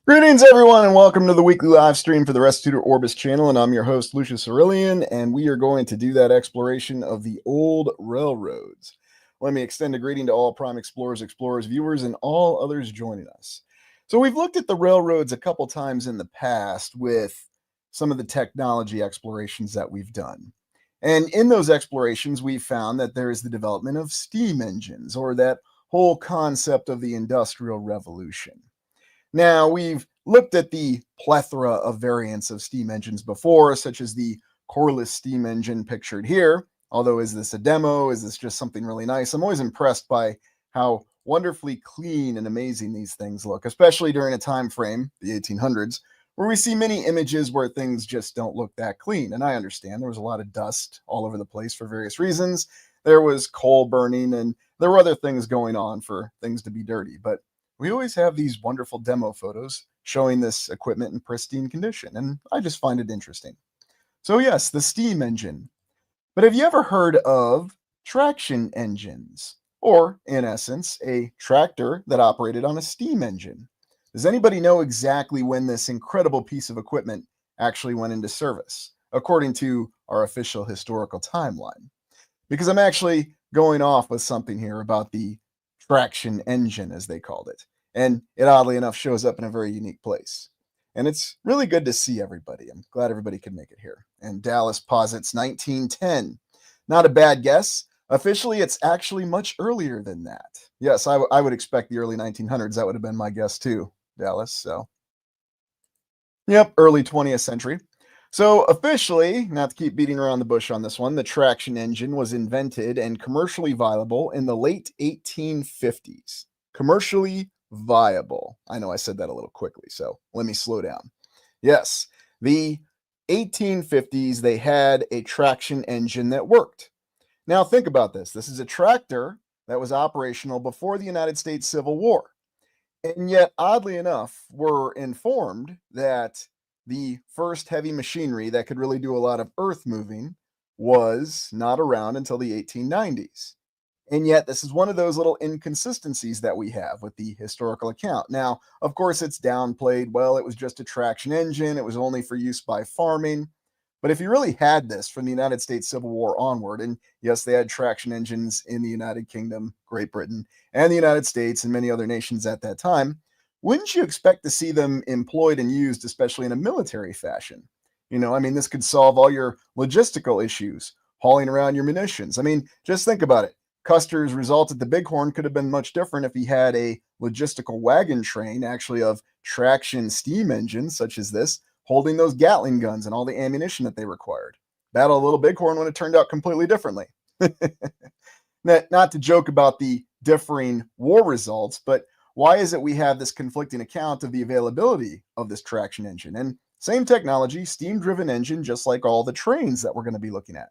Greetings, everyone, and welcome to the weekly live stream for the Restitutor Orbis channel. And I'm your host, Lucius Aurelian, and we are going to do that exploration of the old railroads. Let me extend a greeting to all Prime Explorers, viewers, and all others joining us. So we've looked at the railroads a couple times in the past with some of the technology explorations that we've done. And in those explorations, we've found that there is the development of steam engines, or that whole concept of the Industrial Revolution. Now, we've looked at the plethora of variants of steam engines before, such as the coreless steam engine pictured here. Although, is this a demo? Is this just something really nice? I'm always impressed by how wonderfully clean and amazing these things look, especially during a time frame, the 1800s, where we see many images where things just don't look that clean. And I understand there was a lot of dust all over the place for various reasons. There was coal burning, and there were other things going on for things to be dirty. But we always have these wonderful demo photos showing this equipment in pristine condition, and I just find it interesting. So yes, the steam engine. But have you ever heard of traction engines? Or, in essence, a tractor that operated on a steam engine? Does anybody know exactly when this incredible piece of equipment actually went into service, according to our official historical timeline? Because I'm actually going off with something here about the traction engine, as they called it. And it oddly enough shows up in a very unique place. And it's really good to see everybody. I'm glad everybody could make it here. And Dallas posits 1910. Not a bad guess. Officially, it's actually much earlier than that. Yes, I would expect the early 1900s. That would have been my guess too, Dallas. So, yep, early 20th century. So officially, not to keep beating around the bush on this one, the traction engine was invented and commercially viable in the late 1850s. Commercially viable. I know I said that a little quickly, so let me slow down. Yes, the 1850s, they had a traction engine that worked. Now think about this. This is a tractor that was operational before the United States Civil War. And yet, oddly enough, we're informed that the first heavy machinery that could really do a lot of earth moving was not around until the 1890s. And yet, this is one of those little inconsistencies that we have with the historical account. Now, of course, it's downplayed. Well, it was just a traction engine, it was only for use by farming. But if you really had this from the United States Civil War onward, and yes, they had traction engines in the United Kingdom, Great Britain, and the United States and many other nations at that time, wouldn't you expect to see them employed and used, especially in a military fashion? This could solve all your logistical issues, hauling around your munitions. Just think about it. Custer's result at the Bighorn could have been much different if he had a logistical wagon train, actually of traction steam engines such as this, holding those Gatling guns and all the ammunition that they required. Battle of Little Bighorn would have turned out completely differently. Not to joke about the differing war results, but why is it we have this conflicting account of the availability of this traction engine? And same technology, steam-driven engine, just like all the trains that we're going to be looking at.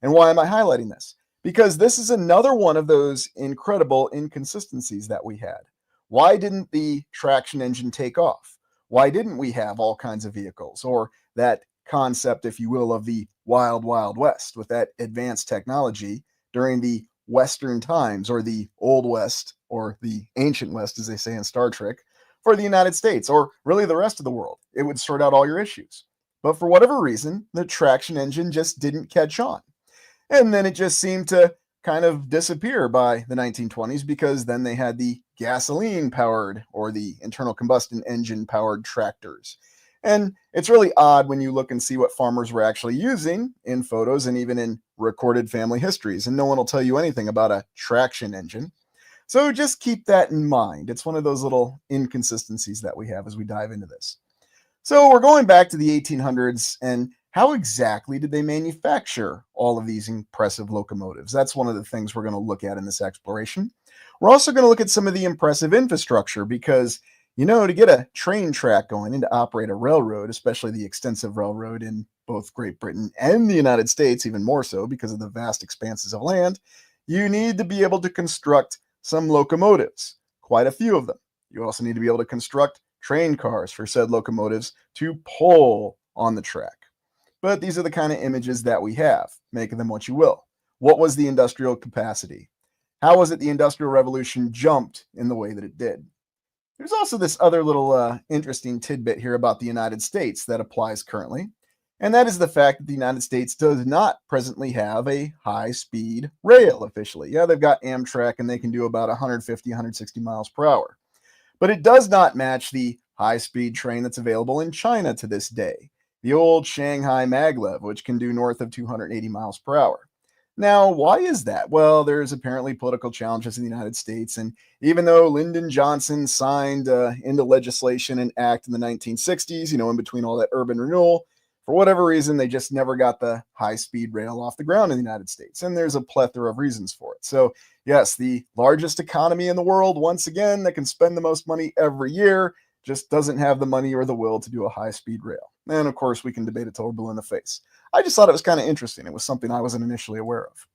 And why am I highlighting this? Because this is another one of those incredible inconsistencies that we had. Why didn't the traction engine take off? Why didn't we have all kinds of vehicles, or that concept, if you will, of the wild, wild west with that advanced technology during the Western times, or the Old West, or the Ancient West, as they say in Star Trek, for the United States, or really the rest of the world? It would sort out all your issues. But for whatever reason, the traction engine just didn't catch on. And then it just seemed to kind of disappear by the 1920s, because then they had the gasoline powered, or the internal combustion engine powered tractors. And it's really odd when you look and see what farmers were actually using in photos and even in recorded family histories, and no one will tell you anything about a traction engine. So just keep that in mind. It's one of those little inconsistencies that we have as we dive into this. So we're going back to the 1800s, and how exactly did they manufacture all of these impressive locomotives? That's one of the things we're going to look at in this exploration. We're also going to look at some of the impressive infrastructure, because, to get a train track going and to operate a railroad, especially the extensive railroad in both Great Britain and the United States, even more so because of the vast expanses of land, you need to be able to construct some locomotives, quite a few of them. You also need to be able to construct train cars for said locomotives to pull on the track. But these are the kind of images that we have. Make of them what you will. What was the industrial capacity? How was it the Industrial Revolution jumped in the way that it did? There's also this other little interesting tidbit here about the United States that applies currently, and that is the fact that the United States does not presently have a high-speed rail officially. Yeah, they've got Amtrak and they can do about 150, 160 miles per hour, but it does not match the high-speed train that's available in China to this day, the old Shanghai maglev, which can do north of 280 miles per hour. Now, why is that? Well, there's apparently political challenges in the United States, and even though Lyndon Johnson signed into legislation and act in the 1960s, in between all that urban renewal, for whatever reason, they just never got the high-speed rail off the ground in the United States, and there's a plethora of reasons for it. So, yes, the largest economy in the world, once again, that can spend the most money every year, just doesn't have the money or the will to do a high-speed rail. And of course, we can debate it till we're blue in the face. I just thought it was kind of interesting. It was something I wasn't initially aware of.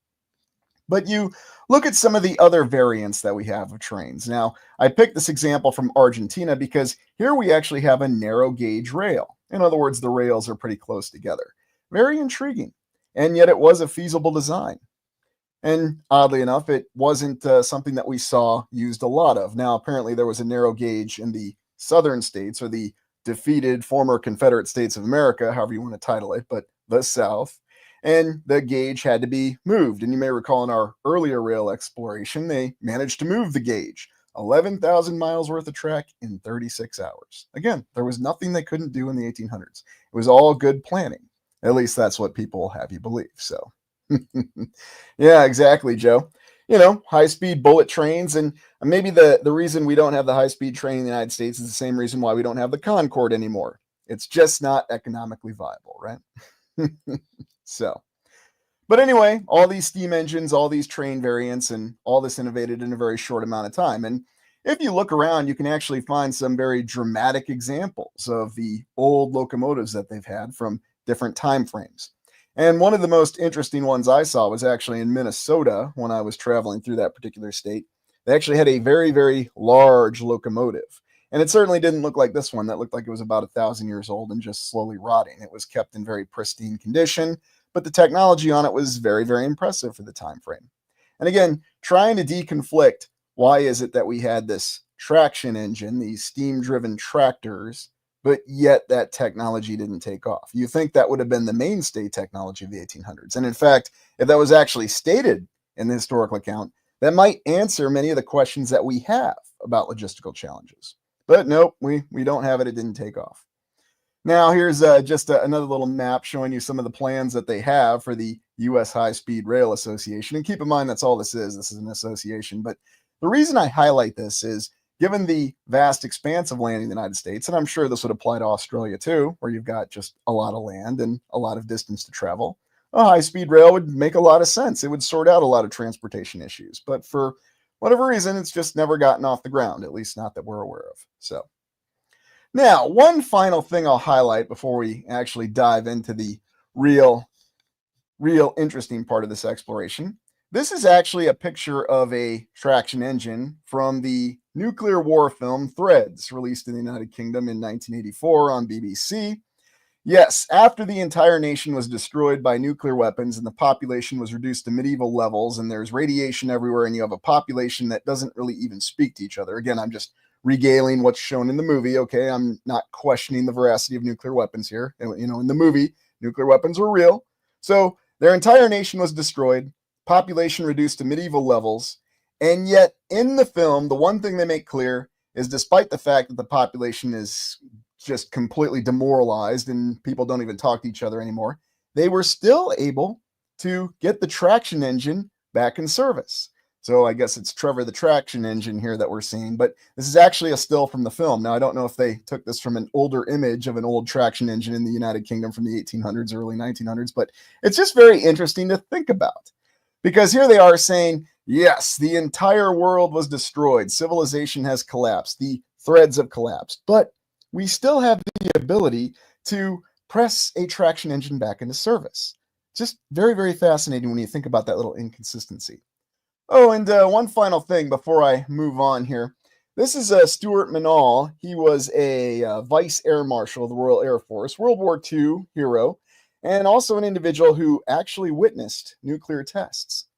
But you look at some of the other variants that we have of trains. Now, I picked this example from Argentina because here we actually have a narrow gauge rail. In other words, the rails are pretty close together. Very intriguing. And yet it was a feasible design. And oddly enough, it wasn't something that we saw used a lot of. Now, apparently there was a narrow gauge in the southern states, or the defeated former Confederate States of America, however you want to title it, but the South. And the gauge had to be moved. And you may recall in our earlier rail exploration, they managed to move the gauge. 11,000 miles worth of track in 36 hours. Again, there was nothing they couldn't do in the 1800s. It was all good planning. At least that's what people have you believe. So, yeah, exactly, Joe. High-speed bullet trains, and maybe the reason we don't have the high-speed train in the United States is the same reason why we don't have the Concorde anymore. It's just not economically viable, right? So, but anyway, all these steam engines, all these train variants, and all this innovated in a very short amount of time. And if you look around, you can actually find some very dramatic examples of the old locomotives that they've had from different time frames. And one of the most interesting ones I saw was actually in Minnesota when I was traveling through that particular state. They actually had a very, very large locomotive. And it certainly didn't look like this one. That looked like it was about 1,000 years old and just slowly rotting. It was kept in very pristine condition, but the technology on it was very, very impressive for the time frame. And again, trying to deconflict, why is it that we had this traction engine, these steam-driven tractors, but yet that technology didn't take off? You think that would have been the mainstay technology of the 1800s. And in fact, if that was actually stated in the historical account, that might answer many of the questions that we have about logistical challenges. But nope, we don't have it. It didn't take off. Now, here's just another little map showing you some of the plans that they have for the U.S. High-Speed Rail Association. And keep in mind, that's all this is. This is an association. But the reason I highlight this is, given the vast expanse of land in the United States, and I'm sure this would apply to Australia too, where you've got just a lot of land and a lot of distance to travel, a high-speed rail would make a lot of sense. It would sort out a lot of transportation issues. But for whatever reason, it's just never gotten off the ground, at least not that we're aware of. So, now, one final thing I'll highlight before we actually dive into the real interesting part of this exploration. This is actually a picture of a traction engine from the nuclear war film Threads, released in the United Kingdom in 1984 on BBC. Yes, after the entire nation was destroyed by nuclear weapons and the population was reduced to medieval levels and there's radiation everywhere and you have a population that doesn't really even speak to each other. Again, I'm just regaling what's shown in the movie, okay? I'm not questioning the veracity of nuclear weapons here. In the movie, nuclear weapons were real. So their entire nation was destroyed, population reduced to medieval levels, and yet in the film, the one thing they make clear is despite the fact that the population is just completely demoralized and people don't even talk to each other anymore, they were still able to get the traction engine back in service. So I guess it's Trevor the Traction Engine here that we're seeing, but this is actually a still from the film. Now, I don't know if they took this from an older image of an old traction engine in the United Kingdom from the 1800s, early 1900s, but it's just very interesting to think about. Because here they are saying, yes, the entire world was destroyed. Civilization has collapsed. The threads have collapsed. But we still have the ability to press a traction engine back into service. Just very, very fascinating when you think about that little inconsistency. Oh, and one final thing before I move on here. This is Stuart Manall. He was a Vice Air Marshal of the Royal Air Force, World War II hero, and also an individual who actually witnessed nuclear tests.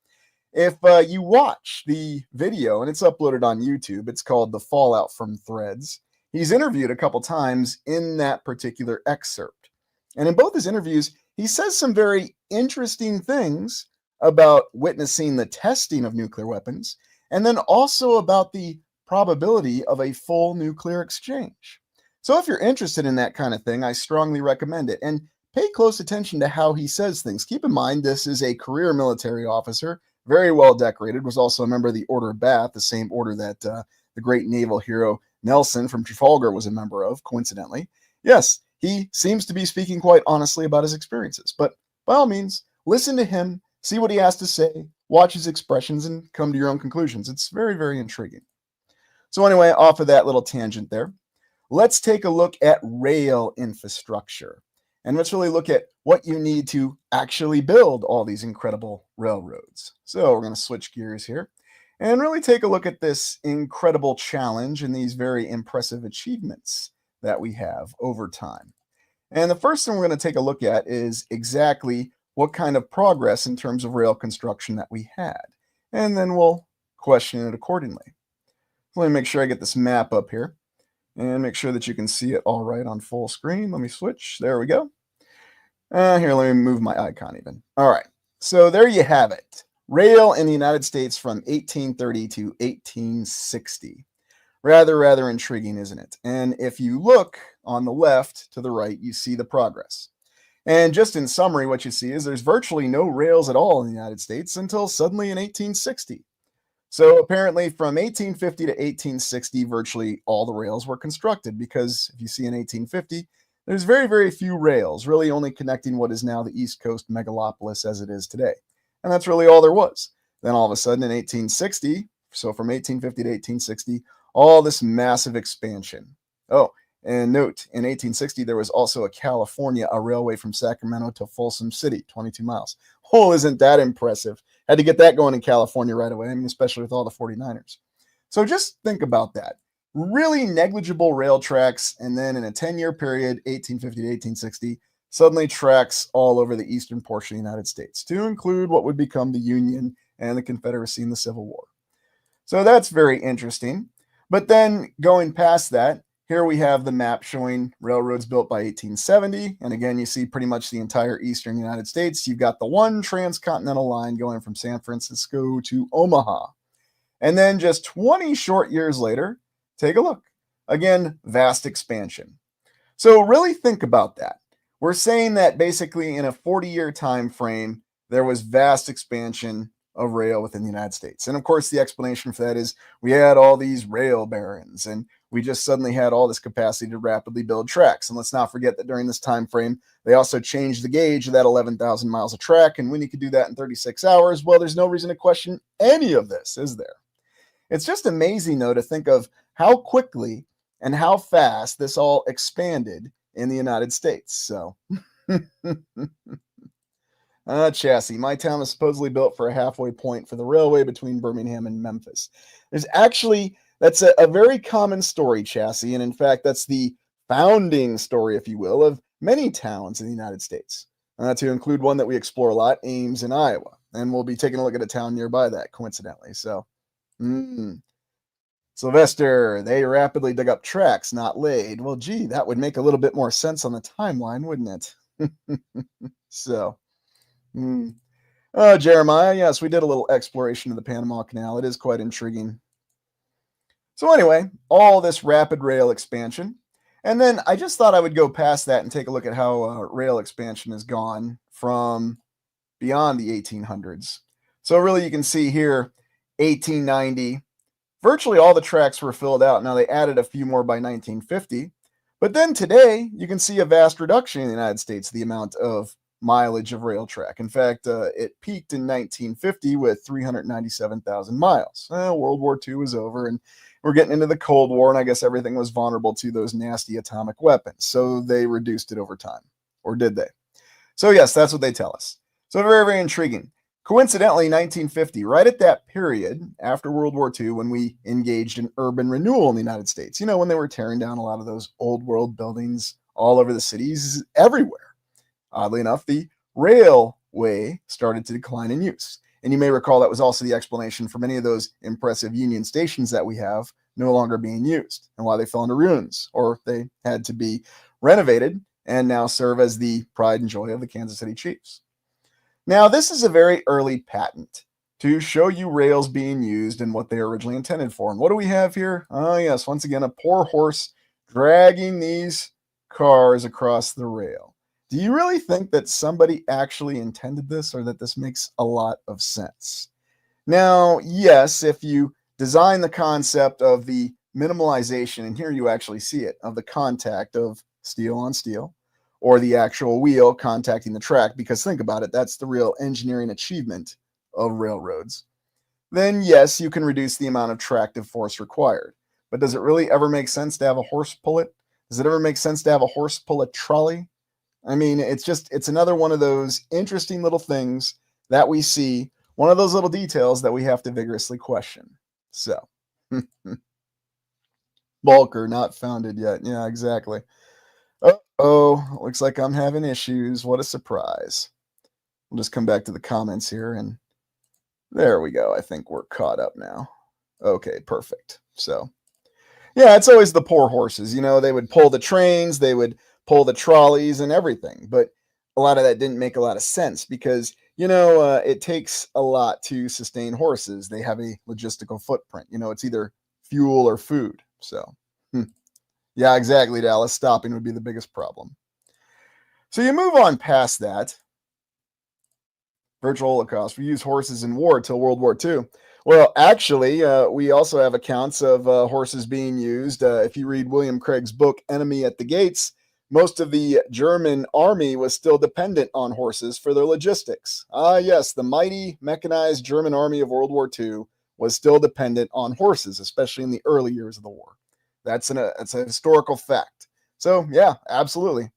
If you watch the video, and it's uploaded on YouTube, it's called The Fallout from Threads. He's interviewed a couple times in that particular excerpt. And in both his interviews, he says some very interesting things about witnessing the testing of nuclear weapons, and then also about the probability of a full nuclear exchange. So if you're interested in that kind of thing, I strongly recommend it. And pay close attention to how he says things. Keep in mind, this is a career military officer, very well decorated, was also a member of the Order of Bath, the same order that the great naval hero Nelson from Trafalgar was a member of, coincidentally. Yes, he seems to be speaking quite honestly about his experiences, but by all means, listen to him, see what he has to say, watch his expressions, and come to your own conclusions. It's very, very intriguing. So anyway, off of that little tangent there, let's take a look at rail infrastructure. And let's really look at what you need to actually build all these incredible railroads. So we're going to switch gears here and really take a look at this incredible challenge and these very impressive achievements that we have over time. And the first thing we're going to take a look at is exactly what kind of progress in terms of rail construction that we had. And then we'll question it accordingly. Let me make sure I get this map up here and make sure that you can see it all right on full screen. Let me switch. There we go. Here, let me move my icon even. All right. So there you have it. Rail in the United States from 1830 to 1860. Rather intriguing, isn't it? And if you look on the left to the right, you see the progress. And just in summary, what you see is there's virtually no rails at all in the United States until suddenly in 1860. So apparently from 1850 to 1860, virtually all the rails were constructed because if you see in 1850, there's very, very few rails, really only connecting what is now the East Coast megalopolis as it is today. And that's really all there was. Then all of a sudden in 1860, so from 1850 to 1860, all this massive expansion. Oh, and note, in 1860, there was also a railway from Sacramento to Folsom City, 22 miles. Oh, isn't that impressive? Had to get that going in California right away, I mean, especially with all the 49ers. So just think about that. Really negligible rail tracks, and then in a 10-year period, 1850 to 1860, suddenly tracks all over the eastern portion of the United States, to include what would become the Union and the Confederacy in the Civil War. So that's very interesting. But then going past that, here we have the map showing railroads built by 1870. And again, you see pretty much the entire eastern United States. You've got the one transcontinental line going from San Francisco to Omaha. And then just 20 short years later, take a look. Again, vast expansion. So really think about that. We're saying that basically in a 40-year time frame, there was vast expansion of rail within the United States. And of course, the explanation for that is we had all these rail barons and we just suddenly had all this capacity to rapidly build tracks. And let's not forget that during this time frame, they also changed the gauge of that 11,000 miles of track. And when you could do that in 36 hours, well, there's no reason to question any of this, is there? It's just amazing, though, to think of how quickly and how fast this all expanded in the United States. So, chassis. My town was supposedly built for a halfway point for the railway between Birmingham and Memphis. That's a very common story, chassis. And in fact, that's the founding story, if you will, of many towns in the United States. To include one that we explore a lot, Ames in Iowa. And we'll be taking a look at a town nearby that, coincidentally. So, Sylvester, they rapidly dug up tracks, not laid. Well, gee, that would make a little bit more sense on the timeline, wouldn't it? So, Jeremiah, yes, we did a little exploration of the Panama Canal. It is quite intriguing. So anyway, all this rapid rail expansion. And then I just thought I would go past that and take a look at how rail expansion has gone from beyond the 1800s. So really you can see here, 1890, virtually all the tracks were filled out. Now they added a few more by 1950. But then today, you can see a vast reduction in the United States, the amount of mileage of rail track. In fact, it peaked in 1950 with 397,000 miles. World War II was over, and we're getting into the Cold War, and I guess everything was vulnerable to those nasty atomic weapons. So they reduced it over time. Or did they? So yes, that's what they tell us. So very, very intriguing. Coincidentally, 1950, right at that period after World War II, when we engaged in urban renewal in the United States, when they were tearing down a lot of those old world buildings all over the cities everywhere. Oddly enough, the railway started to decline in use. And you may recall that was also the explanation for many of those impressive Union stations that we have no longer being used and why they fell into ruins, or they had to be renovated and now serve as the pride and joy of the Kansas City Chiefs. Now, this is a very early patent to show you rails being used and what they are originally intended for. And what do we have here? Oh, yes, once again, a poor horse dragging these cars across the rail. Do you really think that somebody actually intended this, or that this makes a lot of sense? Now, yes, if you design the concept of the minimalization, and here you actually see it, of the contact of steel on steel, or the actual wheel contacting the track, because think about it, that's the real engineering achievement of railroads, then yes, you can reduce the amount of tractive force required. But does it really ever make sense to have a horse pull it? Does it ever make sense to have a horse pull a trolley? I mean, it's another one of those interesting little things that we see, one of those little details that we have to vigorously question. So, Bulker not founded yet. Yeah, exactly. Oh, looks like I'm having issues. What a surprise. We'll just come back to the comments here, and there we go. I think we're caught up now. Okay, perfect. So, yeah, it's always the poor horses. They would pull the trains, they would pull the trolleys and everything. But a lot of that didn't make a lot of sense because, it takes a lot to sustain horses. They have a logistical footprint. It's either fuel or food. So, yeah, exactly, Dallas. Stopping would be the biggest problem. So you move on past that. Virtual Holocaust. We use horses in war till World War II. Well, actually, we also have accounts of horses being used. If you read William Craig's book, Enemy at the Gates, most of the German army was still dependent on horses for their logistics. Yes, the mighty mechanized German army of World War II was still dependent on horses, especially in the early years of the war. That's a historical fact. So, yeah, absolutely.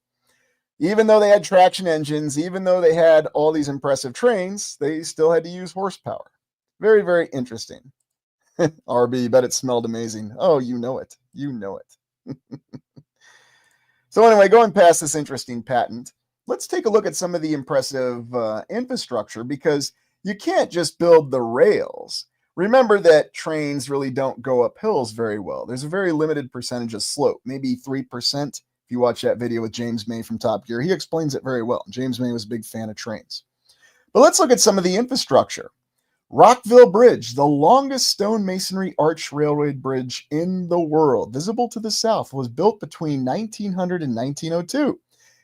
Even though they had traction engines, even though they had all these impressive trains, they still had to use horsepower. Very, very interesting. RB, bet it smelled amazing. Oh, you know it. You know it. So anyway, going past this interesting patent, let's take a look at some of the impressive infrastructure, because you can't just build the rails. Remember that trains really don't go up hills very well. There's a very limited percentage of slope, maybe 3%. If you watch that video with James May from Top Gear, he explains it very well. James May was a big fan of trains. But let's look at some of the infrastructure. Rockville Bridge, the longest stone masonry arch railroad bridge in the world, visible to the south, was built between 1900 and 1902.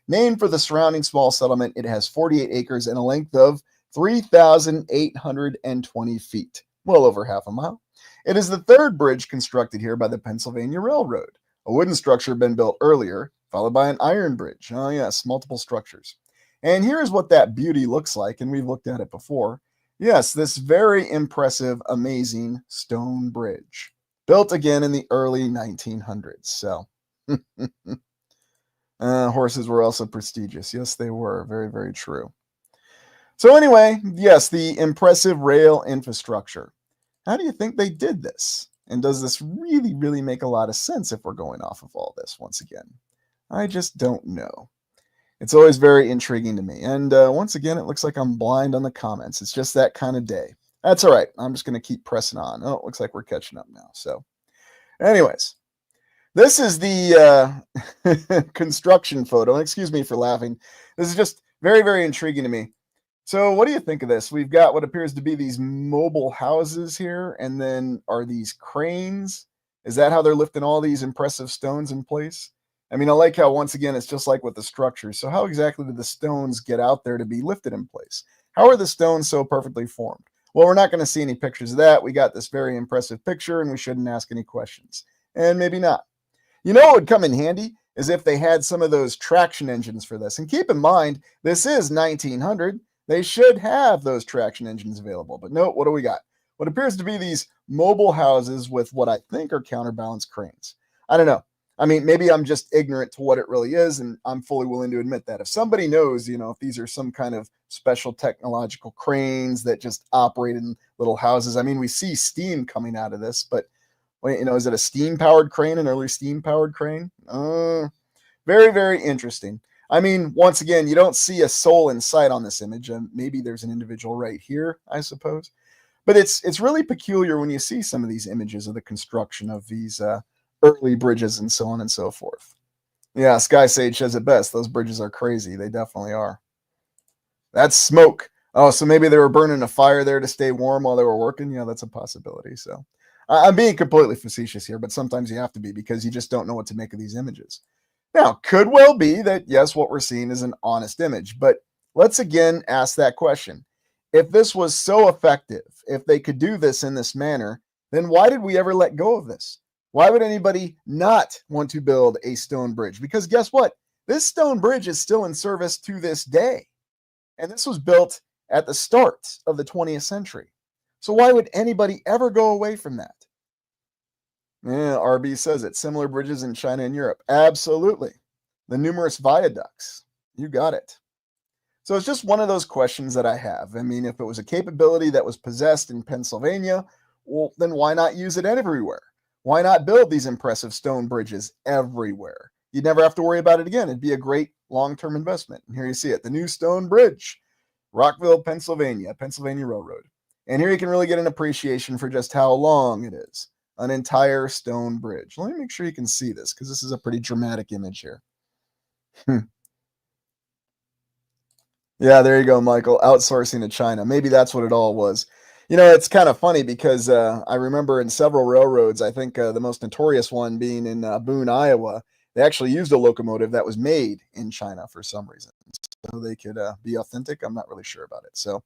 Named for the surrounding small settlement, it has 48 acres and a length of 3,820 feet, well over half a mile. It is the third bridge constructed here by the Pennsylvania Railroad. A wooden structure had been built earlier, followed by an iron bridge. Oh yes, multiple structures. And here's what that beauty looks like, and we've looked at it before. Yes, this very impressive, amazing stone bridge, built again in the early 1900s. So, horses were also prestigious. Yes, they were. Very, very true. So anyway, yes, the impressive rail infrastructure. How do you think they did this? And does this really, really make a lot of sense if we're going off of all this once again? I just don't know. It's always very intriguing to me. And once again, it looks like I'm blind on the comments. It's just that kind of day. That's all right. I'm just going to keep pressing on. Oh, it looks like we're catching up now. So anyways, this is the construction photo. Excuse me for laughing. This is just very, very intriguing to me. So what do you think of this? We've got what appears to be these mobile houses here. And then are these cranes? Is that how they're lifting all these impressive stones in place? I mean, I like how, once again, it's just like with the structures. So how exactly did the stones get out there to be lifted in place? How are the stones so perfectly formed? Well, we're not going to see any pictures of that. We got this very impressive picture, and we shouldn't ask any questions. And maybe not. You know what would come in handy is if they had some of those traction engines for this. And keep in mind, this is 1900. They should have those traction engines available. But no, what do we got? What appears to be these mobile houses with what I think are counterbalance cranes. I don't know. I mean, maybe I'm just ignorant to what it really is, and I'm fully willing to admit that. If somebody knows, if these are some kind of special technological cranes that just operate in little houses. I mean, we see steam coming out of this, but, is it a steam-powered crane, an early steam-powered crane? Very, very interesting. I mean, once again, you don't see a soul in sight on this image, and maybe there's an individual right here, I suppose. But it's really peculiar when you see some of these images of the construction of these early bridges and so on and so forth. Yeah, Sky Sage says it best. Those bridges are crazy. They definitely are. That's smoke. Oh, so maybe they were burning a fire there to stay warm while they were working. Yeah, that's a possibility. So I'm being completely facetious here, but sometimes you have to be because you just don't know what to make of these images. Now, could well be that, yes, what we're seeing is an honest image, but let's again ask that question. If this was so effective, if they could do this in this manner, then why did we ever let go of this? Why would anybody not want to build a stone bridge? Because guess what? This stone bridge is still in service to this day. And this was built at the start of the 20th century. So why would anybody ever go away from that? Yeah, RB says it. Similar bridges in China and Europe. Absolutely. The numerous viaducts. You got it. So it's just one of those questions that I have. I mean, if it was a capability that was possessed in Pennsylvania, well, then why not use it everywhere? Why not build these impressive stone bridges everywhere? You'd never have to worry about it again. It'd be a great long-term investment. And here you see it, the new stone bridge, Rockville, Pennsylvania, Pennsylvania Railroad. And here you can really get an appreciation for just how long it is. An entire stone bridge. Let me make sure you can see this because this is a pretty dramatic image here. Yeah, there you go, Michael. Outsourcing to China. Maybe that's what it all was. You know, it's kind of funny because I remember in several railroads, I think the most notorious one being in Boone, Iowa, they actually used a locomotive that was made in China for some reason. So they could be authentic. I'm not really sure about it. So,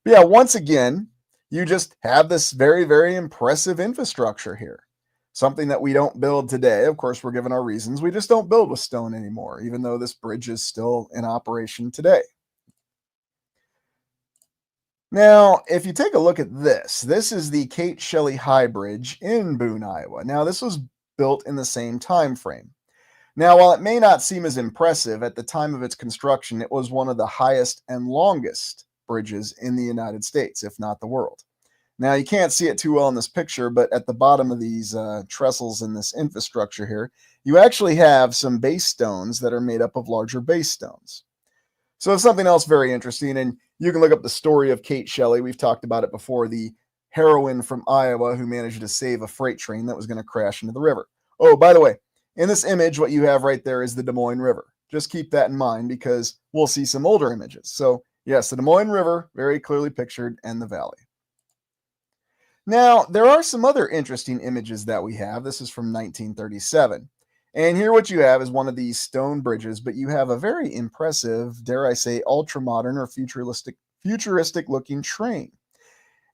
but yeah, once again, you just have this very, very impressive infrastructure here. Something that we don't build today. Of course, we're given our reasons. We just don't build with stone anymore, even though this bridge is still in operation today. Now, if you take a look at this is the Kate Shelley High Bridge in Boone, Iowa. Now, this was built in the same time frame. Now, while it may not seem as impressive, at the time of its construction, it was one of the highest and longest bridges in the United States, if not the world. Now, you can't see it too well in this picture, but at the bottom of these trestles in this infrastructure here, you actually have some base stones that are made up of larger base stones. So it's something else very interesting, and you can look up the story of Kate Shelley. We've talked about it before, the heroine from Iowa who managed to save a freight train that was going to crash into the river. Oh, by the way, in this image, what you have right there is the Des Moines River. Just keep that in mind because we'll see some older images. So yes, the Des Moines River, very clearly pictured, and the valley. Now, there are some other interesting images that we have. This is from 1937. And here what you have is one of these stone bridges, but you have a very impressive, dare I say, ultra-modern or futuristic looking train.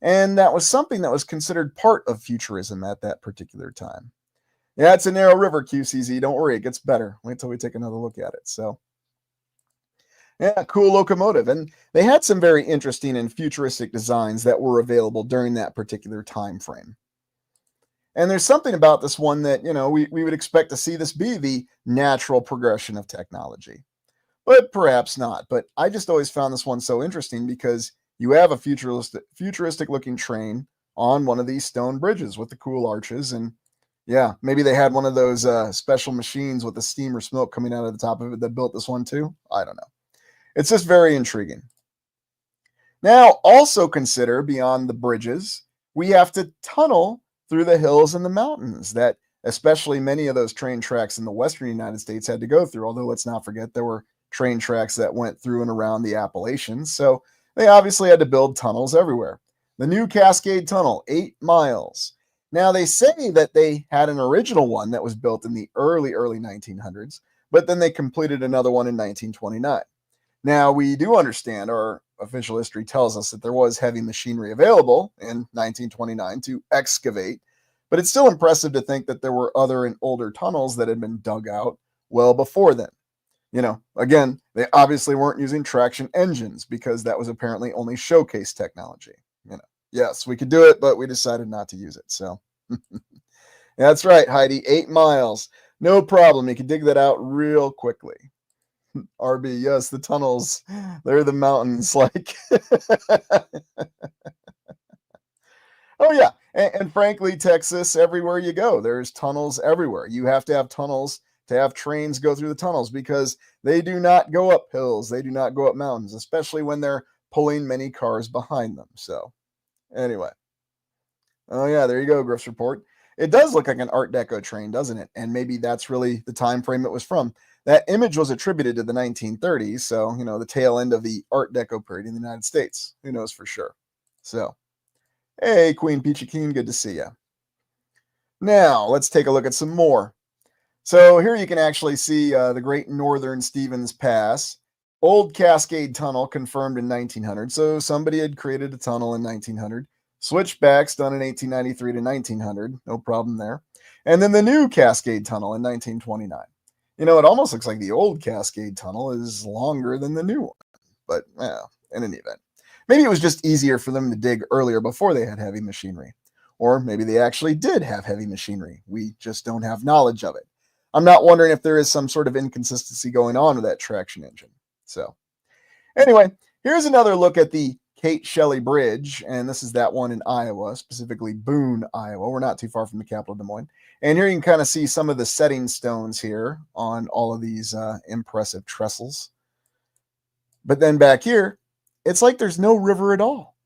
And that was something that was considered part of futurism at that particular time. Yeah, it's a narrow river, QCZ. Don't worry, it gets better. Wait till we take another look at it. So, yeah, cool locomotive. And they had some very interesting and futuristic designs that were available during that particular time frame. And there's something about this one that, we would expect to see this be the natural progression of technology, but perhaps not. But I just always found this one so interesting because you have a futuristic looking train on one of these stone bridges with the cool arches. And yeah, maybe they had one of those special machines with the steam or smoke coming out of the top of it that built this one too. I don't know. It's just very intriguing. Now, also consider beyond the bridges, we have to tunnel through the hills and the mountains that especially many of those train tracks in the western United States had to go through. Although let's not forget there were train tracks that went through and around the Appalachians. So they obviously had to build tunnels everywhere. The new Cascade Tunnel, 8 miles. Now they say that they had an original one that was built in the early 1900s, but then they completed another one in 1929. Now, we do understand, our official history tells us that there was heavy machinery available in 1929 to excavate, but it's still impressive to think that there were other and older tunnels that had been dug out well before then. Again, they obviously weren't using traction engines because that was apparently only showcase technology. Yes, we could do it, but we decided not to use it. So that's right, Heidi, 8 miles. No problem. You can dig that out real quickly. RB, yes, the tunnels. They're the mountains, like. Oh yeah, and frankly, Texas, everywhere you go, there's tunnels everywhere. You have to have tunnels to have trains go through the tunnels because they do not go up hills. They do not go up mountains, especially when they're pulling many cars behind them. So, anyway. Oh, yeah, there you go, Griff's report. It does look like an Art Deco train, doesn't it? And maybe that's really the time frame it was from. That image was attributed to the 1930s, so, the tail end of the Art Deco period in the United States. Who knows for sure? So, hey, Queen Peachy Keen, good to see you. Now, let's take a look at some more. So here you can actually see the Great Northern Stevens Pass. Old Cascade Tunnel confirmed in 1900. So somebody had created a tunnel in 1900. Switchbacks done in 1893 to 1900. No problem there. And then the new Cascade Tunnel in 1929. It almost looks like the old Cascade Tunnel is longer than the new one. But, in any event. Maybe it was just easier for them to dig earlier before they had heavy machinery. Or maybe they actually did have heavy machinery. We just don't have knowledge of it. I'm not wondering if there is some sort of inconsistency going on with that traction engine. So, anyway, here's another look at the Kate Shelley Bridge, and this is that one in Iowa, specifically Boone, Iowa. We're not too far from the capital, Des Moines. And here you can kind of see some of the setting stones here on all of these impressive trestles. But then back here, it's like there's no river at all.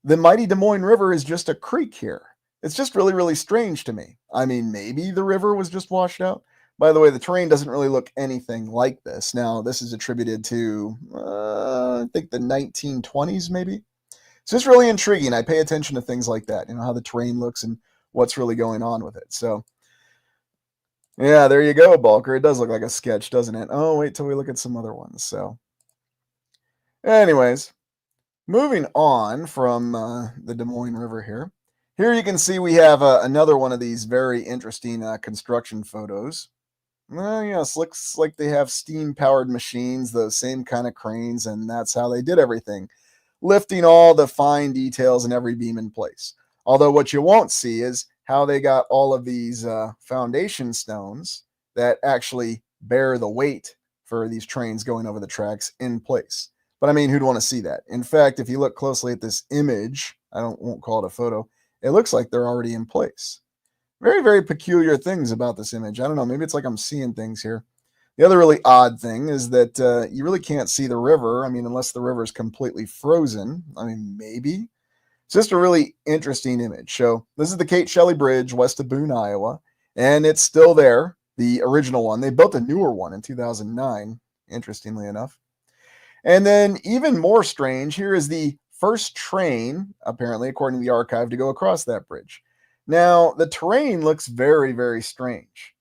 The mighty Des Moines River is just a creek here. It's just really, really strange to me. I mean, maybe the river was just washed out. By the way, the terrain doesn't really look anything like this. Now, this is attributed to, I think, the 1920s, maybe. It's just really intriguing. I pay attention to things like that, how the terrain looks and what's really going on with it. So, yeah, there you go, Balker. It does look like a sketch, doesn't it? Oh, wait till we look at some other ones. So, anyways, moving on from the Des Moines River here. Here you can see we have another one of these very interesting construction photos. Well, yes, looks like they have steam-powered machines, those same kind of cranes, and that's how they did everything, lifting all the fine details and every beam in place. Although what you won't see is how they got all of these foundation stones that actually bear the weight for these trains going over the tracks in place. But I mean, who'd want to see that? In fact, if you look closely at this image, won't call it a photo, it looks like they're already in place. Very, very peculiar things about this image. I don't know, maybe it's like I'm seeing things here. The other really odd thing is that you really can't see the river. I mean, unless the river is completely frozen. I mean, maybe. It's just a really interesting image. So this is the Kate Shelley Bridge west of Boone, Iowa, and it's still there, the original one. They built a newer one in 2009, interestingly enough. And then even more strange, here is the first train, apparently, according to the archive, to go across that bridge. Now, the terrain looks very, very strange.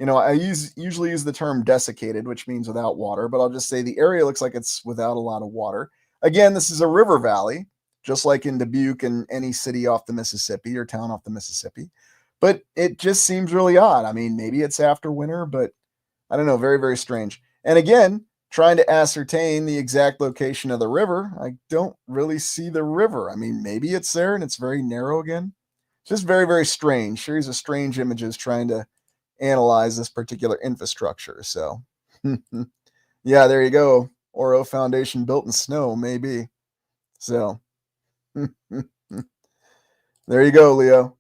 I usually use the term desiccated, which means without water, but I'll just say the area looks like it's without a lot of water. Again, this is a river valley, just like in Dubuque and any city off the Mississippi or town off the Mississippi. But it just seems really odd. I mean, maybe it's after winter, but I don't know, very, very strange. And again, trying to ascertain the exact location of the river, I don't really see the river. I mean, maybe it's there and it's very narrow again. Just very, very strange. Series of strange images trying to analyze this particular infrastructure. So, yeah, there you go. Oro Foundation built in snow, maybe. So, there you go, Leo.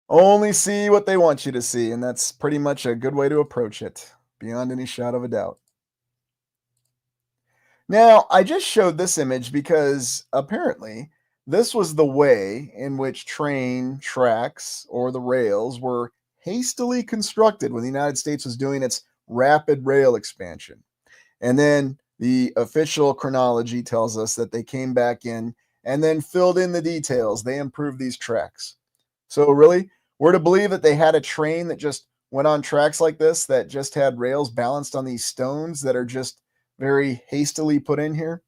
Only see what they want you to see, and that's pretty much a good way to approach it, beyond any shadow of a doubt. Now, I just showed this image because apparently this was the way in which train tracks or the rails were hastily constructed when the United States was doing its rapid rail expansion. And then the official chronology tells us that they came back in and then filled in the details. They improved these tracks. So really, we're to believe that they had a train that just went on tracks like this that just had rails balanced on these stones that are just very hastily put in here?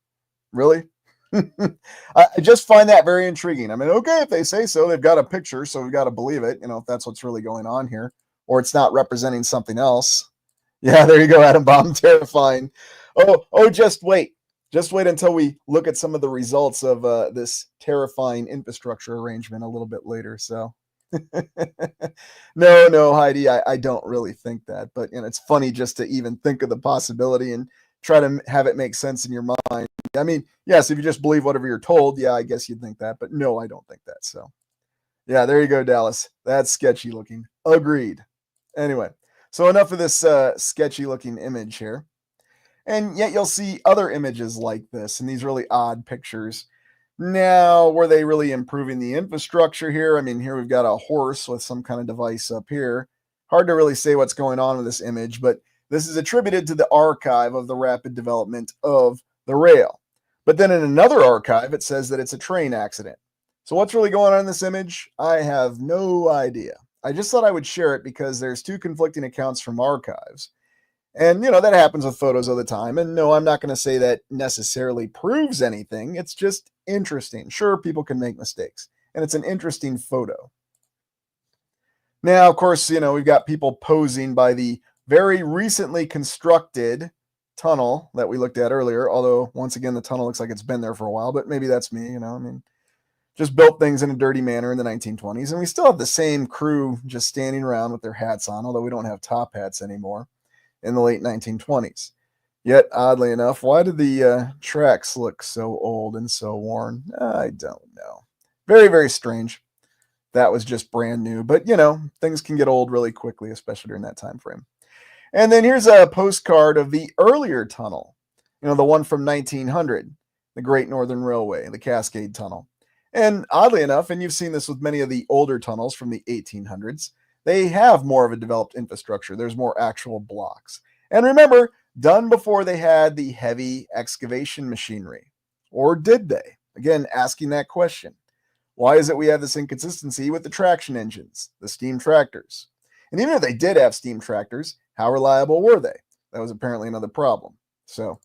Really? I just find that very intriguing. I mean, okay, if they say so, they've got a picture, so we've got to believe it, if that's what's really going on here, or it's not representing something else. Yeah, there you go, Atom Bomb, terrifying. Oh, just wait. Just wait until we look at some of the results of this terrifying infrastructure arrangement a little bit later. So, no, Heidi, I don't really think that. But it's funny just to even think of the possibility and try to have it make sense in your mind. I mean, yes, if you just believe whatever you're told, yeah, I guess you'd think that. But no, I don't think that. So, yeah, there you go, Dallas. That's sketchy looking. Agreed. Anyway, So enough of this sketchy looking image here. And yet you'll see other images like this and these really odd pictures. Now, were they really improving the infrastructure here? I mean, here we've got a horse with some kind of device up here. Hard to really say what's going on with this image, but this is attributed to the archive of the rapid development of the rail. But then in another archive, it says that it's a train accident. So what's really going on in this image? I have no idea. I just thought I would share it because there's two conflicting accounts from archives. And, that happens with photos all the time. And no, I'm not going to say that necessarily proves anything. It's just interesting. Sure, people can make mistakes. And it's an interesting photo. Now, of course, we've got people posing by the very recently constructed tunnel that we looked at earlier. Although, once again, the tunnel looks like it's been there for a while. But maybe that's me, just built things in a dirty manner in the 1920s. And we still have the same crew just standing around with their hats on, although we don't have top hats anymore, in the late 1920s. Yet, oddly enough, why do the tracks look so old and so worn? I don't know. Very, very strange. That was just brand new. But, things can get old really quickly, especially during that time frame. And then here's a postcard of the earlier tunnel, the one from 1900, the Great Northern Railway, the Cascade Tunnel. And oddly enough, and you've seen this with many of the older tunnels from the 1800s, they have more of a developed infrastructure. There's more actual blocks. And remember, done before they had the heavy excavation machinery. Or did they? Again, asking that question. Why is it we have this inconsistency with the traction engines, the steam tractors? And even if they did have steam tractors, how reliable were they? That was apparently another problem. So,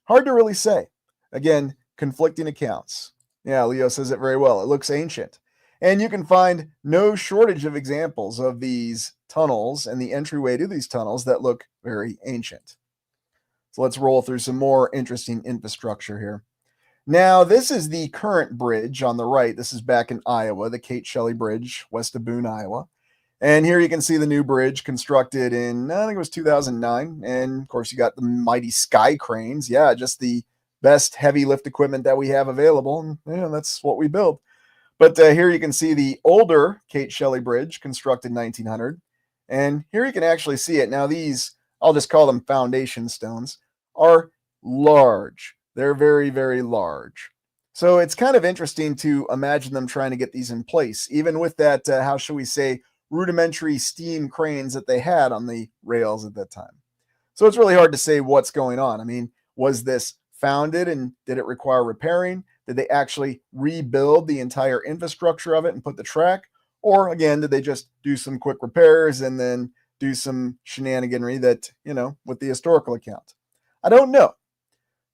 hard to really say. Again, conflicting accounts. Yeah, Leo says it very well. It looks ancient. And you can find no shortage of examples of these tunnels and the entryway to these tunnels that look very ancient. So let's roll through some more interesting infrastructure here. Now, this is the current bridge on the right. This is back in Iowa, the Kate Shelley Bridge, west of Boone, Iowa. And here you can see the new bridge constructed in, I think it was 2009. And of course, you got the mighty sky cranes. Yeah, just the best heavy lift equipment that we have available. And that's what we build. But here you can see the older Kate Shelley Bridge, constructed in 1900. And here you can actually see it. Now these, I'll just call them foundation stones, are large. They're very, very large. So it's kind of interesting to imagine them trying to get these in place, even with that, how shall we say, rudimentary steam cranes that they had on the rails at that time. So it's really hard to say what's going on. I mean, was this founded and did it require repairing? Did they actually rebuild the entire infrastructure of it and put the track? Or again, did they just do some quick repairs and then do some shenaniganry that, with the historical account? I don't know.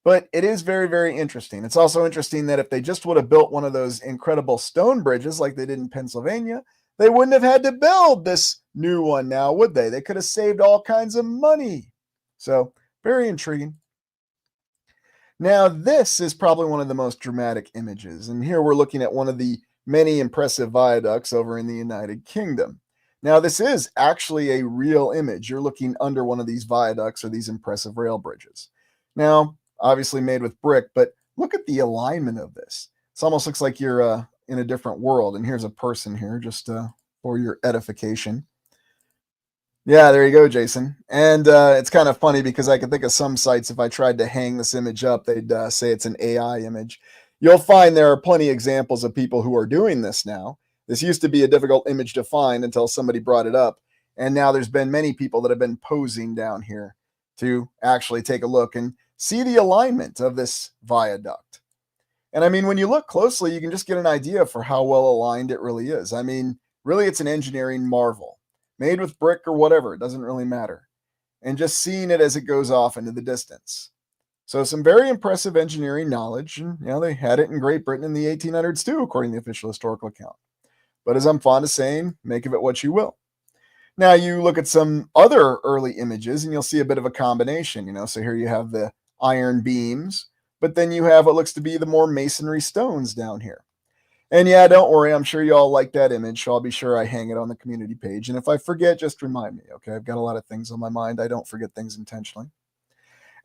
But it is very, very interesting. It's also interesting that if they just would have built one of those incredible stone bridges like they did in Pennsylvania, they wouldn't have had to build this new one now, would they? They could have saved all kinds of money. So, very intriguing. Now, this is probably one of the most dramatic images. And here we're looking at one of the many impressive viaducts over in the United Kingdom. Now, this is actually a real image. You're looking under one of these viaducts or these impressive rail bridges. Now, obviously made with brick, but look at the alignment of this. It almost looks like you're in a different world. And here's a person here just for your edification. Yeah, there you go, Jason. And it's kind of funny because I can think of some sites, if I tried to hang this image up, they'd say it's an AI image. You'll find there are plenty of examples of people who are doing this now. This used to be a difficult image to find until somebody brought it up. And now there's been many people that have been posing down here to actually take a look and see the alignment of this viaduct. And I mean, when you look closely, you can just get an idea for how well aligned it really is. I mean, really, it's an engineering marvel. Made with brick or whatever, it doesn't really matter. And just seeing it as it goes off into the distance. So some very impressive engineering knowledge. And, they had it in Great Britain in the 1800s too, according to the official historical account. But as I'm fond of saying, make of it what you will. Now you look at some other early images and you'll see a bit of a combination, So here you have the iron beams, but then you have what looks to be the more masonry stones down here. And yeah, don't worry, I'm sure you all like that image, so I'll be sure I hang it on the community page. And if I forget, just remind me, okay? I've got a lot of things on my mind. I don't forget things intentionally.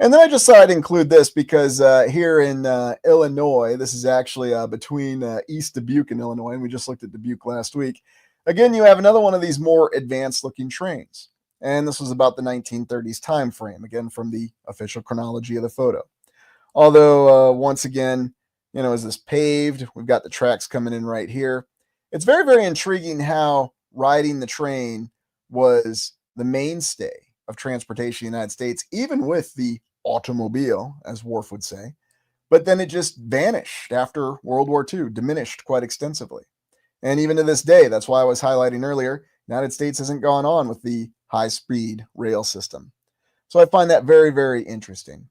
And then I just thought I'd include this because here in Illinois, this is actually between East Dubuque and Illinois, and we just looked at Dubuque last week. Again, you have another one of these more advanced looking trains. And this was about the 1930s time frame, again, from the official chronology of the photo. Although, once again, is this paved? We've got the tracks coming in right here. It's very, very intriguing how riding the train was the mainstay of transportation in the United States, even with the automobile, as Worf would say. But then it just vanished after World War II, diminished quite extensively. And even to this day, that's why I was highlighting earlier, the United States hasn't gone on with the high-speed rail system. So I find that very, very interesting.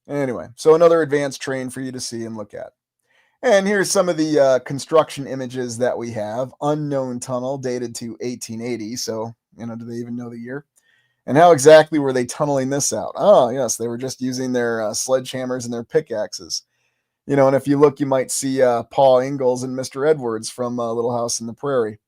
Anyway, so another advanced train for you to see and look at. And here's some of the construction images that we have. Unknown tunnel dated to 1880. So, do they even know the year? And how exactly were they tunneling this out? Oh, yes, they were just using their sledgehammers and their pickaxes. And if you look, you might see Paul Ingalls and Mr. Edwards from Little House in the Prairie.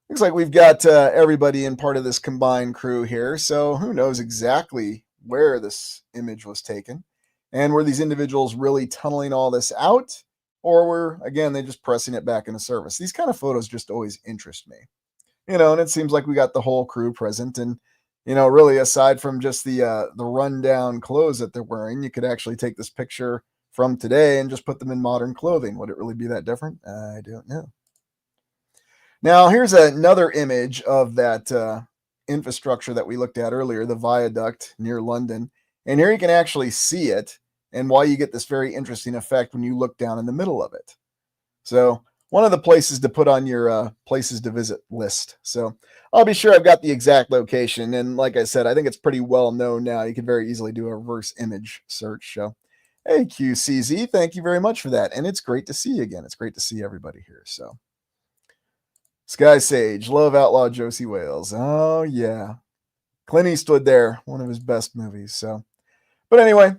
Looks like we've got everybody in part of this combined crew here. So who knows exactly where this image was taken? And were these individuals really tunneling all this out? Or were, again, they just pressing it back into service? These kind of photos just always interest me. And it seems like we got the whole crew present. And, really aside from just the rundown clothes that they're wearing, you could actually take this picture from today and just put them in modern clothing. Would it really be that different? I don't know. Now, here's another image of that infrastructure that we looked at earlier, the viaduct near London. And here you can actually see it and why you get this very interesting effect when you look down in the middle of it. So one of the places to put on your places to visit list. So I'll be sure I've got the exact location. And like I said, I think it's pretty well known now. You can very easily do a reverse image search. So, hey, QCZ, thank you very much for that. And it's great to see you again. It's great to see everybody here. So Sky Sage, love Outlaw Josie Wales. Oh, yeah. Clint Eastwood there, one of his best movies. So, but anyway,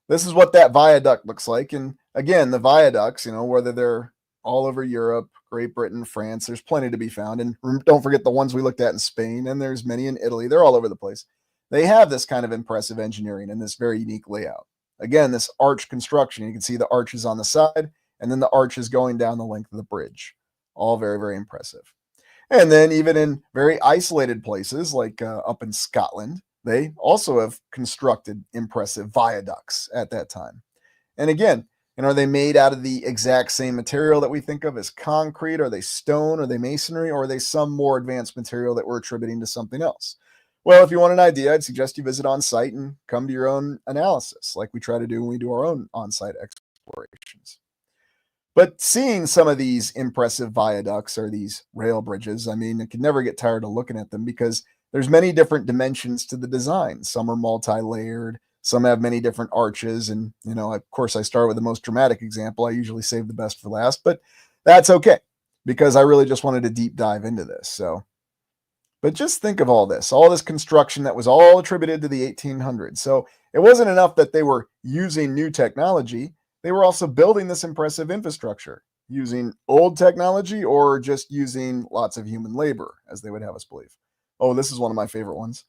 this is what that viaduct looks like. And again, the viaducts, whether they're all over Europe, Great Britain, France, there's plenty to be found. And don't forget the ones we looked at in Spain, and there's many in Italy. They're all over the place. They have this kind of impressive engineering and this very unique layout. Again, this arch construction, you can see the arches on the side, and then the arches going down the length of the bridge. All very, very impressive. And then even in very isolated places like up in Scotland, they also have constructed impressive viaducts at that time. And again, are they made out of the exact same material that we think of as concrete? Are they stone? Are they masonry? Or are they some more advanced material that we're attributing to something else? Well, if you want an idea, I'd suggest you visit on site and come to your own analysis, like we try to do when we do our own on-site explorations. But seeing some of these impressive viaducts or these rail bridges, I can never get tired of looking at them because there's many different dimensions to the design. Some are multi-layered, some have many different arches. And, of course, I start with the most dramatic example. I usually save the best for last, but that's okay because I really just wanted to deep dive into this. So, but just think of all this construction that was all attributed to the 1800s. So it wasn't enough that they were using new technology. They were also building this impressive infrastructure using old technology or just using lots of human labor, as they would have us believe. Oh, this is one of my favorite ones.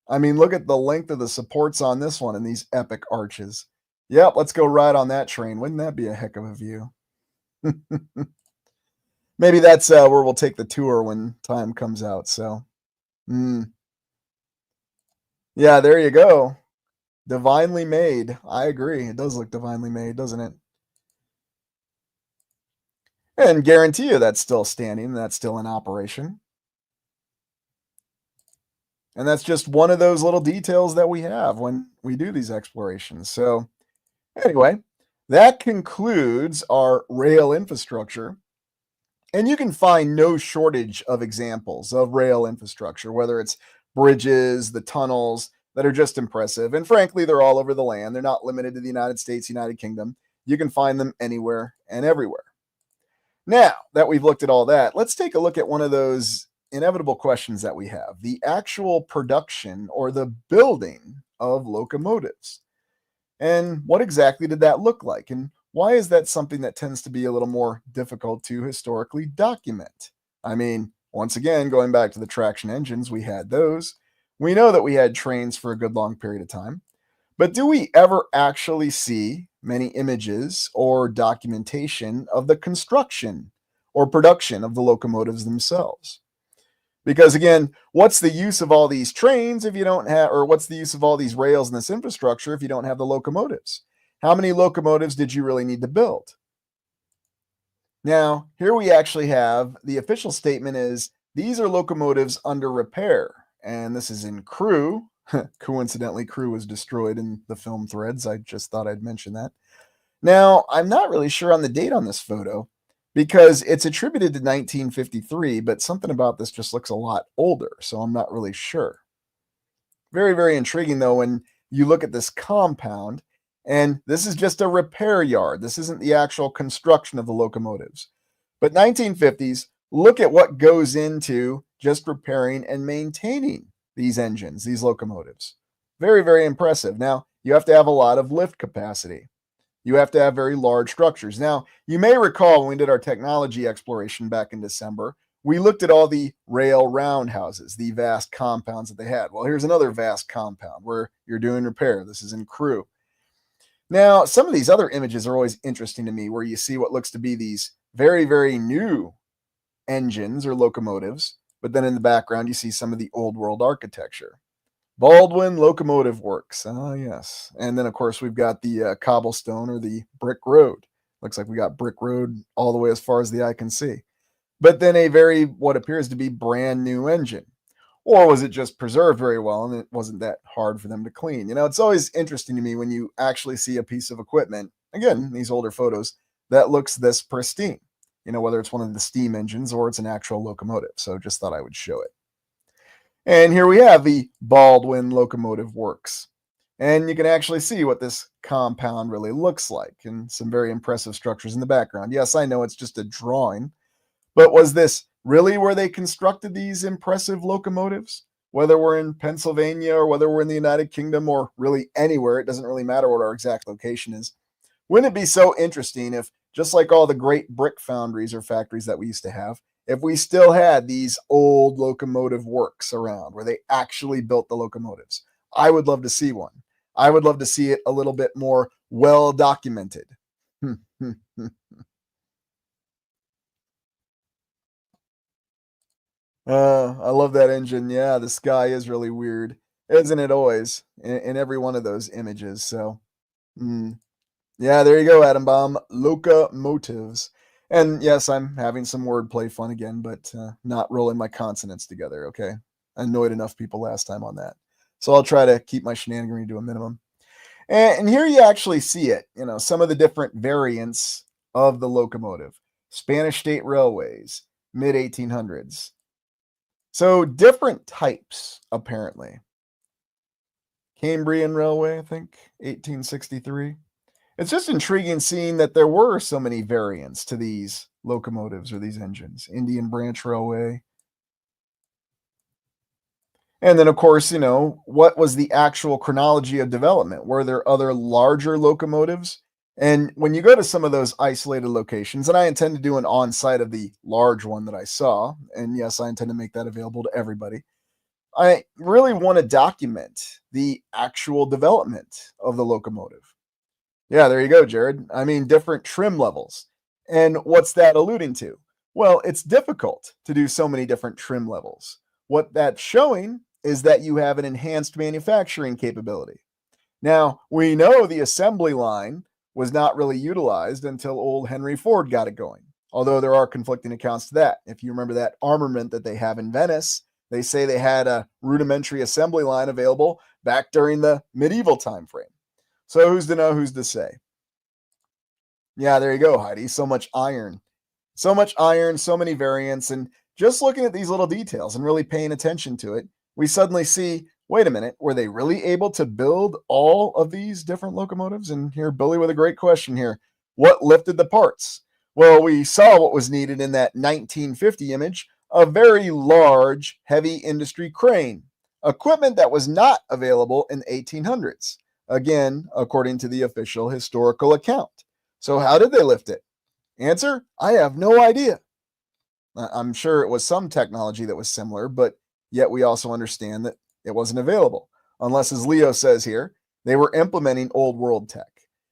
Look at the length of the supports on this one and these epic arches. Yep, let's go ride on that train. Wouldn't that be a heck of a view? Maybe that's where we'll take the tour when time comes out. So, yeah, there you go. Divinely made. I agree. It does look divinely made, doesn't it? And guarantee you that's still standing. That's still in operation. And that's just one of those little details that we have when we do these explorations. So anyway, that concludes our rail infrastructure. And you can find no shortage of examples of rail infrastructure, whether it's bridges, the tunnels that are just impressive. And frankly, they're all over the land. They're not limited to the United States, United Kingdom. You can find them anywhere and everywhere. Now that we've looked at all that, let's take a look at one of those inevitable questions that we have, the actual production or the building of locomotives. And what exactly did that look like? And why is that something that tends to be a little more difficult to historically document? Once again, going back to the traction engines, we had those. We know that we had trains for a good long period of time. But do we ever actually see many images or documentation of the construction or production of the locomotives themselves? Because again, what's the use of all these trains if you don't have, or what's the use of all these rails and this infrastructure if you don't have the locomotives? How many locomotives did you really need to build? Now, here we actually have the official statement is these are locomotives under repair. And this is in Crew. Coincidentally, Crew was destroyed in the film Threads. I just thought I'd mention that. Now, I'm not really sure on the date on this photo because it's attributed to 1953, but something about this just looks a lot older, so I'm not really sure. Very, very intriguing though when you look at this compound, and this is just a repair yard. This isn't the actual construction of the locomotives. But 1950s, look at what goes into just repairing and maintaining these engines, these locomotives. Very, very impressive. Now, you have to have a lot of lift capacity. You have to have very large structures. Now, you may recall when we did our technology exploration back in December, we looked at all the rail roundhouses, the vast compounds that they had. Well, here's another vast compound where you're doing repair. This is in Crew. Now, some of these other images are always interesting to me where you see what looks to be these very, very new engines or locomotives, but then in the background, you see some of the old world architecture. Baldwin Locomotive Works. Ah, yes. And then, of course, we've got the cobblestone or the brick road. Looks like we got brick road all the way as far as the eye can see. But then a very, what appears to be brand new engine. Or was it just preserved very well and it wasn't that hard for them to clean? You know, it's always interesting to me when you actually see a piece of equipment, again, these older photos, that looks this pristine. You know, whether it's one of the steam engines or it's an actual locomotive. So just thought I would show it. And here we have the Baldwin Locomotive Works. And you can actually see what this compound really looks like and some very impressive structures in the background. Yes, I know it's just a drawing, but was this really where they constructed these impressive locomotives? Whether we're in Pennsylvania or whether we're in the United Kingdom or really anywhere, it doesn't really matter what our exact location is. Wouldn't it be so interesting if, just like all the great brick foundries or factories that we used to have, if we still had these old locomotive works around where they actually built the locomotives? I would love to see one. I would love to see it a little bit more well documented. I love that engine. Yeah, the sky is really weird, isn't it always in every one of those images? So, mm, yeah, there you go, Atom Bomb. Locomotives. And yes, I'm having some wordplay fun again, but not rolling my consonants together, okay? I annoyed enough people last time on that. So I'll try to keep my shenaniganry to a minimum. And here you actually see it, you know, some of the different variants of the locomotive. Spanish State Railways, mid 1800s. So different types, apparently. Cambrian Railway, I think, 1863. It's just intriguing seeing that there were so many variants to these locomotives or these engines. Indian Branch Railway. And then, of course, you know, what was the actual chronology of development? Were there other larger locomotives? And when you go to some of those isolated locations, and I intend to do an on site of the large one that I saw, and yes, I intend to make that available to everybody. I really want to document the actual development of the locomotive. Yeah, there you go, Jared. I mean, different trim levels. And what's that alluding to? Well, it's difficult to do so many different trim levels. What that's showing is that you have an enhanced manufacturing capability. Now, we know the assembly line was not really utilized until old Henry Ford got it going, although there are conflicting accounts to that. If you remember that armament that they have in Venice, they say they had a rudimentary assembly line available back during the medieval time frame. So who's to know, who's to say? Yeah, there you go, Heidi. So much iron. So much iron, so many variants. And just looking at these little details and really paying attention to it, we suddenly see, wait a minute, were they really able to build all of these different locomotives? And here, Billy with a great question here. What lifted the parts? Well, we saw what was needed in that 1950 image, a very large, heavy industry crane, equipment that was not available in the 1800s. Again, according to the official historical account. So how did they lift it? Answer, I have no idea. I'm sure it was some technology that was similar, but yet we also understand that it wasn't available. Unless, as Leo says here, they were implementing old world tech.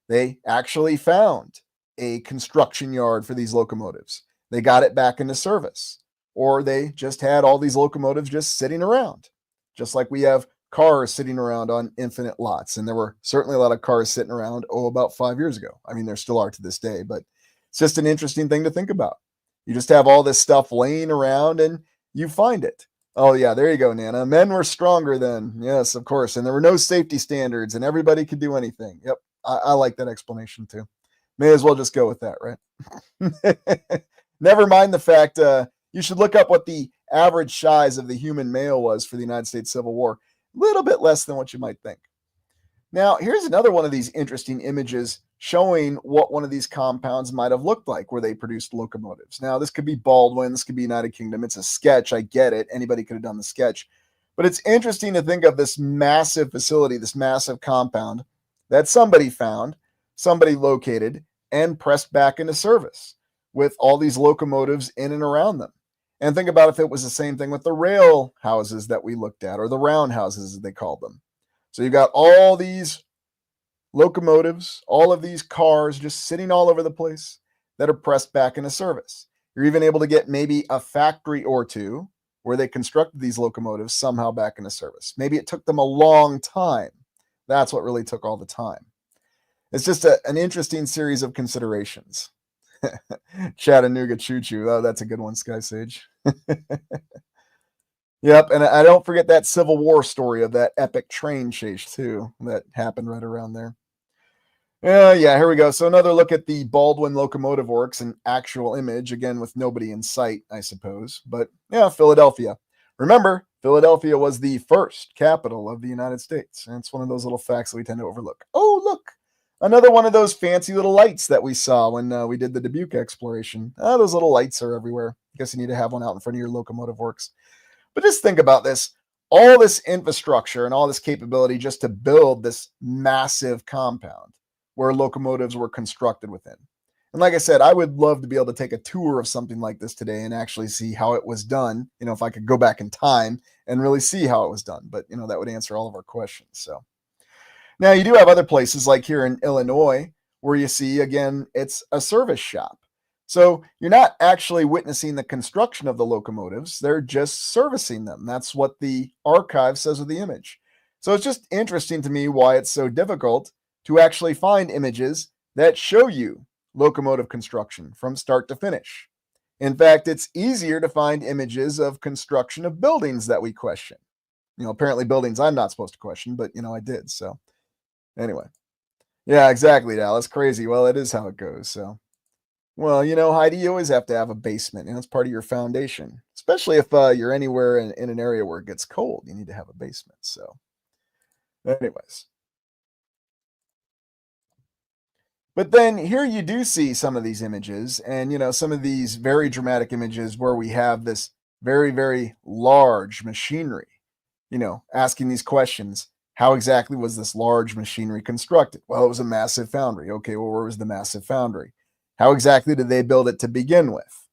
They actually found a construction yard for these locomotives. They got it back into service. or they just had all these locomotives just sitting around, just like we have cars sitting around on infinite lots. And there were certainly a lot of cars sitting around, about 5 years ago. I mean, there still are to this day, but it's just an interesting thing to think about. You just have all this stuff laying around and you find it. Oh, yeah, there you go, Nana. Men were stronger then. Yes, of course. And there were no safety standards and everybody could do anything. Yep, I like that explanation too. May as well just go with that, right? Never mind the fact you should look up what the average size of the human male was for the United States Civil War. A little bit less than what you might think. Now, here's another one of these interesting images showing what one of these compounds might have looked like where they produced locomotives. Now, this could be Baldwin, this could be United Kingdom. It's a sketch. I get it. Anybody could have done the sketch. But it's interesting to think of this massive facility, this massive compound that somebody found, somebody located, and pressed back into service with all these locomotives in and around them. And think about if it was the same thing with the rail houses that we looked at, or the roundhouses as they called them. So you've got all these locomotives, all of these cars just sitting all over the place that are pressed back into service. You're even able to get maybe a factory or two where they constructed these locomotives somehow back into service. Maybe it took them a long time. That's what really took all the time. It's just an interesting series of considerations. Chattanooga choo-choo. Oh, that's a good one, Sky Sage. Yep, and I don't forget that Civil War story of that epic train chase, too, that happened right around there. Yeah, here we go. So another look at the Baldwin Locomotive Works, an actual image, again, with nobody in sight, I suppose. But, yeah, Philadelphia. Remember, Philadelphia was the first capital of the United States. And it's one of those little facts that we tend to overlook. Oh, look, another one of those fancy little lights that we saw when we did the Dubuque exploration. Those little lights are everywhere. I guess you need to have one out in front of your locomotive works. But just think about this, all this infrastructure and all this capability just to build this massive compound where locomotives were constructed within. And like I said, I would love to be able to take a tour of something like this today and actually see how it was done. You know, if I could go back in time and really see how it was done. But, you know, that would answer all of our questions. So now you do have other places like here in Illinois where you see, again, it's a service shop. So you're not actually witnessing the construction of the locomotives. They're just servicing them. That's what the archive says of the image. So it's just interesting to me why it's so difficult to actually find images that show you locomotive construction from start to finish. In fact, it's easier to find images of construction of buildings that we question. You know, apparently buildings I'm not supposed to question, but, you know, I did. So anyway. Yeah, exactly, Dallas. Crazy. Well, it is how it goes. So. Well, you know, Heidi, you always have to have a basement, and it's part of your foundation, especially if you're anywhere in an area where it gets cold. You need to have a basement. So, anyways. But then here you do see some of these images, and, you know, some of these very dramatic images where we have this very, very large machinery, you know, asking these questions. How exactly was this large machinery constructed? Well, it was a massive foundry. Okay, well, where was the massive foundry? How exactly did they build it to begin with?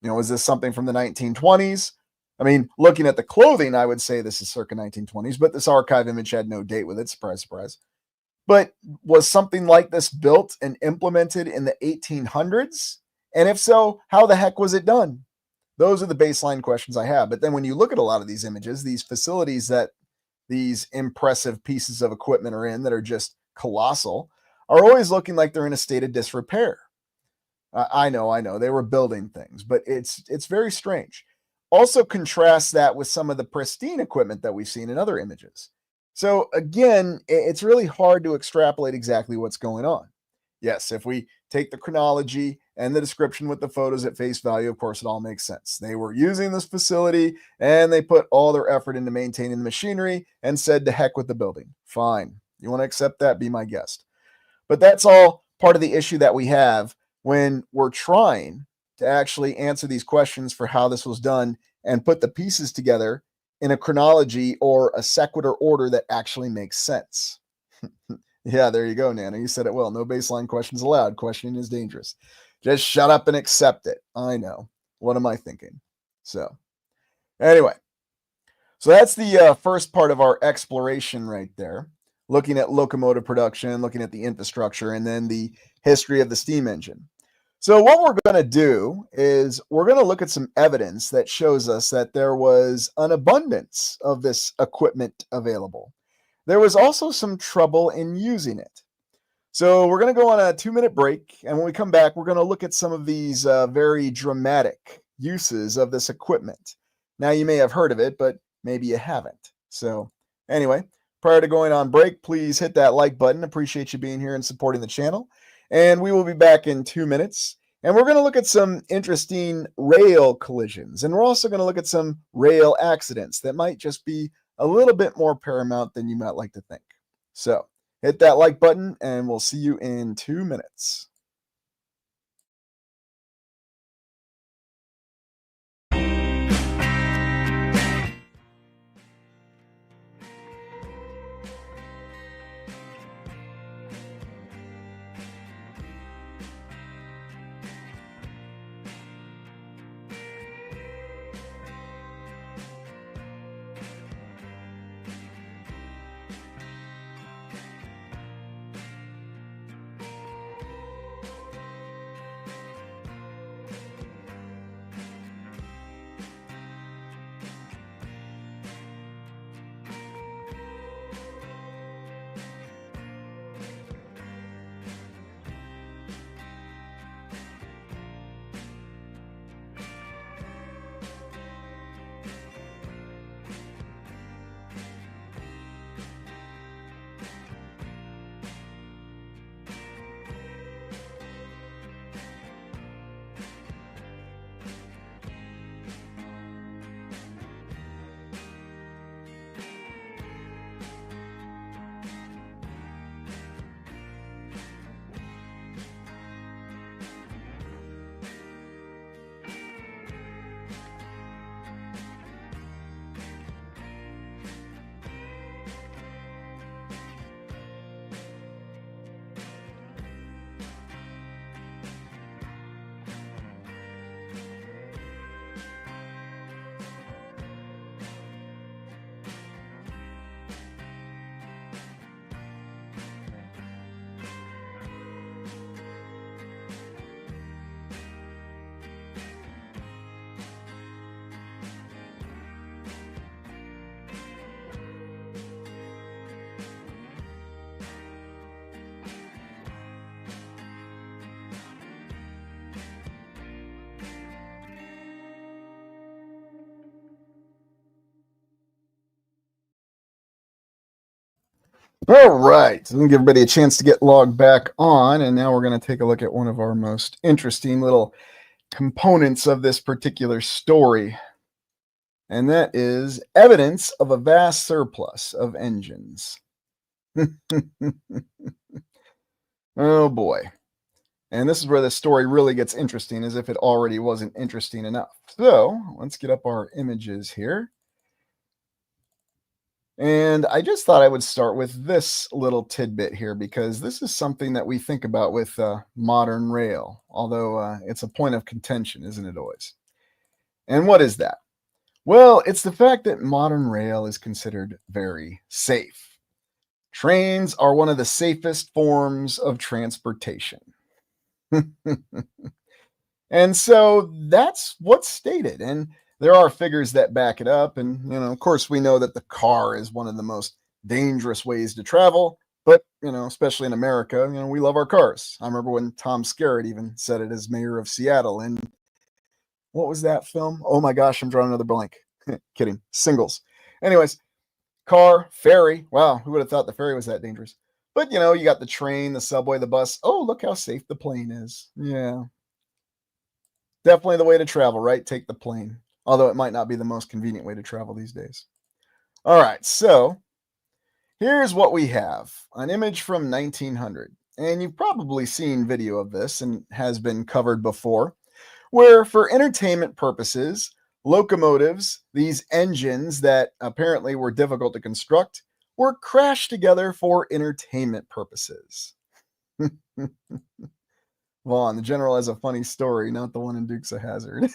You know, was this something from the 1920s? I mean, looking at the clothing, I would say this is circa 1920s, but this archive image had no date with it. Surprise, surprise. But was something like this built and implemented in the 1800s? And if so, how the heck was it done? Those are the baseline questions I have. But then when you look at a lot of these images, these facilities that these impressive pieces of equipment are in that are just colossal are always looking like they're in a state of disrepair. I know. They were building things, but it's very strange. Also contrast that with some of the pristine equipment that we've seen in other images. So again, it's really hard to extrapolate exactly what's going on. Yes, if we take the chronology and the description with the photos at face value, of course, it all makes sense. They were using this facility and they put all their effort into maintaining the machinery and said to heck with the building. Fine. You want to accept that? Be my guest. But that's all part of the issue that we have when we're trying to actually answer these questions for how this was done and put the pieces together in a chronology or a sequitur order that actually makes sense. Yeah, there you go, Nana. You said it well. No baseline questions allowed. Questioning is dangerous. Just shut up and accept it. I know. What am I thinking? So, anyway. So that's the first part of our exploration right there. Looking at locomotive production, looking at the infrastructure, and then the history of the steam engine. So, what we're going to do is we're going to look at some evidence that shows us that there was an abundance of this equipment available. There was also some trouble in using it. So, we're going to go on a 2-minute break. And when we come back, we're going to look at some of these very dramatic uses of this equipment. Now, you may have heard of it, but maybe you haven't. So, anyway, prior to going on break, please hit that like button. Appreciate you being here and supporting the channel. And we will be back in 2 minutes. And we're going to look at some interesting rail collisions. And we're also going to look at some rail accidents that might just be a little bit more paramount than you might like to think. So hit that like button, and we'll see you in 2 minutes. All right, so I'm gonna give everybody a chance to get logged back on, and now we're going to take a look at one of our most interesting little components of this particular story, and that is evidence of a vast surplus of engines. Oh boy. And this is where the story really gets interesting, as if it already wasn't interesting enough. So let's get up our images here. And I just thought I would start with this little tidbit here, because this is something that we think about with modern rail, although it's a point of contention, isn't it always? And what is that? Well, it's the fact that modern rail is considered very safe. Trains are one of the safest forms of transportation. And so that's what's stated. And there are figures that back it up. And, of course, we know that the car is one of the most dangerous ways to travel. But, especially in America, we love our cars. I remember when Tom Skerritt even said it as mayor of Seattle. And what was that film? Oh my gosh, I'm drawing another blank. Kidding. Singles. Anyways, car, ferry. Wow, who would have thought the ferry was that dangerous? But, you got the train, the subway, the bus. Oh, look how safe the plane is. Yeah. Definitely the way to travel, right? Take the plane. Although it might not be the most convenient way to travel these days. All right, so here's what we have. An image from 1900. And you've probably seen video of this and has been covered before, where for entertainment purposes, locomotives, these engines that apparently were difficult to construct, were crashed together for entertainment purposes. Vaughn, the general has a funny story, not the one in Dukes of Hazzard.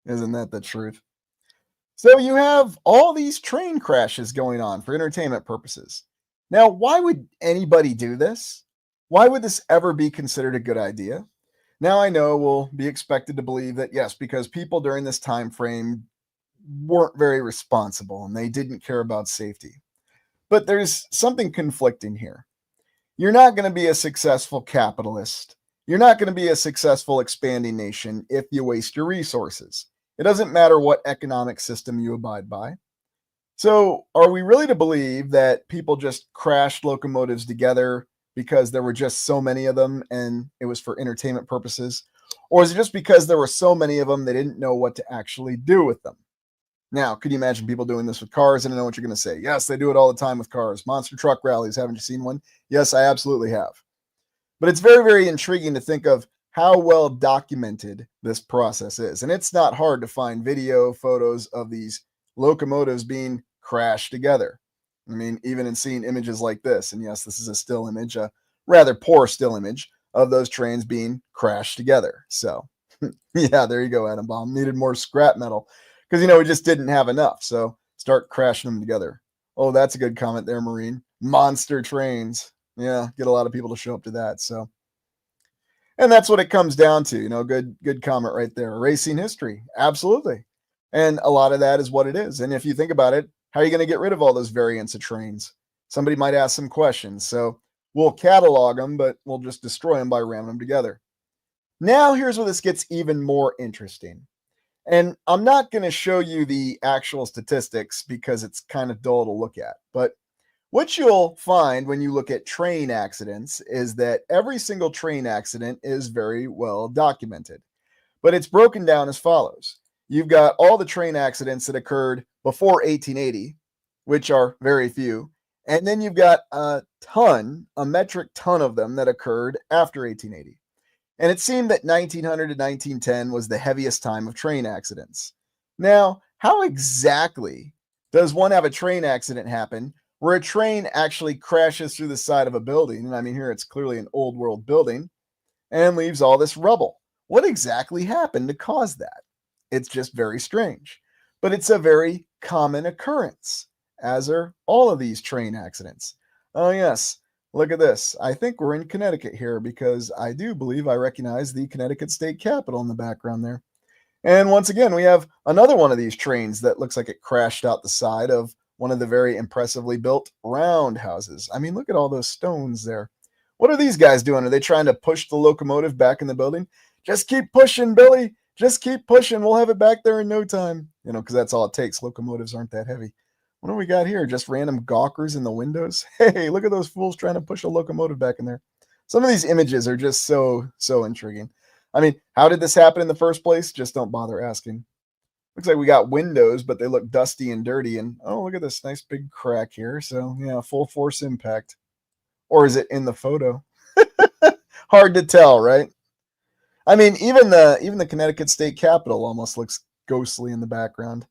Isn't that the truth? So you have all these train crashes going on for entertainment purposes. Now, why would anybody do this? Why would this ever be considered a good idea? Now I know we'll be expected to believe that yes, because people during this time frame weren't very responsible and they didn't care about safety. But there's something conflicting here. You're not going to be a successful capitalist. You're not going to be a successful expanding nation if you waste your resources. It doesn't matter what economic system you abide by. So, are we really to believe that people just crashed locomotives together because there were just so many of them and it was for entertainment purposes? Or is it just because there were so many of them they didn't know what to actually do with them? Now, could you imagine people doing this with cars? And I know what you're going to say. Yes, they do it all the time with cars. Monster truck rallies. Haven't you seen one? Yes, I absolutely have. But it's very, very intriguing to think of how well documented this process is. And it's not hard to find video, photos of these locomotives being crashed together. I mean, even in seeing images like this, and yes, this is a still image, a rather poor still image of those trains being crashed together. So, yeah, there you go, Adam Bomb. Needed more scrap metal because, we just didn't have enough. So, start crashing them together. Oh, that's a good comment there, Marine. Monster trains. Yeah, get a lot of people to show up to that. So, and that's what it comes down to. Good comment right there. Racing history, absolutely, and a lot of that is what it is. And if you think about it, how are you going to get rid of all those variants of trains? Somebody might ask some questions. So we'll catalog them, but we'll just destroy them by ramming them together. Now, here's where this gets even more interesting. And I'm not going to show you the actual statistics because it's kind of dull to look at. But what you'll find when you look at train accidents is that every single train accident is very well documented. But it's broken down as follows. You've got all the train accidents that occurred before 1880, which are very few. And then you've got a metric ton of them that occurred after 1880. And it seemed that 1900 to 1910 was the heaviest time of train accidents. Now, how exactly does one have a train accident happen where a train actually crashes through the side of a building? And I mean, here it's clearly an old world building and leaves all this rubble. What exactly happened to cause that? It's just very strange. But it's a very common occurrence, as are all of these train accidents. Oh, yes. Look at this. I think we're in Connecticut here because I do believe I recognize the Connecticut State Capitol in the background there. And once again, we have another one of these trains that looks like it crashed out the side of one of the very impressively built roundhouses. I mean, look at all those stones there. What are these guys doing? Are they trying to push the locomotive back in the building? Just keep pushing, Billy. Just keep pushing. We'll have it back there in no time. Because that's all it takes. Locomotives aren't that heavy. What do we got here? Just random gawkers in the windows? Hey, look at those fools trying to push a locomotive back in there. Some of these images are just so intriguing. I mean, how did this happen in the first place? Just don't bother asking. Looks like we got windows, but they look dusty and dirty. And oh, look at this nice big crack here. So yeah, full force impact. Or is it in the photo? Hard to tell, right? I mean, even the Connecticut State Capitol almost looks ghostly in the background.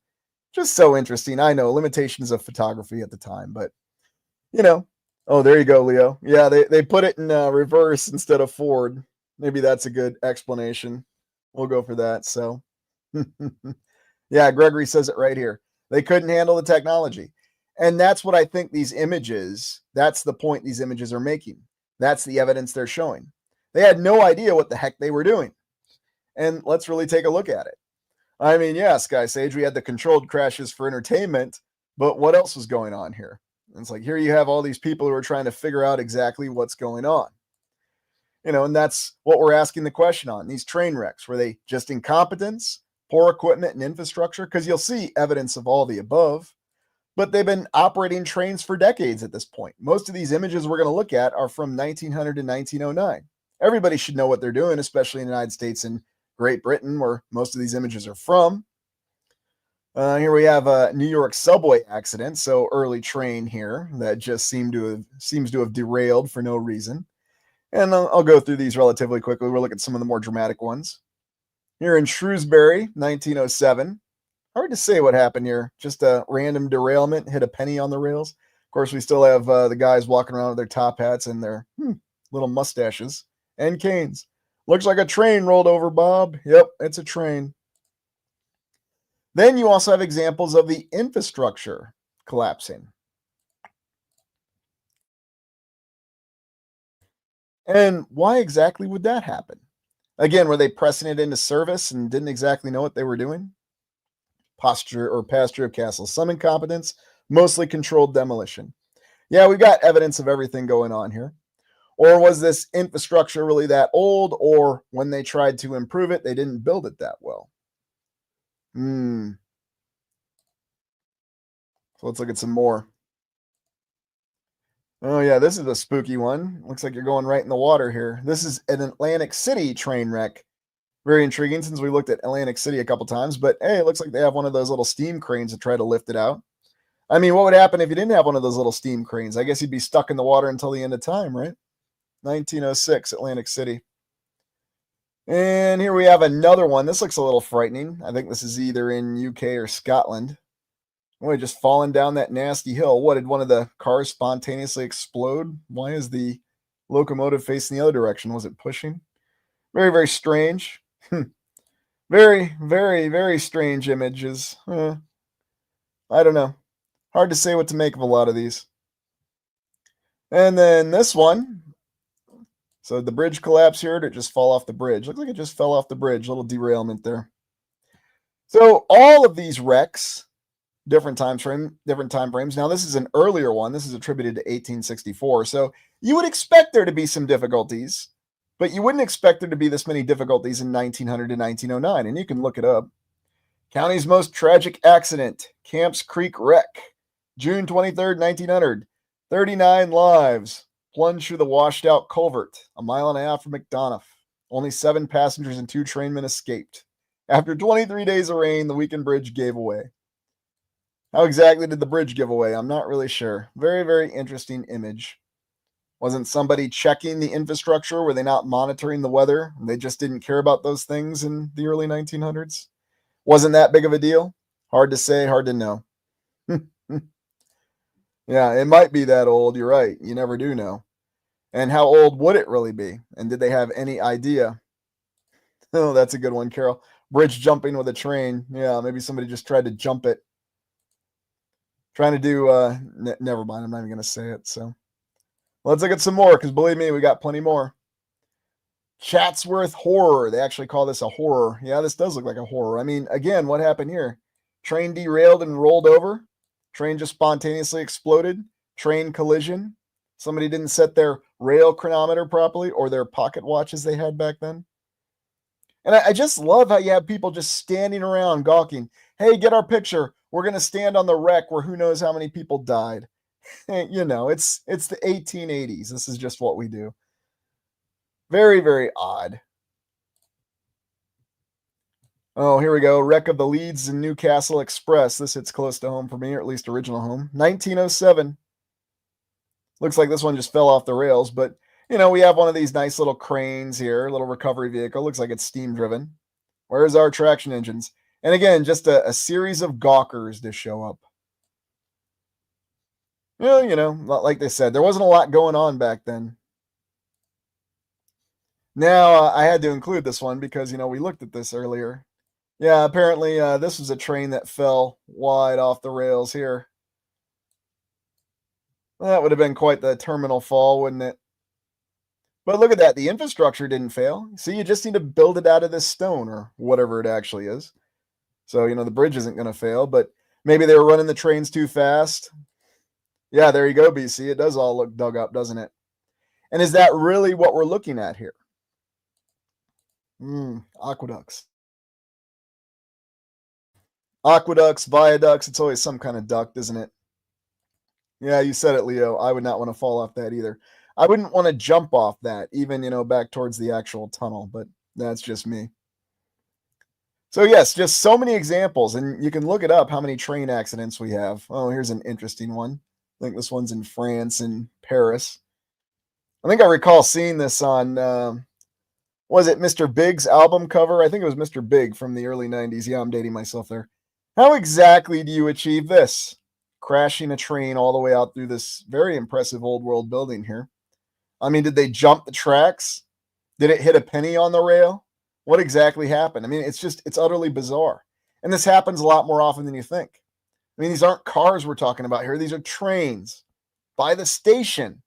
Just so interesting. I know limitations of photography at the time, but Oh, there you go, Leo. Yeah, they put it in reverse instead of forward. Maybe that's a good explanation. We'll go for that. So, yeah, Gregory says it right here. They couldn't handle the technology. And that's what I think that's the point these images are making. That's the evidence they're showing. They had no idea what the heck they were doing. And let's really take a look at it. I mean, yeah, Sky Sage, we had the controlled crashes for entertainment, but what else was going on here? And it's like, here you have all these people who are trying to figure out exactly what's going on. And that's what we're asking the question on. These train wrecks, were they just incompetence, poor equipment and infrastructure? Because you'll see evidence of all the above, but they've been operating trains for decades at this point. Most of these images we're going to look at are from 1900 to 1909. Everybody should know what they're doing, especially in the United States and Great Britain, where most of these images are from. Here we have a New York subway accident, so early train here that just seems to have derailed for no reason. And I'll go through these relatively quickly. We'll look at some of the more dramatic ones. Here in Shrewsbury, 1907. Hard to say what happened here. Just a random derailment, hit a penny on the rails. Of course, we still have the guys walking around with their top hats and their little mustaches and canes. Looks like a train rolled over, Bob. Yep, it's a train. Then you also have examples of the infrastructure collapsing. And why exactly would that happen? Again, were they pressing it into service and didn't exactly know what they were doing? Posture or pasture of castles, some incompetence, mostly controlled demolition. Yeah, we've got evidence of everything going on here. Or was this infrastructure really that old? Or when they tried to improve it, they didn't build it that well? Hmm. So let's look at some more. Oh, yeah, this is a spooky one. Looks like you're going right in the water here. This is an Atlantic City train wreck. Very intriguing since we looked at Atlantic City a couple times, but hey, it looks like they have one of those little steam cranes to try to lift it out. I mean, what would happen if you didn't have one of those little steam cranes? I guess you'd be stuck in the water until the end of time, right? 1906, Atlantic City. And here we have another one. This looks a little frightening. I think this is either in UK or Scotland. Boy, just falling down that nasty hill. What, did one of the cars spontaneously explode? Why is the locomotive facing the other direction? Was it pushing? Very, very strange. Very, very, very strange images. I don't know. Hard to say what to make of a lot of these. And then this one. So the bridge collapse here, did it just fall off the bridge? Looks like it just fell off the bridge. Little derailment there. So all of these wrecks, different time frames. Now this is an earlier one. This is attributed to 1864. So you would expect there to be some difficulties, but you wouldn't expect there to be this many difficulties in 1900 to 1909. And you can look it up. County's most tragic accident, Camps Creek wreck, June 23rd, 1900. 39 lives, plunged through the washed out culvert, a mile and a half from McDonough. Only 7 passengers and 2 trainmen escaped. After 23 days of rain, the weakened bridge gave away. How exactly did the bridge give away? I'm not really sure. Very, very interesting image. Wasn't somebody checking the infrastructure? Were they not monitoring the weather? They just didn't care about those things in the early 1900s? Wasn't that big of a deal? Hard to say, hard to know. Yeah, it might be that old. You're right. You never do know. And how old would it really be? And did they have any idea? Oh, that's a good one, Carol. Bridge jumping with a train. Yeah, maybe somebody just tried to jump it. Trying to do, never mind. I'm not even going to say it. So let's look at some more because believe me, we got plenty more. Chatsworth horror. They actually call this a horror. Yeah, this does look like a horror. I mean, again, what happened here? Train derailed and rolled over. Train just spontaneously exploded. Train collision. Somebody didn't set their rail chronometer properly or their pocket watches they had back then. And I just love how you have people just standing around gawking. Hey, get our picture. We're going to stand on the wreck where who knows how many people died. You know, it's the 1880s. This is just what we do. Very, very odd. Oh, here we go. Wreck of the Leeds and Newcastle Express. This hits close to home for me, or at least original home. 1907. Looks like this one just fell off the rails, but you know, we have one of these nice little cranes here, little recovery vehicle. Looks like it's steam driven. Where's our traction engines? And again, just a series of gawkers to show up. Well, you know, like they said, there wasn't a lot going on back then. Now, I had to include this one because, you know, we looked at this earlier. Yeah, apparently this was a train that fell wide off the rails here. Well, that would have been quite the terminal fall, wouldn't it? But look at that. The infrastructure didn't fail. See, you just need to build it out of this stone or whatever it actually is. So, you know, the bridge isn't going to fail, but maybe they were running the trains too fast. Yeah, there you go, BC. It does all look dug up, doesn't it? And is that really what we're looking at here? Aqueducts. Aqueducts, viaducts, it's always some kind of duct, isn't it? Yeah, you said it, Leo. I would not want to fall off that either. I wouldn't want to jump off that, even, you know, back towards the actual tunnel, but that's just me. So, yes, just so many examples, and you can look it up how many train accidents we have. Oh, here's an interesting one. I think this one's in France and Paris. I think I recall seeing this on, was it Mr. Big's album cover? I think it was Mr. Big from the early 90s. Yeah, I'm dating myself there. How exactly do you achieve this? Crashing a train all the way out through this very impressive old world building here. I mean, did they jump the tracks? Did it hit a penny on the rail? What exactly happened? I mean, it's utterly bizarre. And this happens a lot more often than you think. I mean, these aren't cars we're talking about here. These are trains by the station.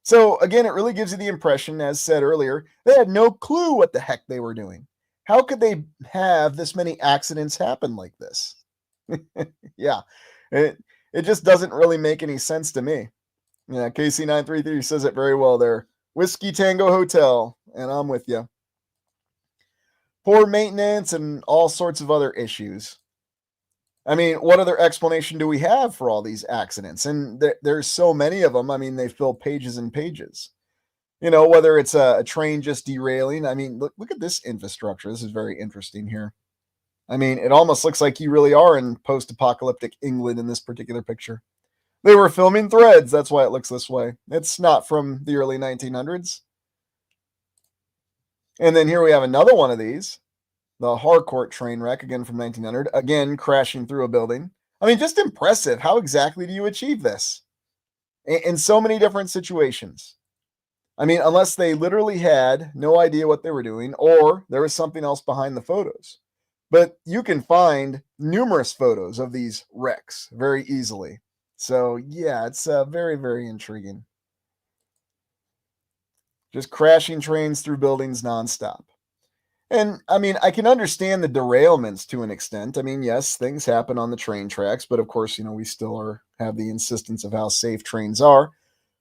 So again, it really gives you the impression, as said earlier, they had no clue what the heck they were doing. How could they have this many accidents happen like this? Yeah, it it just doesn't really make any sense to me. Yeah, KC933 says it very well there. Whiskey Tango Hotel, and I'm with you. Poor maintenance and all sorts of other issues. I mean, what other explanation do we have for all these accidents? And there's so many of them. I mean, they fill pages and pages. Whether it's a train just derailing. I mean, look at this infrastructure. This is very interesting here. I mean, it almost looks like you really are in post-apocalyptic England in this particular picture. They were filming Threads. That's why it looks this way. It's not from the early 1900s. And then here we have another one of these. The Harcourt train wreck, again from 1900, again crashing through a building. I mean, just impressive. How exactly do you achieve this? In so many different situations. I mean, unless they literally had no idea what they were doing, or there was something else behind the photos. But you can find numerous photos of these wrecks very easily. So, yeah, it's very, very intriguing. Just crashing trains through buildings nonstop. And I mean, I can understand the derailments to an extent. I mean, yes, things happen on the train tracks, but of course, we still have the insistence of how safe trains are.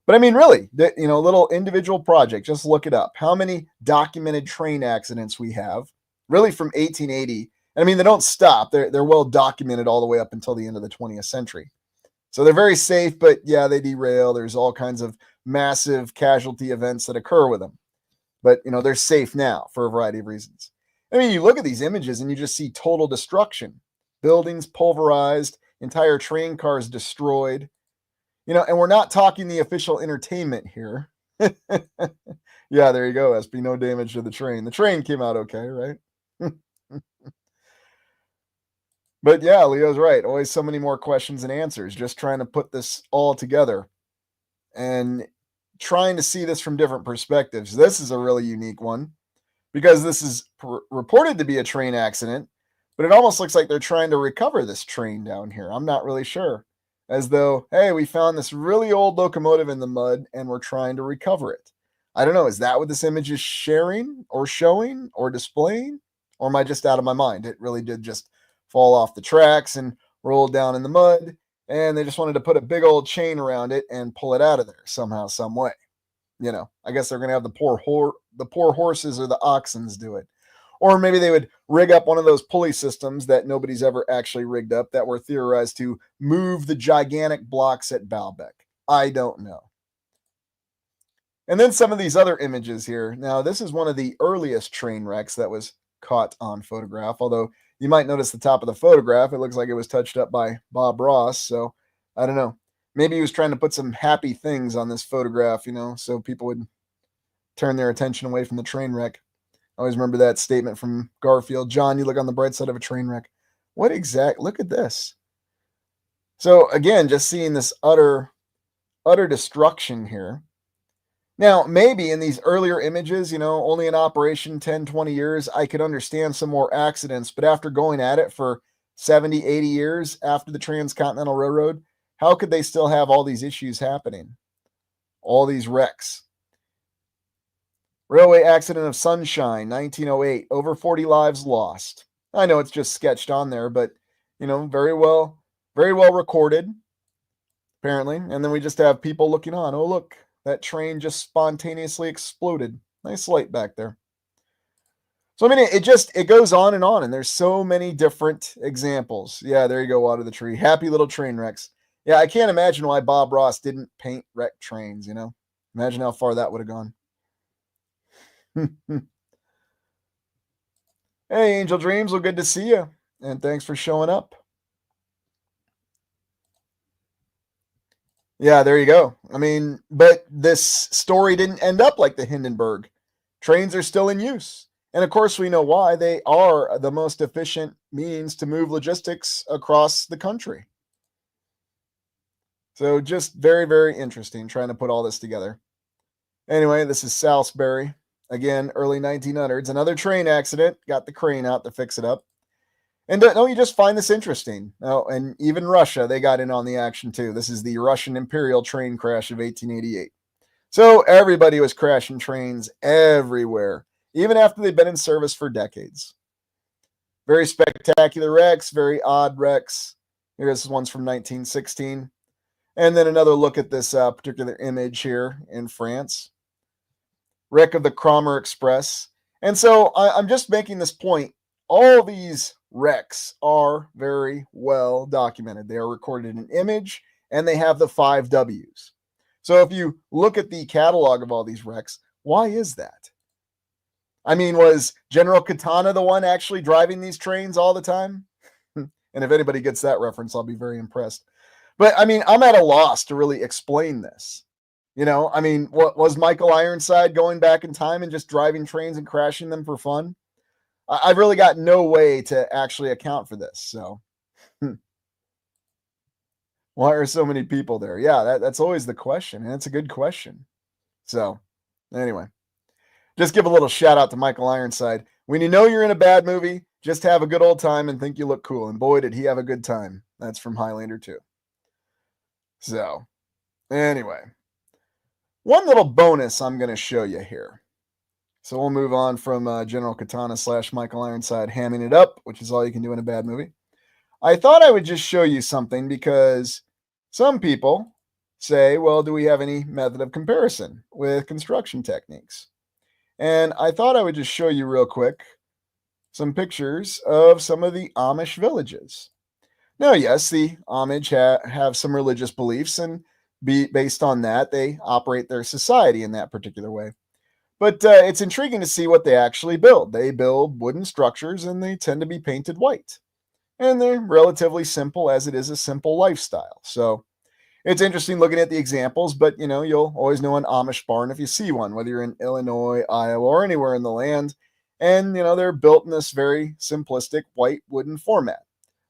But I mean, really, little individual project, just look it up. How many documented train accidents we have, really from 1880. I mean, they don't stop. They're well documented all the way up until the end of the 20th century. So they're very safe, but yeah, they derail. There's all kinds of massive casualty events that occur with them. But, they're safe now for a variety of reasons. I mean, you look at these images and you just see total destruction. Buildings pulverized, entire train cars destroyed. And we're not talking the official entertainment here. Yeah, there you go, SB. No damage to the train. The train came out okay, right? But yeah, Leo's right. Always so many more questions and answers. Just trying to put this all together and trying to see this from different perspectives. This is a really unique one because this is reported to be a train accident, but it almost looks like they're trying to recover this train down here. I'm not really sure. As though, hey, we found this really old locomotive in the mud and we're trying to recover it. I don't know. Is that what this image is sharing or showing or displaying? Or am I just out of my mind? It really did just fall off the tracks and roll down in the mud. And they just wanted to put a big old chain around it and pull it out of there somehow, some way. I guess they're going to have the poor horses or the oxens do it. Or maybe they would rig up one of those pulley systems that nobody's ever actually rigged up that were theorized to move the gigantic blocks at Baalbek. I don't know. And then some of these other images here. Now, this is one of the earliest train wrecks that was caught on photograph, although you might notice the top of the photograph. It looks like it was touched up by Bob Ross. So I don't know. Maybe he was trying to put some happy things on this photograph, so people would turn their attention away from the train wreck. I always remember that statement from Garfield. John, you look on the bright side of a train wreck. What exact? Look at this. So again, just seeing this utter destruction here. Now, maybe in these earlier images, only in operation 10, 20 years, I could understand some more accidents. But after going at it for 70, 80 years after the Transcontinental Railroad, how could they still have all these issues happening? All these wrecks. Railway accident of Sunshine, 1908. Over 40 lives lost. I know it's just sketched on there, but, very well recorded, apparently. And then we just have people looking on. Oh, look, that train just spontaneously exploded. Nice light back there. So, I mean, it goes on, and there's so many different examples. Yeah, there you go, out of the tree. Happy little train wrecks. Yeah, I can't imagine why Bob Ross didn't paint wrecked trains, Imagine how far that would have gone. Hey, Angel Dreams. Well, good to see you. And thanks for showing up. Yeah, there you go. I mean, but this story didn't end up like the Hindenburg. Trains are still in use. And of course, we know why. They are the most efficient means to move logistics across the country. So just very, very interesting trying to put all this together. Anyway, this is Salisbury. Again, early 1900s. Another train accident. Got the crane out to fix it up. And don't you just find this interesting? Oh, and even Russia, they got in on the action too. This is the Russian Imperial train crash of 1888. So everybody was crashing trains everywhere, even after they've been in service for decades. Very spectacular wrecks, very odd wrecks. Here's one's from 1916. And then another look at this particular image here in France. Wreck of the Cromer Express. And so I'm just making this point. All these wrecks are very well documented. They are recorded in image and they have the 5 W's. So if you look at the catalog of all these wrecks, why is that? I mean, was General Katana the one actually driving these trains all the time? And if anybody gets that reference, I'll be very impressed. But I mean, I'm at a loss to really explain this. I mean, what was Michael Ironside going back in time and just driving trains and crashing them for fun? I've really got no way to actually account for this. So, why are so many people there? Yeah, that's always the question, and it's a good question. So, anyway, just give a little shout out to Michael Ironside. When you know you're in a bad movie, just have a good old time and think you look cool. And boy, did he have a good time. That's from Highlander 2. So, anyway, one little bonus I'm going to show you here. So we'll move on from General Katana / Michael Ironside hamming it up, which is all you can do in a bad movie. I thought I would just show you something because some people say, well, do we have any method of comparison with construction techniques? And I thought I would just show you real quick some pictures of some of the Amish villages. Now, yes, the Amish have some religious beliefs, and based on that, they operate their society in that particular way. But it's intriguing to see what they actually build. They build wooden structures, and they tend to be painted white. And they're relatively simple, as it is a simple lifestyle. So it's interesting looking at the examples, but you'll always know an Amish barn if you see one, whether you're in Illinois, Iowa, or anywhere in the land. And they're built in this very simplistic white wooden format.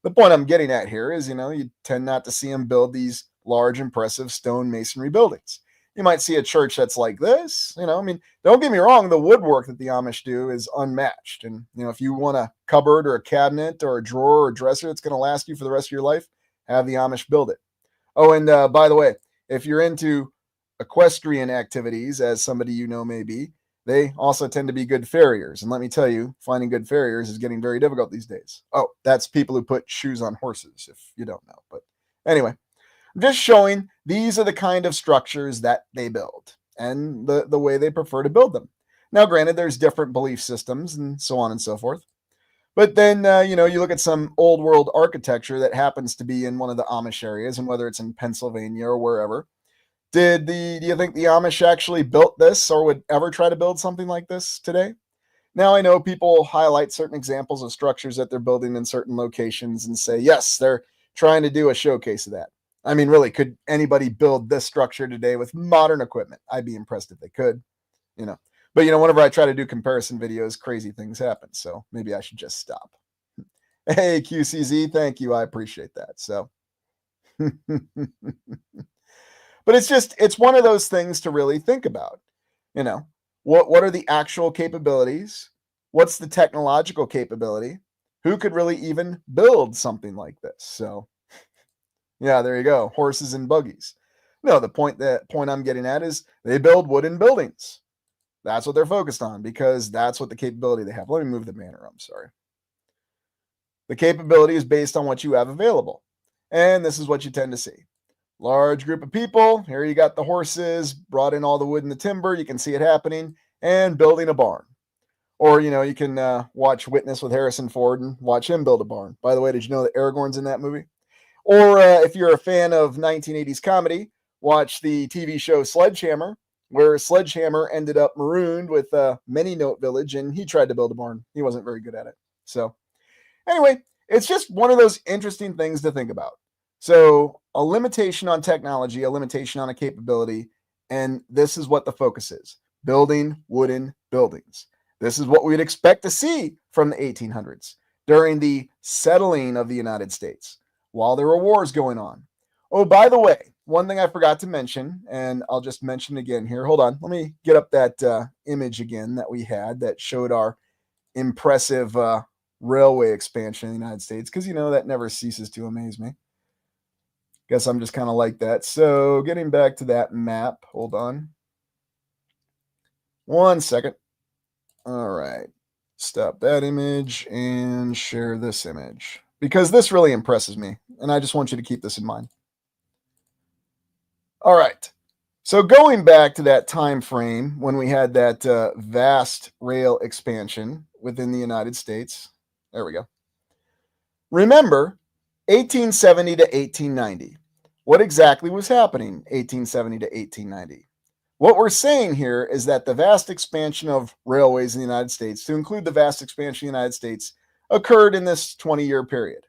The point I'm getting at here is, you tend not to see them build these large, impressive stone masonry buildings. You might see a church that's like this. I mean, don't get me wrong, the woodwork that the Amish do is unmatched. And, if you want a cupboard or a cabinet or a drawer or a dresser that's going to last you for the rest of your life, have the Amish build it. Oh, and by the way, if you're into equestrian activities, as somebody may be, they also tend to be good farriers. And let me tell you, finding good farriers is getting very difficult these days. Oh, that's people who put shoes on horses, if you don't know. But anyway, I'm just showing these are the kind of structures that they build and the way they prefer to build them. Now, granted, there's different belief systems and so on and so forth. But then, you look at some old world architecture that happens to be in one of the Amish areas, and whether it's in Pennsylvania or wherever, do you think the Amish actually built this or would ever try to build something like this today? Now, I know people highlight certain examples of structures that they're building in certain locations and say, yes, they're trying to do a showcase of that. I mean, really, could anybody build this structure today with modern equipment? I'd be impressed if they could, But, whenever I try to do comparison videos, crazy things happen. So maybe I should just stop. Hey, QCZ, thank you. I appreciate that. So, but it's one of those things to really think about. What are the actual capabilities? What's the technological capability? Who could really even build something like this? So, yeah, there you go. Horses and buggies. No, the point I'm getting at is they build wooden buildings. That's what they're focused on because that's what the capability they have. Let me move the banner. I'm sorry. The capability is based on what you have available. And this is what you tend to see. Large group of people. Here you got the horses, brought in all the wood and the timber. You can see it happening and building a barn. Or, you can watch Witness with Harrison Ford and watch him build a barn. By the way, did you know that Aragorn's in that movie? Or if you're a fan of 1980s comedy, watch the TV show Sledgehammer, where Sledgehammer ended up marooned with Many Note Village, and he tried to build a barn. He wasn't very good at it. So anyway, it's just one of those interesting things to think about. So a limitation on technology, a limitation on a capability, and this is what the focus is: building wooden buildings. This is what we'd expect to see from the 1800s during the settling of the United States while there were wars going on. Oh, by the way, one thing I forgot to mention, and I'll just mention again here. Hold on. Let me get up that image again that we had that showed our impressive railway expansion in the United States, because, that never ceases to amaze me. Guess I'm just kind of like that. So getting back to that map. Hold on. 1 second. All right. Stop that image and share this image because this really impresses me, and I just want you to keep this in mind. All right. So going back to that time frame when we had that vast rail expansion within the United States, there we go. Remember 1870 to 1890. What exactly was happening 1870 to 1890? What we're saying here is that the vast expansion of railways in the United States, to include the vast expansion of the United States, occurred in this 20-year period.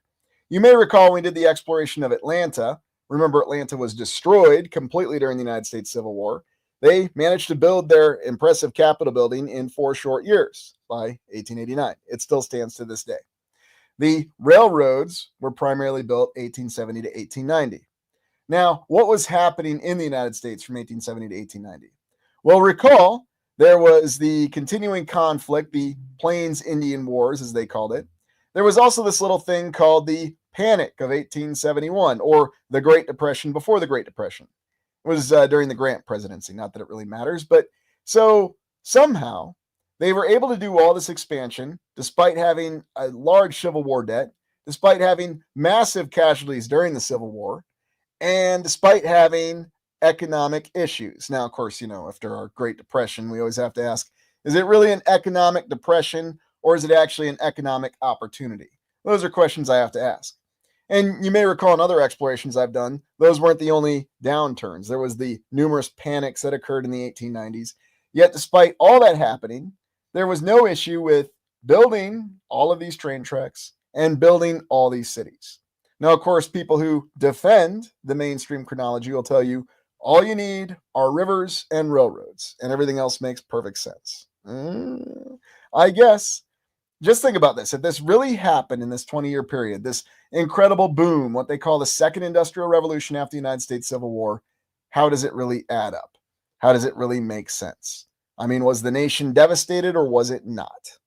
You may recall when we did the exploration of Atlanta. Remember, Atlanta was destroyed completely during the United States Civil War. They managed to build their impressive Capitol building in 4 short years by 1889. It still stands to this day. The railroads were primarily built 1870 to 1890. Now, what was happening in the United States from 1870 to 1890? Well, recall there was the continuing conflict, the Plains Indian Wars, as they called it. There was also this little thing called the Panic of 1871, or the Great Depression before the Great Depression. It was during the Grant presidency, not that it really matters, but so somehow they were able to do all this expansion despite having a large Civil War debt, despite having massive casualties during the Civil War, and despite having economic issues. Now, of course, after our Great Depression, we always have to ask, is it really an economic depression or is it actually an economic opportunity? Those are questions I have to ask. And you may recall in other explorations I've done, those weren't the only downturns. There was the numerous panics that occurred in the 1890s. Yet, despite all that happening, there was no issue with building all of these train tracks and building all these cities. Now, of course, people who defend the mainstream chronology will tell you all you need are rivers and railroads, and everything else makes perfect sense. I guess. Just think about this. If this really happened in this 20-year period, this incredible boom, what they call the second industrial revolution after the United States Civil War, how does it really add up? How does it really make sense? I mean, was the nation devastated or was it not?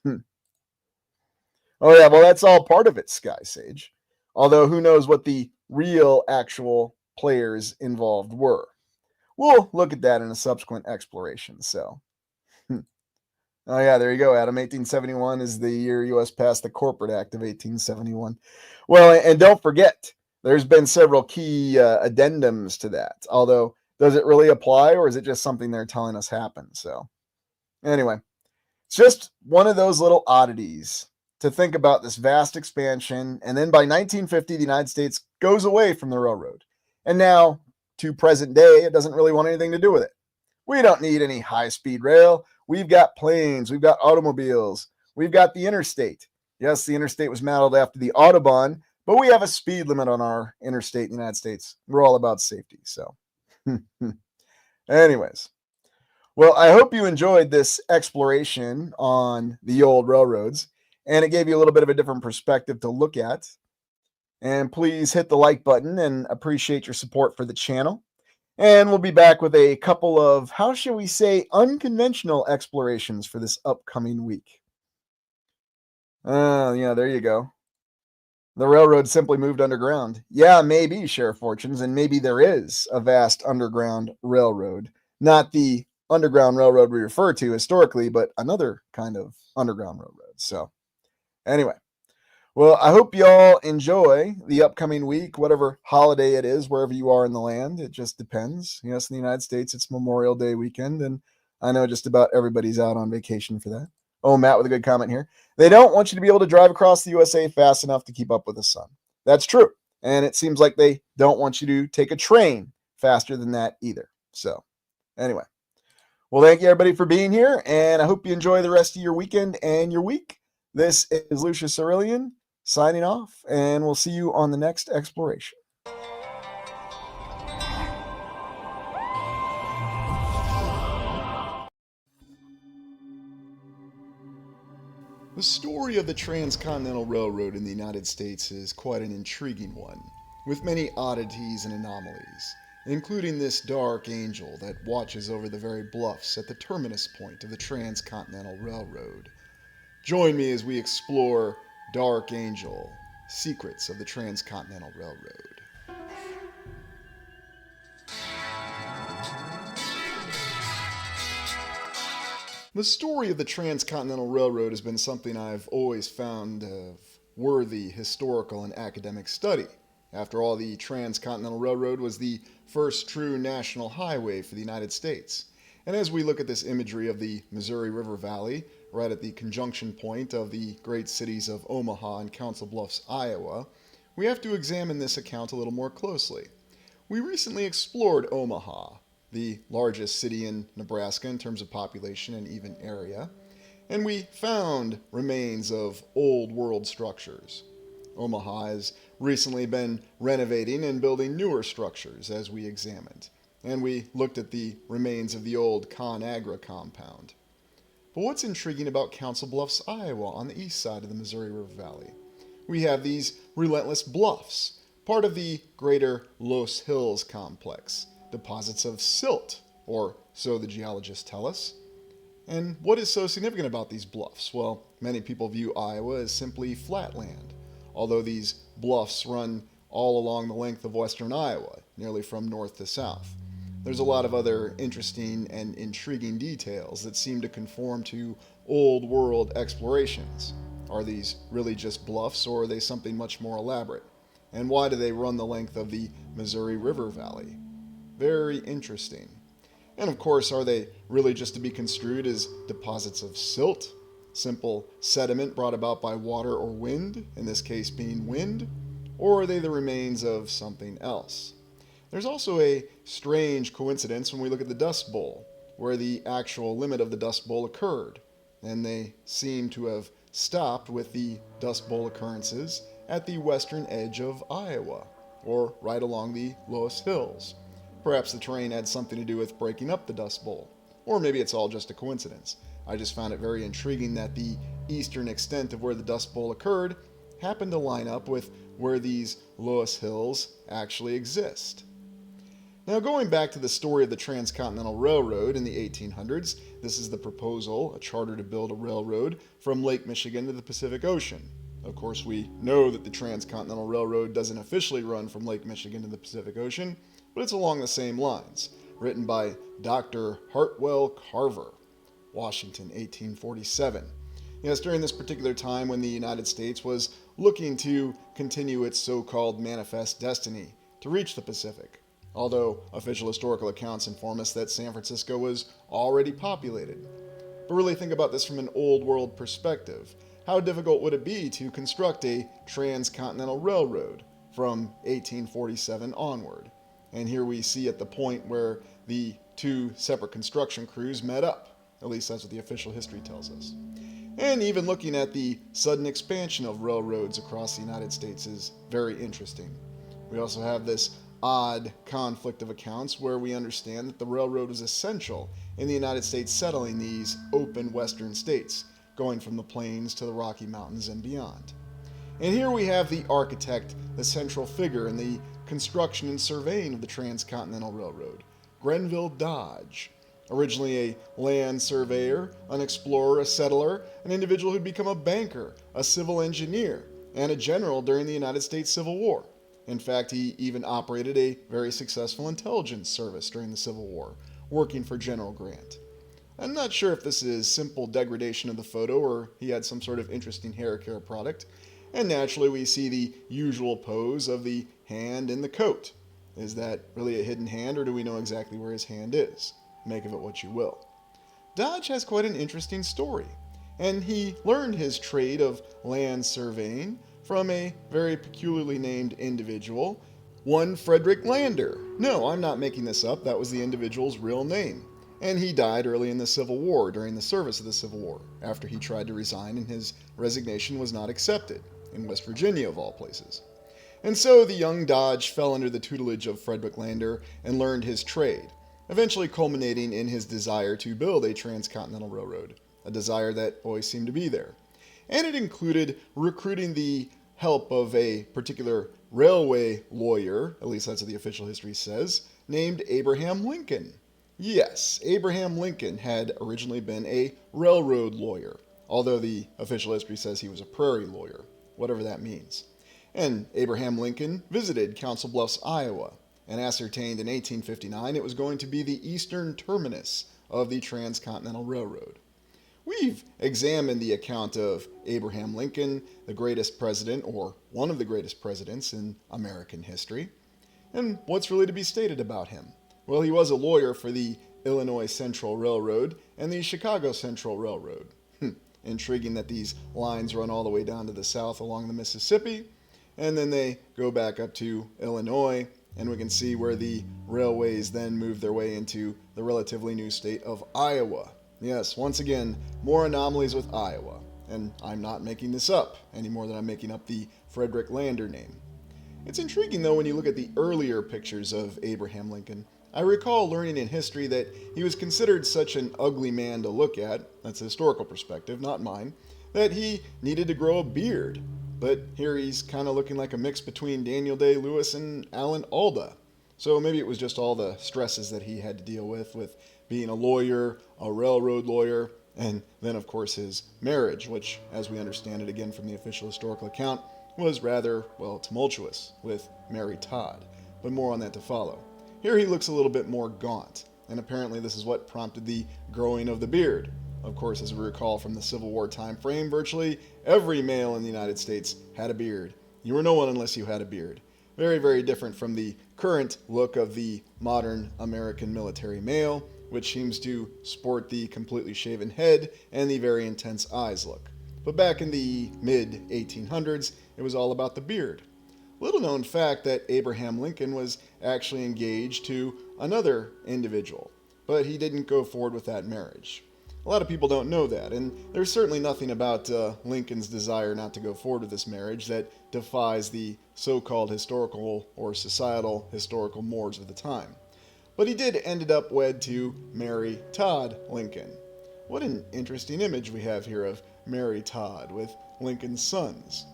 Oh, yeah, well, that's all part of it, Sky Sage. Although, who knows what the real actual players involved were. We'll look at that in a subsequent exploration. So, oh, yeah, there you go, Adam. 1871 is the year U.S. passed the Corporate Act of 1871. Well, and don't forget, there's been several key addendums to that. Although, does it really apply or is it just something they're telling us happened? So, anyway, it's just one of those little oddities to think about this vast expansion. And then by 1950, the United States goes away from the railroad. And now, to present day, it doesn't really want anything to do with it. We don't need any high-speed rail. We've got planes. We've got automobiles. We've got the interstate. Yes, the interstate was modeled after the Autobahn, but we have a speed limit on our interstate in the United States. We're all about safety. So, anyways. Well, I hope you enjoyed this exploration on the old railroads, and it gave you a little bit of a different perspective to look at. And please hit the like button and appreciate your support for the channel. And we'll be back with a couple of, how shall we say, unconventional explorations for this upcoming week. Yeah, there you go. The railroad simply moved underground. Yeah, maybe, Sheriff Fortunes, and maybe there is a vast underground railroad. Not the underground railroad we refer to historically, but another kind of underground railroad. So, anyway. Well, I hope y'all enjoy the upcoming week, whatever holiday it is, wherever you are in the land. It just depends. Yes, in the United States, it's Memorial Day weekend, and I know just about everybody's out on vacation for that. Oh, Matt with a good comment here. They don't want you to be able to drive across the USA fast enough to keep up with the sun. That's true. And it seems like they don't want you to take a train faster than that either. So, anyway. Well, thank you, everybody, for being here, and I hope you enjoy the rest of your weekend and your week. This is Lucius Aurelian signing off, and we'll see you on the next exploration. The story of the Transcontinental Railroad in the United States is quite an intriguing one, with many oddities and anomalies, including this dark angel that watches over the very bluffs at the terminus point of the Transcontinental Railroad. Join me as we explore Dark Angel, Secrets of the Transcontinental Railroad. The story of the Transcontinental Railroad has been something I've always found worthy historical and academic study. After all, the Transcontinental Railroad was the first true national highway for the United States. And as we look at this imagery of the Missouri River Valley, right at the conjunction point of the great cities of Omaha and Council Bluffs, Iowa, we have to examine this account a little more closely. We recently explored Omaha, the largest city in Nebraska in terms of population and even area, and we found remains of old world structures. Omaha has recently been renovating and building newer structures as we examined, and we looked at the remains of the old ConAgra compound. But what's intriguing about Council Bluffs, Iowa, on the east side of the Missouri River Valley? We have these relentless bluffs, part of the greater Los Hills complex, deposits of silt, or so the geologists tell us. And what is so significant about these bluffs? Well, many people view Iowa as simply flat land, although these bluffs run all along the length of western Iowa, nearly from north to south. There's a lot of other interesting and intriguing details that seem to conform to old world explorations. Are these really just bluffs, or are they something much more elaborate? And why do they run the length of the Missouri River Valley? Very interesting. And of course, are they really just to be construed as deposits of silt? Simple sediment brought about by water or wind, in this case being wind? Or are they the remains of something else? There's also a strange coincidence when we look at the Dust Bowl, where the actual limit of the Dust Bowl occurred, and they seem to have stopped with the Dust Bowl occurrences at the western edge of Iowa, or right along the Los Hills. Perhaps the terrain had something to do with breaking up the Dust Bowl, or maybe it's all just a coincidence. I just found it very intriguing that the eastern extent of where the Dust Bowl occurred happened to line up with where these Los Hills actually exist. Now, going back to the story of the Transcontinental Railroad in the 1800s, this is the proposal, a charter to build a railroad from Lake Michigan to the Pacific Ocean. Of course, we know that the Transcontinental Railroad doesn't officially run from Lake Michigan to the Pacific Ocean, but it's along the same lines, written by Dr. Hartwell Carver, Washington, 1847. Yes, during this particular time when the United States was looking to continue its so-called manifest destiny to reach the Pacific, although official historical accounts inform us that San Francisco was already populated. But really think about this from an old world perspective. How difficult would it be to construct a transcontinental railroad from 1847 onward? And here we see at the point where the two separate construction crews met up. At least that's what the official history tells us. And even looking at the sudden expansion of railroads across the United States is very interesting. We also have this odd conflict of accounts where we understand that the railroad was essential in the United States settling these open western states, going from the plains to the Rocky Mountains and beyond. And here we have the architect, the central figure in the construction and surveying of the Transcontinental Railroad, Grenville Dodge. Originally a land surveyor, an explorer, a settler, an individual who'd become a banker, a civil engineer, and a general during the United States Civil War. In fact, he even operated a very successful intelligence service during the Civil War, working for General Grant. I'm not sure if this is simple degradation of the photo or he had some sort of interesting hair care product. And naturally, we see the usual pose of the hand in the coat. Is that really a hidden hand, or do we know exactly where his hand is? Make of it what you will. Dodge has quite an interesting story, and he learned his trade of land surveying from a very peculiarly named individual, one Frederick Lander. No, I'm not making this up. That was the individual's real name. And he died early in the Civil War, during the service of the Civil War, after he tried to resign and his resignation was not accepted, in West Virginia of all places. And so the young Dodge fell under the tutelage of Frederick Lander and learned his trade, eventually culminating in his desire to build a transcontinental railroad, a desire that always seemed to be there. And it included recruiting the help of a particular railway lawyer, at least that's what the official history says, named Abraham Lincoln. Yes, Abraham Lincoln had originally been a railroad lawyer, although the official history says he was a prairie lawyer, whatever that means. And Abraham Lincoln visited Council Bluffs, Iowa, and ascertained in 1859 it was going to be the eastern terminus of the Transcontinental Railroad. We've examined the account of Abraham Lincoln, the greatest president, or one of the greatest presidents in American history. And what's really to be stated about him? Well, he was a lawyer for the Illinois Central Railroad and the Chicago Central Railroad. Intriguing that these lines run all the way down to the south along the Mississippi, and then they go back up to Illinois, and we can see where the railways then move their way into the relatively new state of Iowa. Yes, once again, more anomalies with Iowa. And I'm not making this up any more than I'm making up the Frederick Lander name. It's intriguing, though, when you look at the earlier pictures of Abraham Lincoln. I recall learning in history that he was considered such an ugly man to look at, that's a historical perspective, not mine, that he needed to grow a beard. But here he's kind of looking like a mix between Daniel Day-Lewis and Alan Alda. So maybe it was just all the stresses that he had to deal with being a lawyer, a railroad lawyer, and then, of course, his marriage, which, as we understand it again from the official historical account, was rather, well, tumultuous with Mary Todd. But more on that to follow. Here he looks a little bit more gaunt, and apparently this is what prompted the growing of the beard. Of course, as we recall from the Civil War time frame, virtually every male in the United States had a beard. You were no one unless you had a beard. Very, very different from the current look of the modern American military male, which seems to sport the completely shaven head and the very intense eyes look. But back in the mid-1800s, it was all about the beard. Little known fact that Abraham Lincoln was actually engaged to another individual, but he didn't go forward with that marriage. A lot of people don't know that, and there's certainly nothing about Lincoln's desire not to go forward with this marriage that defies the so-called historical or societal historical mores of the time. But he did ended up wed to Mary Todd Lincoln. What an interesting image we have here of Mary Todd with Lincoln's sons.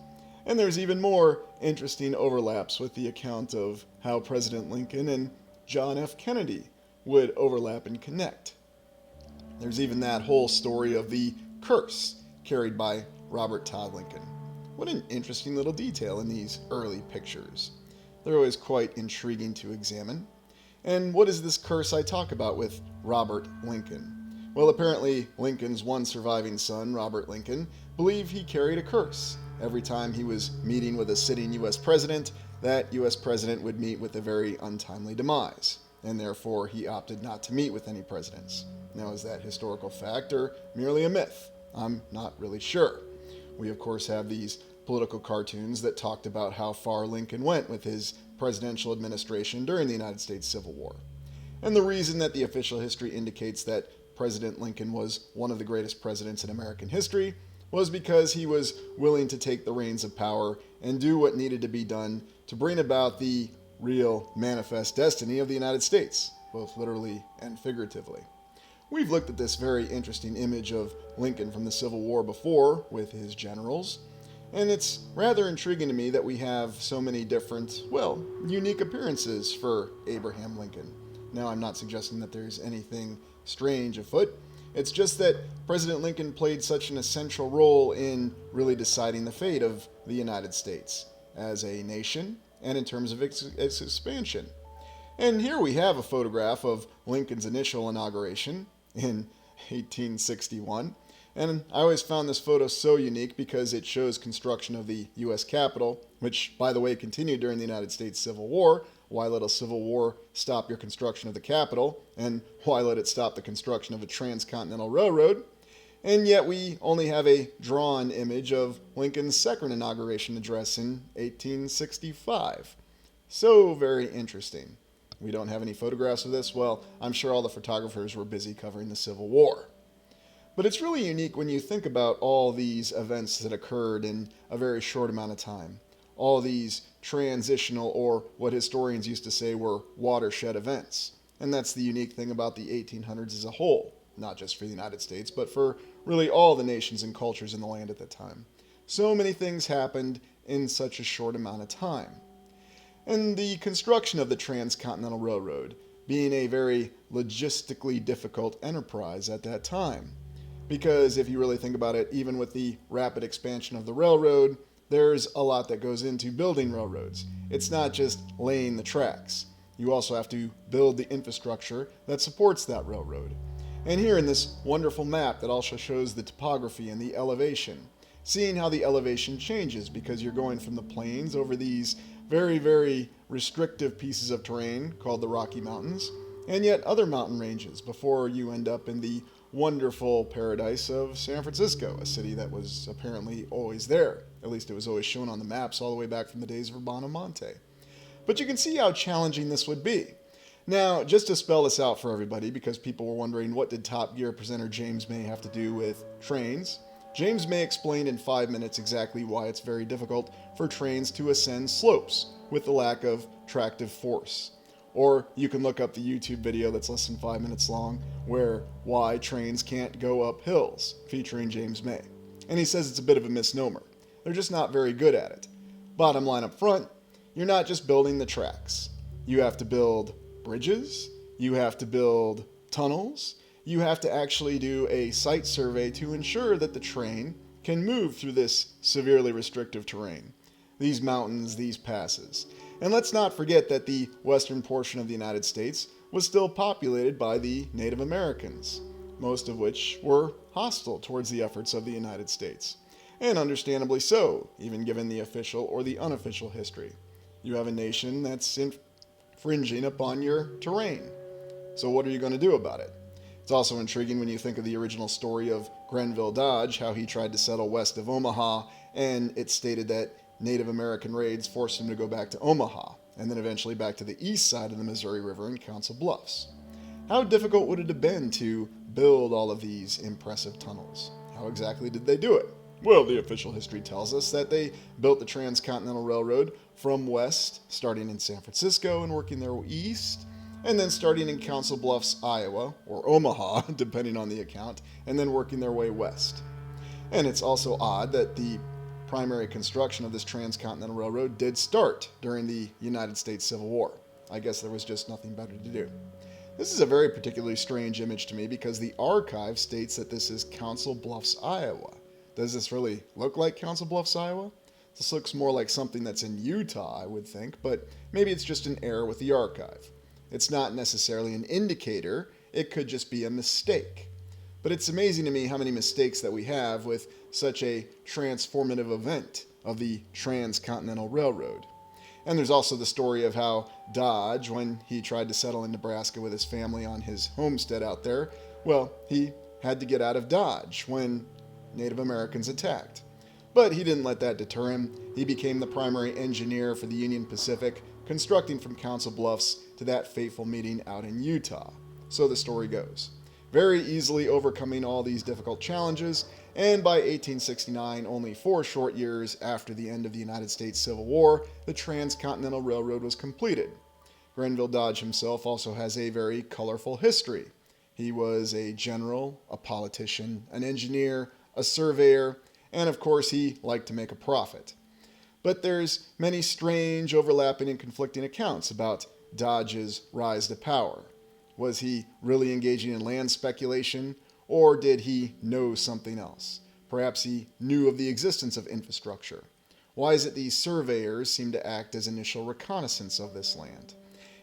And there's even more interesting overlaps with the account of how President Lincoln and John F. Kennedy would overlap and connect. There's even that whole story of the curse carried by Robert Todd Lincoln. What an interesting little detail in these early pictures. They're always quite intriguing to examine. And what is this curse I talk about with Robert Lincoln? Well, apparently Lincoln's one surviving son, Robert Lincoln, believed he carried a curse. Every time he was meeting with a sitting U.S. president, that U.S. president would meet with a very untimely demise, and therefore he opted not to meet with any presidents. Now, is that historical fact or merely a myth? I'm not really sure. We, of course, have these political cartoons that talked about how far Lincoln went with his presidential administration during the United States Civil War. And the reason that the official history indicates that President Lincoln was one of the greatest presidents in American history was because he was willing to take the reins of power and do what needed to be done to bring about the real manifest destiny of the United States, both literally and figuratively. We've looked at this very interesting image of Lincoln from the Civil War before with his generals, and it's rather intriguing to me that we have so many different, well, unique appearances for Abraham Lincoln. Now, I'm not suggesting that there's anything strange afoot. It's just that President Lincoln played such an essential role in really deciding the fate of the United States as a nation and in terms of its expansion. And here we have a photograph of Lincoln's initial inauguration in 1861. And I always found this photo so unique because it shows construction of the U.S. Capitol, which, by the way, continued during the United States Civil War. Why let a civil war stop your construction of the Capitol? And why let it stop the construction of a Transcontinental Railroad? And yet we only have a drawn image of Lincoln's second inauguration address in 1865. So very interesting. We don't have any photographs of this. Well, I'm sure all the photographers were busy covering the Civil War. But it's really unique when you think about all these events that occurred in a very short amount of time. All these transitional, or what historians used to say were watershed events. And that's the unique thing about the 1800s as a whole, not just for the United States, but for really all the nations and cultures in the land at that time. So many things happened in such a short amount of time. And the construction of the Transcontinental Railroad being a very logistically difficult enterprise at that time. Because if you really think about it, even with the rapid expansion of the railroad, there's a lot that goes into building railroads. It's not just laying the tracks. You also have to build the infrastructure that supports that railroad. And here in this wonderful map that also shows the topography and the elevation, seeing how the elevation changes because you're going from the plains over these very, very restrictive pieces of terrain called the Rocky Mountains, and yet other mountain ranges before you end up in the wonderful paradise of San Francisco, a city that was apparently always there. At least it was always shown on the maps all the way back from the days of Urbano Monte. But you can see how challenging this would be. Now, just to spell this out for everybody, because people were wondering what did Top Gear presenter James May have to do with trains, James May explained in 5 minutes exactly why it's very difficult for trains to ascend slopes with the lack of tractive force. Or you can look up the YouTube video that's less than 5 minutes long, where why trains can't go up hills, featuring James May. And he says it's a bit of a misnomer. They're just not very good at it. Bottom line up front, you're not just building the tracks. You have to build bridges, you have to build tunnels, you have to actually do a site survey to ensure that the train can move through this severely restrictive terrain, these mountains, these passes. And let's not forget that the western portion of the United States was still populated by the Native Americans, most of which were hostile towards the efforts of the United States. And understandably so, even given the official or the unofficial history. You have a nation that's infringing upon your terrain. So what are you going to do about it? It's also intriguing when you think of the original story of Grenville Dodge, how he tried to settle west of Omaha, and it stated that Native American raids forced him to go back to Omaha, and then eventually back to the east side of the Missouri River in Council Bluffs. How difficult would it have been to build all of these impressive tunnels? How exactly did they do it? Well, the official history tells us that they built the Transcontinental Railroad from west, starting in San Francisco and working their way east, and then starting in Council Bluffs, Iowa, or Omaha, depending on the account, and then working their way west. And it's also odd that the primary construction of this Transcontinental Railroad did start during the United States Civil War. I guess there was just nothing better to do. This is a very particularly strange image to me because the archive states that this is Council Bluffs, Iowa. Does this really look like Council Bluffs, Iowa? This looks more like something that's in Utah, I would think, but maybe it's just an error with the archive. It's not necessarily an indicator, it could just be a mistake. But it's amazing to me how many mistakes that we have with such a transformative event of the Transcontinental Railroad. And there's also the story of how Dodge, when he tried to settle in Nebraska with his family on his homestead out there, well, he had to get out of Dodge when Native Americans attacked. But he didn't let that deter him. He became the primary engineer for the Union Pacific, constructing from Council Bluffs to that fateful meeting out in Utah. So the story goes. Very easily overcoming all these difficult challenges, and by 1869, only 4 short years after the end of the United States Civil War, the Transcontinental Railroad was completed. Grenville Dodge himself also has a very colorful history. He was a general, a politician, an engineer, a surveyor, and of course he liked to make a profit. But there's many strange, overlapping, and conflicting accounts about Dodge's rise to power. Was he really engaging in land speculation, or did he know something else? Perhaps he knew of the existence of infrastructure. Why is it these surveyors seem to act as initial reconnaissance of this land?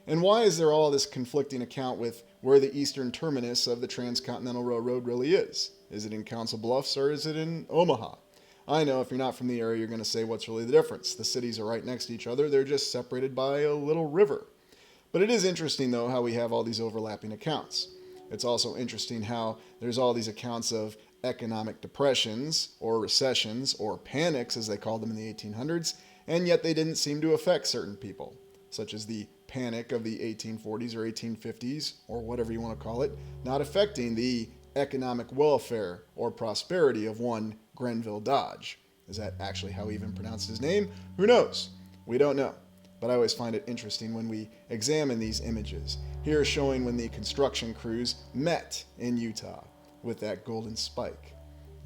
And why is there all this conflicting account with where the eastern terminus of the Transcontinental Railroad really is? Is it in Council Bluffs or is it in Omaha? I know if you're not from the area, you're going to say, what's really the difference? The cities are right next to each other. They're just separated by a little river. But it is interesting, though, how we have all these overlapping accounts. It's also interesting how there's all these accounts of economic depressions or recessions or panics, as they called them in the 1800s, and yet they didn't seem to affect certain people, such as the panic of the 1840s or 1850s, or whatever you want to call it, not affecting the economic welfare or prosperity of one Grenville Dodge. Is that actually how he even pronounced his name? Who knows? We don't know. But I always find it interesting when we examine these images. Here showing when the construction crews met in Utah with that golden spike.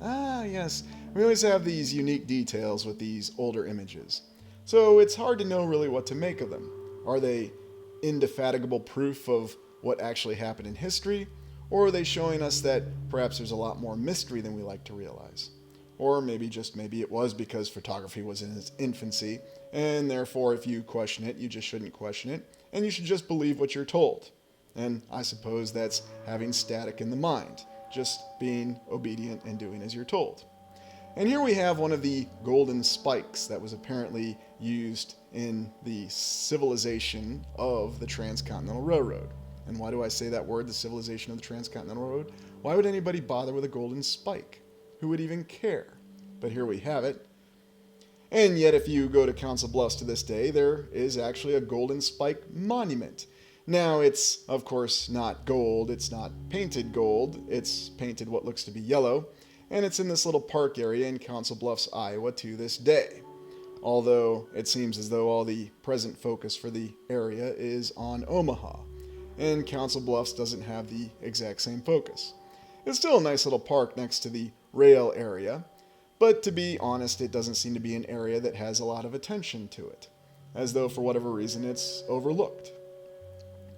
Ah, yes, we always have these unique details with these older images. So it's hard to know really what to make of them. Are they indefatigable proof of what actually happened in history? Or are they showing us that perhaps there's a lot more mystery than we like to realize? Or maybe it was because photography was in its infancy, and therefore if you question it, you just shouldn't question it, and you should just believe what you're told. And I suppose that's having static in the mind, just being obedient and doing as you're told. And here we have one of the golden spikes that was apparently used in the civilization of the Transcontinental Railroad. And why do I say that word, the civilization of the Transcontinental Railroad? Why would anybody bother with a golden spike? Who would even care? But here we have it. And yet, if you go to Council Bluffs to this day, there is actually a golden spike monument. Now, it's, of course, not gold. It's not painted gold. It's painted what looks to be yellow. And it's in this little park area in Council Bluffs, Iowa to this day. Although it seems as though all the present focus for the area is on Omaha. And Council Bluffs doesn't have the exact same focus. It's still a nice little park next to the rail area. But to be honest, it doesn't seem to be an area that has a lot of attention to it, as though for whatever reason it's overlooked.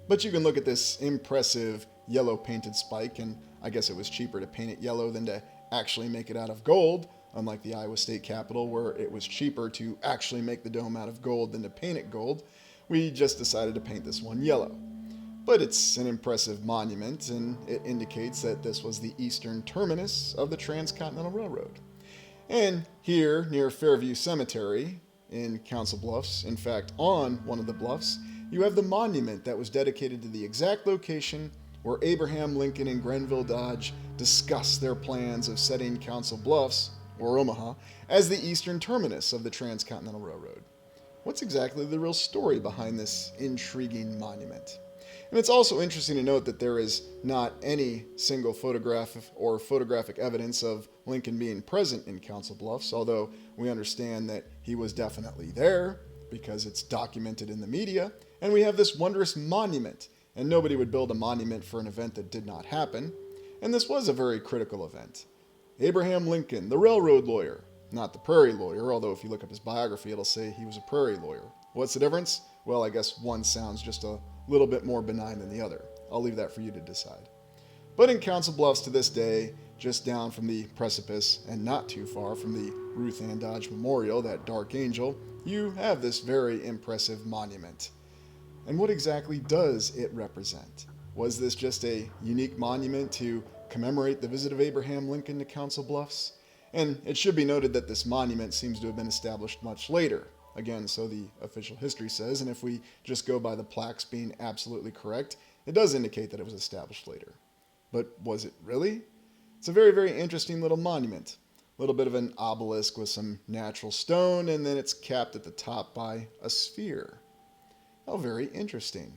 But you can look at this impressive yellow painted spike, and I guess it was cheaper to paint it yellow than to actually make it out of gold, unlike the Iowa State Capitol where it was cheaper to actually make the dome out of gold than to paint it gold. We just decided to paint this one yellow. But it's an impressive monument, and it indicates that this was the eastern terminus of the Transcontinental Railroad. And here, near Fairview Cemetery in Council Bluffs, in fact, on one of the bluffs, you have the monument that was dedicated to the exact location where Abraham Lincoln and Grenville Dodge discussed their plans of setting Council Bluffs, or Omaha, as the eastern terminus of the Transcontinental Railroad. What's exactly the real story behind this intriguing monument? And it's also interesting to note that there is not any single photograph or photographic evidence of Lincoln being present in Council Bluffs, although we understand that he was definitely there because it's documented in the media, and we have this wondrous monument, and nobody would build a monument for an event that did not happen, and this was a very critical event. Abraham Lincoln, the railroad lawyer, not the prairie lawyer, although if you look up his biography, it'll say he was a prairie lawyer. What's the difference? Well, I guess one sounds just a little bit more benign than the other. I'll leave that for you to decide. But in Council Bluffs to this day, just down from the precipice and not too far from the Ruth Ann Dodge Memorial, that dark angel, you have this very impressive monument. And what exactly does it represent? Was this just a unique monument to commemorate the visit of Abraham Lincoln to Council Bluffs? And it should be noted that this monument seems to have been established much later. Again, so the official history says, and if we just go by the plaques being absolutely correct, it does indicate that it was established later. But was it really? It's a very, very interesting little monument. A little bit of an obelisk with some natural stone, and then it's capped at the top by a sphere. How very interesting.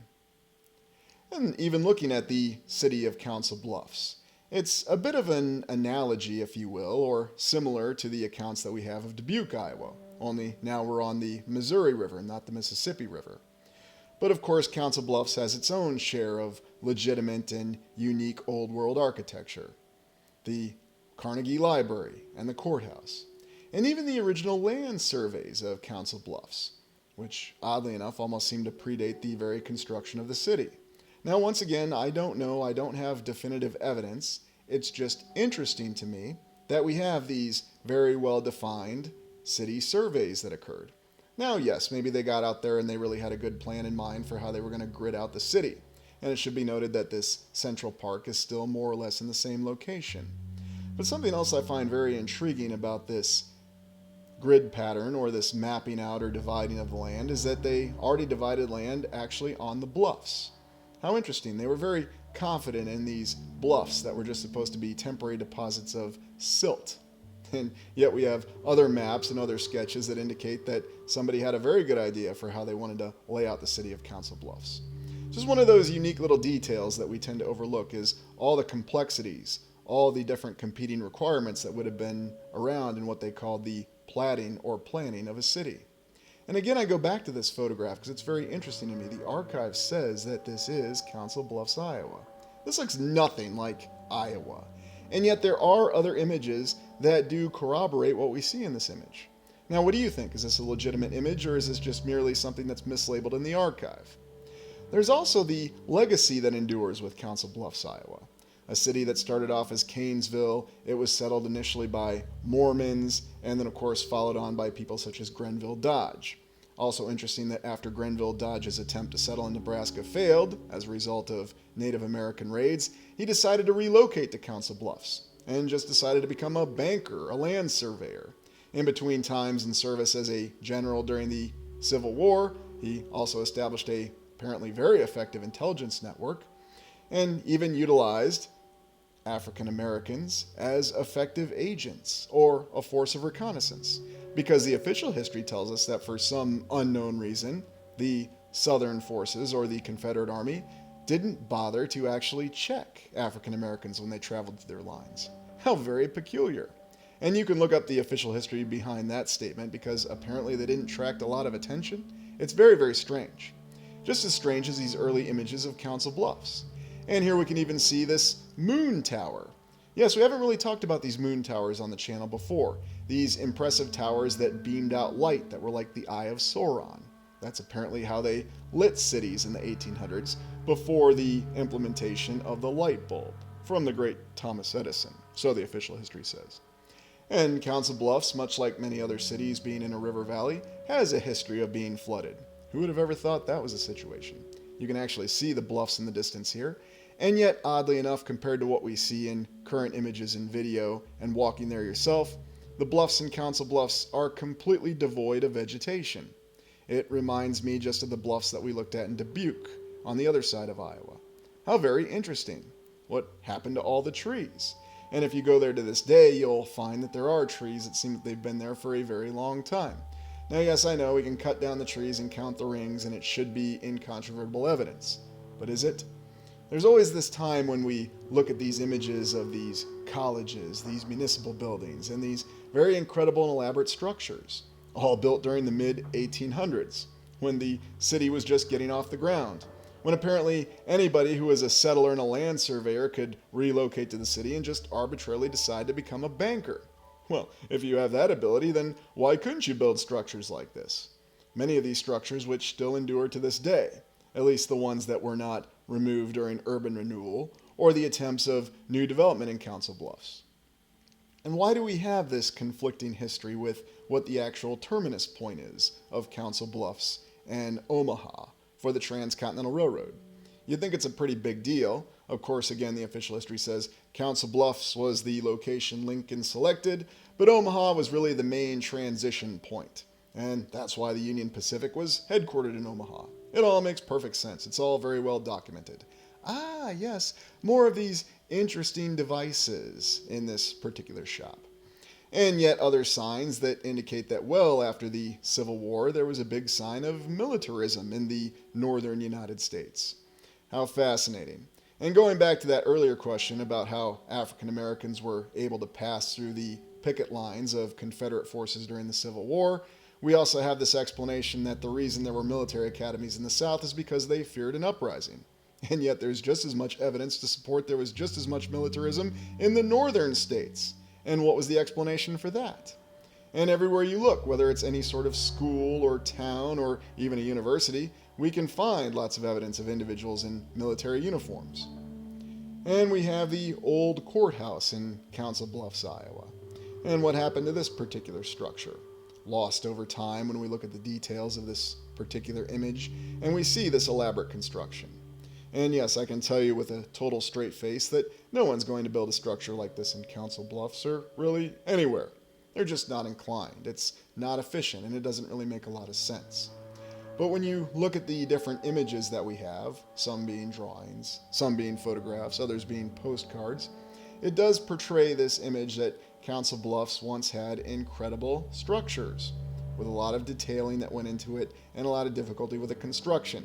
And even looking at the city of Council Bluffs, it's a bit of an analogy, if you will, or similar to the accounts that we have of Dubuque, Iowa. Only now we're on the Missouri River, not the Mississippi River. But of course, Council Bluffs has its own share of legitimate and unique old world architecture. The Carnegie Library and the courthouse, and even the original land surveys of Council Bluffs, which oddly enough almost seem to predate the very construction of the city. Now, once again, I don't know, I don't have definitive evidence. It's just interesting to me that we have these very well defined city surveys that occurred. Now, yes, maybe they got out there and they really had a good plan in mind for how they were going to grid out the city. And it should be noted that this Central Park is still more or less in the same location. But something else I find very intriguing about this grid pattern, or this mapping out or dividing of the land, is that they already divided land actually on the bluffs. How interesting. They were very confident in these bluffs that were just supposed to be temporary deposits of silt. And yet we have other maps and other sketches that indicate that somebody had a very good idea for how they wanted to lay out the city of Council Bluffs. Just one of those unique little details that we tend to overlook is all the complexities, all the different competing requirements that would have been around in what they called the platting or planning of a city. And again, I go back to this photograph because it's very interesting to me. The archive says that this is Council Bluffs, Iowa. This looks nothing like Iowa. And yet there are other images that do corroborate what we see in this image. Now, what do you think? Is this a legitimate image, or is this just merely something that's mislabeled in the archive? There's also the legacy that endures with Council Bluffs, Iowa. A city that started off as Canesville. It was settled initially by Mormons, and then of course followed on by people such as Grenville Dodge. Also interesting that after Grenville Dodge's attempt to settle in Nebraska failed as a result of Native American raids, he decided to relocate to Council Bluffs and just decided to become a banker, a land surveyor. In between times in service as a general during the Civil War, he also established a apparently very effective intelligence network and even utilized African Americans as effective agents or a force of reconnaissance, because the official history tells us that for some unknown reason, the Southern forces or the Confederate Army didn't bother to actually check African Americans when they traveled through their lines. How very peculiar. And you can look up the official history behind that statement because apparently they didn't attract a lot of attention. It's very, very strange. Just as strange as these early images of Council Bluffs. And here we can even see this moon tower. Yes, we haven't really talked about these moon towers on the channel before. These impressive towers that beamed out light that were like the Eye of Sauron. That's apparently how they lit cities in the 1800s before the implementation of the light bulb from the great Thomas Edison, so the official history says. And Council Bluffs, much like many other cities being in a river valley, has a history of being flooded. Who would have ever thought that was a situation? You can actually see the bluffs in the distance here, and yet, oddly enough, compared to what we see in current images and video and walking there yourself, the bluffs in Council Bluffs are completely devoid of vegetation. It reminds me just of the bluffs that we looked at in Dubuque on the other side of Iowa. How very interesting. What happened to all the trees? And if you go there to this day, you'll find that there are trees that seem that they've been there for a very long time. Now, yes, I know we can cut down the trees and count the rings, and it should be incontrovertible evidence. But is it? There's always this time when we look at these images of these colleges, these municipal buildings, and these very incredible and elaborate structures, all built during the mid-1800s, when the city was just getting off the ground, when apparently anybody who was a settler and a land surveyor could relocate to the city and just arbitrarily decide to become a banker. Well, if you have that ability, then why couldn't you build structures like this? Many of these structures which still endure to this day, at least the ones that were not removed during urban renewal or the attempts of new development in Council Bluffs. And why do we have this conflicting history with what the actual terminus point is of Council Bluffs and Omaha for the Transcontinental Railroad? You'd think it's a pretty big deal. Of course, again, the official history says Council Bluffs was the location Lincoln selected, but Omaha was really the main transition point. And that's why the Union Pacific was headquartered in Omaha. It all makes perfect sense. It's all very well documented. Ah, yes, more of these interesting devices in this particular shop. And yet other signs that indicate that well after the Civil War, there was a big sign of militarism in the northern United States. How fascinating. And going back to that earlier question about how African Americans were able to pass through the picket lines of Confederate forces during the Civil War, we also have this explanation that the reason there were military academies in the South is because they feared an uprising. And yet there's just as much evidence to support there was just as much militarism in the northern states. And what was the explanation for that? And everywhere you look, whether it's any sort of school or town or even a university, we can find lots of evidence of individuals in military uniforms. And we have the old courthouse in Council Bluffs, Iowa. And what happened to this particular structure? Lost over time when we look at the details of this particular image, and we see this elaborate construction. And yes, I can tell you with a total straight face that no one's going to build a structure like this in Council Bluffs or really anywhere. They're just not inclined. It's not efficient, and it doesn't really make a lot of sense. But when you look at the different images that we have, some being drawings, some being photographs, others being postcards, it does portray this image that Council Bluffs once had incredible structures, with a lot of detailing that went into it and a lot of difficulty with the construction.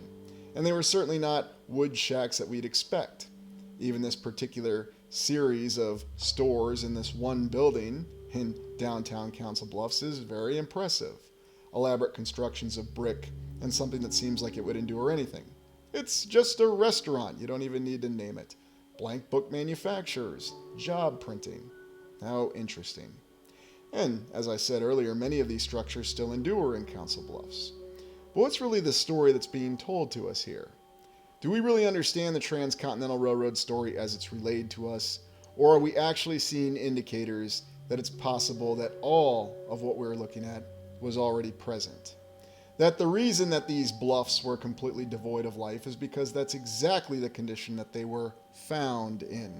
And they were certainly not wood shacks that we'd expect. Even this particular series of stores in this one building in downtown Council Bluffs is very impressive. Elaborate constructions of brick and something that seems like it would endure anything. It's just a restaurant. You don't even need to name it. Blank book manufacturers, job printing. How interesting. And as I said earlier, many of these structures still endure in Council Bluffs. But what's really the story that's being told to us here? Do we really understand the Transcontinental Railroad story as it's relayed to us, or are we actually seeing indicators that it's possible that all of what we're looking at was already present? that the reason that these bluffs were completely devoid of life is because that's exactly the condition that they were found in.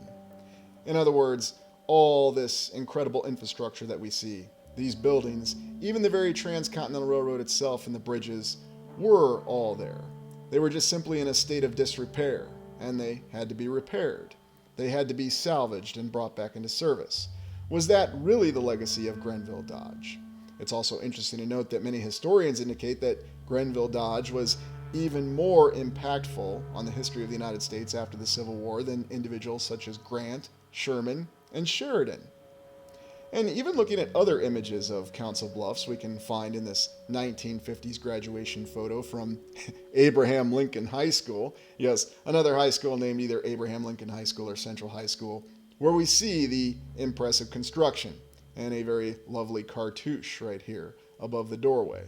In other words, all this incredible infrastructure that we see, these buildings, even the very Transcontinental Railroad itself and the bridges, were all there. They were just simply in a state of disrepair, and they had to be repaired. They had to be salvaged and brought back into service. Was that really the legacy of Grenville Dodge? It's also interesting to note that many historians indicate that Grenville Dodge was even more impactful on the history of the United States after the Civil War than individuals such as Grant, Sherman, and Sheridan. And even looking at other images of Council Bluffs we can find in this 1950s graduation photo from Abraham Lincoln High School. Yes, another high school named either Abraham Lincoln High School or Central High School, where we see the impressive construction and a very lovely cartouche right here above the doorway.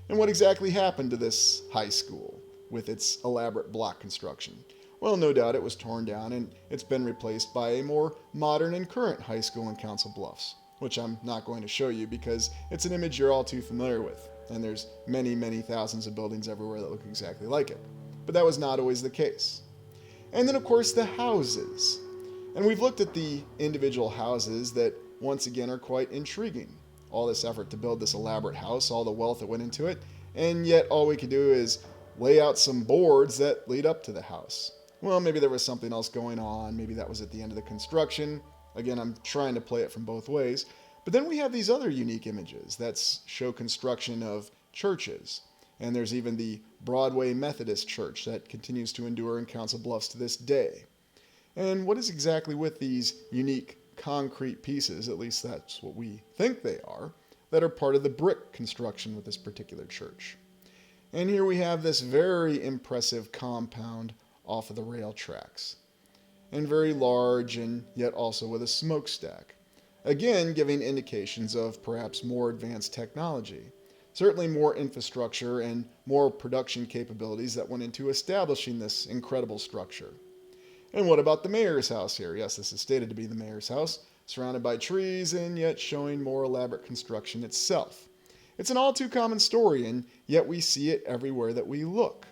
And what exactly happened to this high school with its elaborate block construction? Well, no doubt it was torn down and it's been replaced by a more modern and current high school in Council Bluffs, which I'm not going to show you because it's an image you're all too familiar with, and there's many, many thousands of buildings everywhere that look exactly like it. But that was not always the case. And then, of course, the houses. And we've looked at the individual houses that, once again, are quite intriguing. All this effort to build this elaborate house, all the wealth that went into it, and yet all we could do is lay out some boards that lead up to the house. Well, maybe there was something else going on. Maybe that was at the end of the construction. Again, I'm trying to play it from both ways. But then we have these other unique images that show construction of churches. And there's even the Broadway Methodist Church that continues to endure in Council Bluffs to this day. And what is exactly with these unique concrete pieces, at least that's what we think they are, that are part of the brick construction with this particular church? And here we have this very impressive compound off of the rail tracks, and very large and yet also with a smokestack, again giving indications of perhaps more advanced technology, certainly more infrastructure and more production capabilities that went into establishing this incredible structure. And what about the mayor's house here? Yes, this is stated to be the mayor's house, surrounded by trees and yet showing more elaborate construction itself. It's an all too common story, and yet we see it everywhere that we look.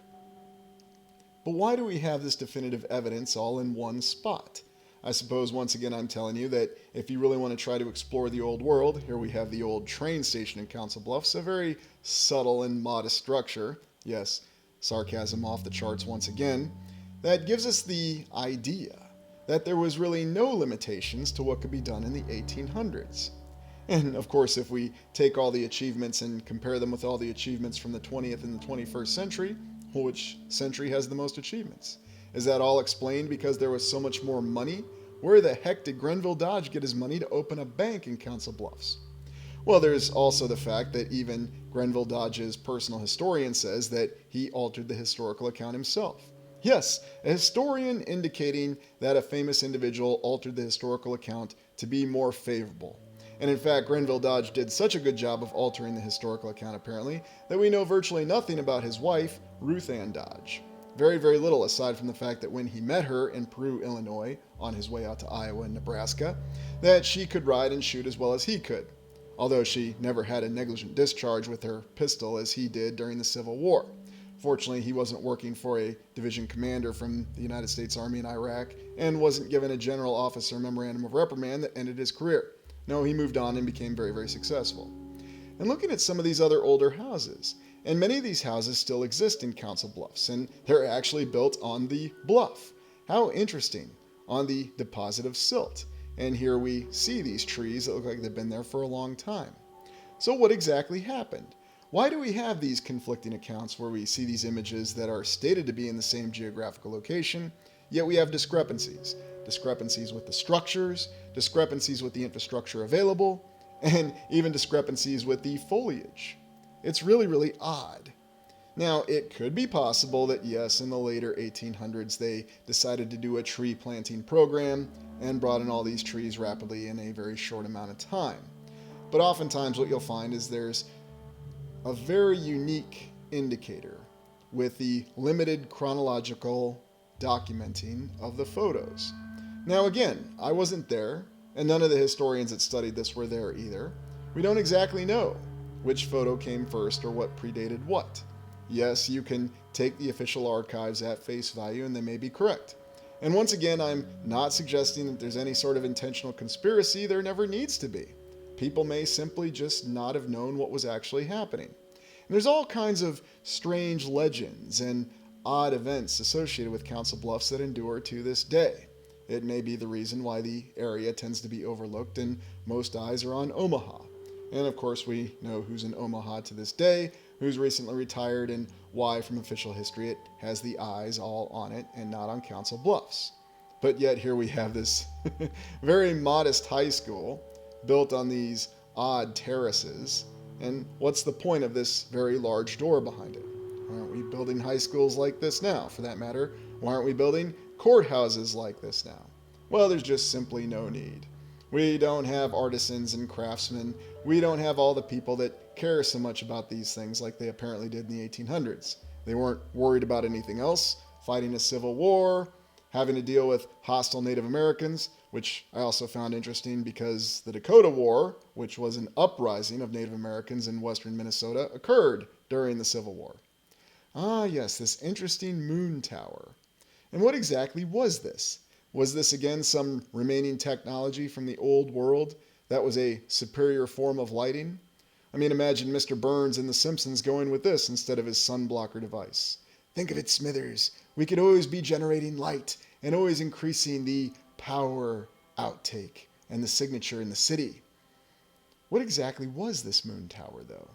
But why do we have this definitive evidence all in one spot? I suppose once again I'm telling you that if you really want to try to explore the old world, here we have the old train station in Council Bluffs, a very subtle and modest structure. Yes, sarcasm off the charts once again. That gives us the idea that there was really no limitations to what could be done in the 1800s. And of course, if we take all the achievements and compare them with all the achievements from the 20th and the 21st century, well, which century has the most achievements? Is that all explained because there was so much more money? Where the heck did Grenville Dodge get his money to open a bank in Council Bluffs? Well, there's also the fact that even Grenville Dodge's personal historian says that he altered the historical account himself. Yes, a historian indicating that a famous individual altered the historical account to be more favorable. And in fact, Grenville Dodge did such a good job of altering the historical account, apparently, that we know virtually nothing about his wife, Ruth Ann Dodge. Very, very little, aside from the fact that when he met her in Peru, Illinois, on his way out to Iowa and Nebraska, that she could ride and shoot as well as he could, although she never had a negligent discharge with her pistol as he did during the Civil War. Fortunately, he wasn't working for a division commander from the United States Army in Iraq and wasn't given a general officer memorandum of reprimand that ended his career. No, he moved on and became very, very successful. And looking at some of these other older houses, and many of these houses still exist in Council Bluffs, and they're actually built on the bluff. How interesting, on the deposit of silt. And here we see these trees that look like they've been there for a long time. So what exactly happened? Why do we have these conflicting accounts where we see these images that are stated to be in the same geographical location, yet we have discrepancies? Discrepancies with the structures, discrepancies with the infrastructure available, and even discrepancies with the foliage. It's really, really odd. Now, it could be possible that yes, in the later 1800s, they decided to do a tree planting program and brought in all these trees rapidly in a very short amount of time. But oftentimes what you'll find is there's a very unique indicator with the limited chronological documenting of the photos. Now again, I wasn't there, and none of the historians that studied this were there either. We don't exactly know. which photo came first or what predated what. Yes, you can take the official archives at face value and they may be correct. And once again, I'm not suggesting that there's any sort of intentional conspiracy. There never needs to be. People may simply just not have known what was actually happening. And there's all kinds of strange legends and odd events associated with Council Bluffs that endure to this day. It may be the reason why the area tends to be overlooked and most eyes are on Omaha. And of course, we know who's in Omaha to this day, who's recently retired, and why from official history it has the eyes all on it and not on Council Bluffs. But yet here we have this very modest high school built on these odd terraces. And what's the point of this very large door behind it? Why aren't we building high schools like this now? For that matter, why aren't we building courthouses like this now? Well, there's just simply no need. We don't have artisans and craftsmen. We don't have all the people that care so much about these things like they apparently did in the 1800s. They weren't worried about anything else, fighting a civil war, having to deal with hostile Native Americans, which I also found interesting because the Dakota War, which was an uprising of Native Americans in western Minnesota, occurred during the Civil War. Ah, yes, this interesting moon tower. And what exactly was this? Was this again some remaining technology from the old world that was a superior form of lighting? I mean, imagine Mr. Burns in The Simpsons going with this instead of his sunblocker device. Think of it, Smithers. We could always be generating light and always increasing the power outtake and the signature in the city. What exactly was this moon tower, though?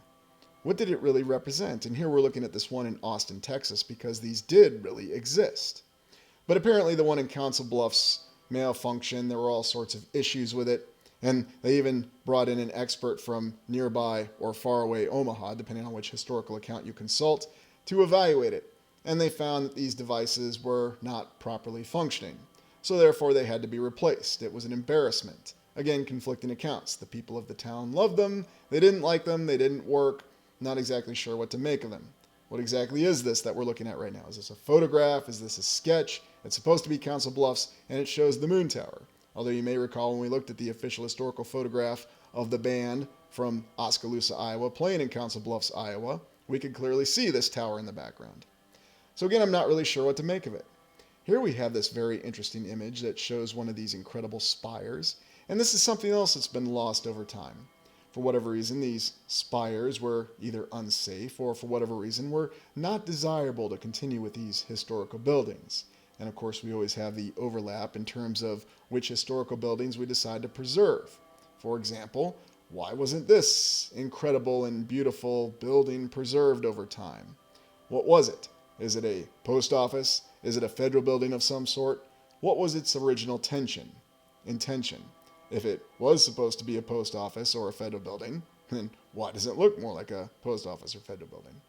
What did it really represent? And here we're looking at this one in Austin, Texas, because these did really exist. But apparently the one in Council Bluffs malfunctioned. There were all sorts of issues with it. And they even brought in an expert from nearby or faraway Omaha, depending on which historical account you consult, to evaluate it. And they found that these devices were not properly functioning. So therefore they had to be replaced. It was an embarrassment. Again, conflicting accounts. The people of the town loved them. They didn't like them. They didn't work. Not exactly sure what to make of them. What exactly is this that we're looking at right now? Is this a photograph? Is this a sketch? It's supposed to be Council Bluffs, and it shows the moon tower. Although you may recall when we looked at the official historical photograph of the band from Oskaloosa, Iowa, playing in Council Bluffs, Iowa, we could clearly see this tower in the background. So again, I'm not really sure what to make of it. Here we have this very interesting image that shows one of these incredible spires, and this is something else that's been lost over time. For whatever reason, these spires were either unsafe or for whatever reason were not desirable to continue with these historical buildings. And of course, we always have the overlap in terms of which historical buildings we decide to preserve. For example, why wasn't this incredible and beautiful building preserved over time? What was it? Is it a post office? Is it a federal building of some sort? What was its original intention? If it was supposed to be a post office or a federal building, then why does it look more like a post office or federal building?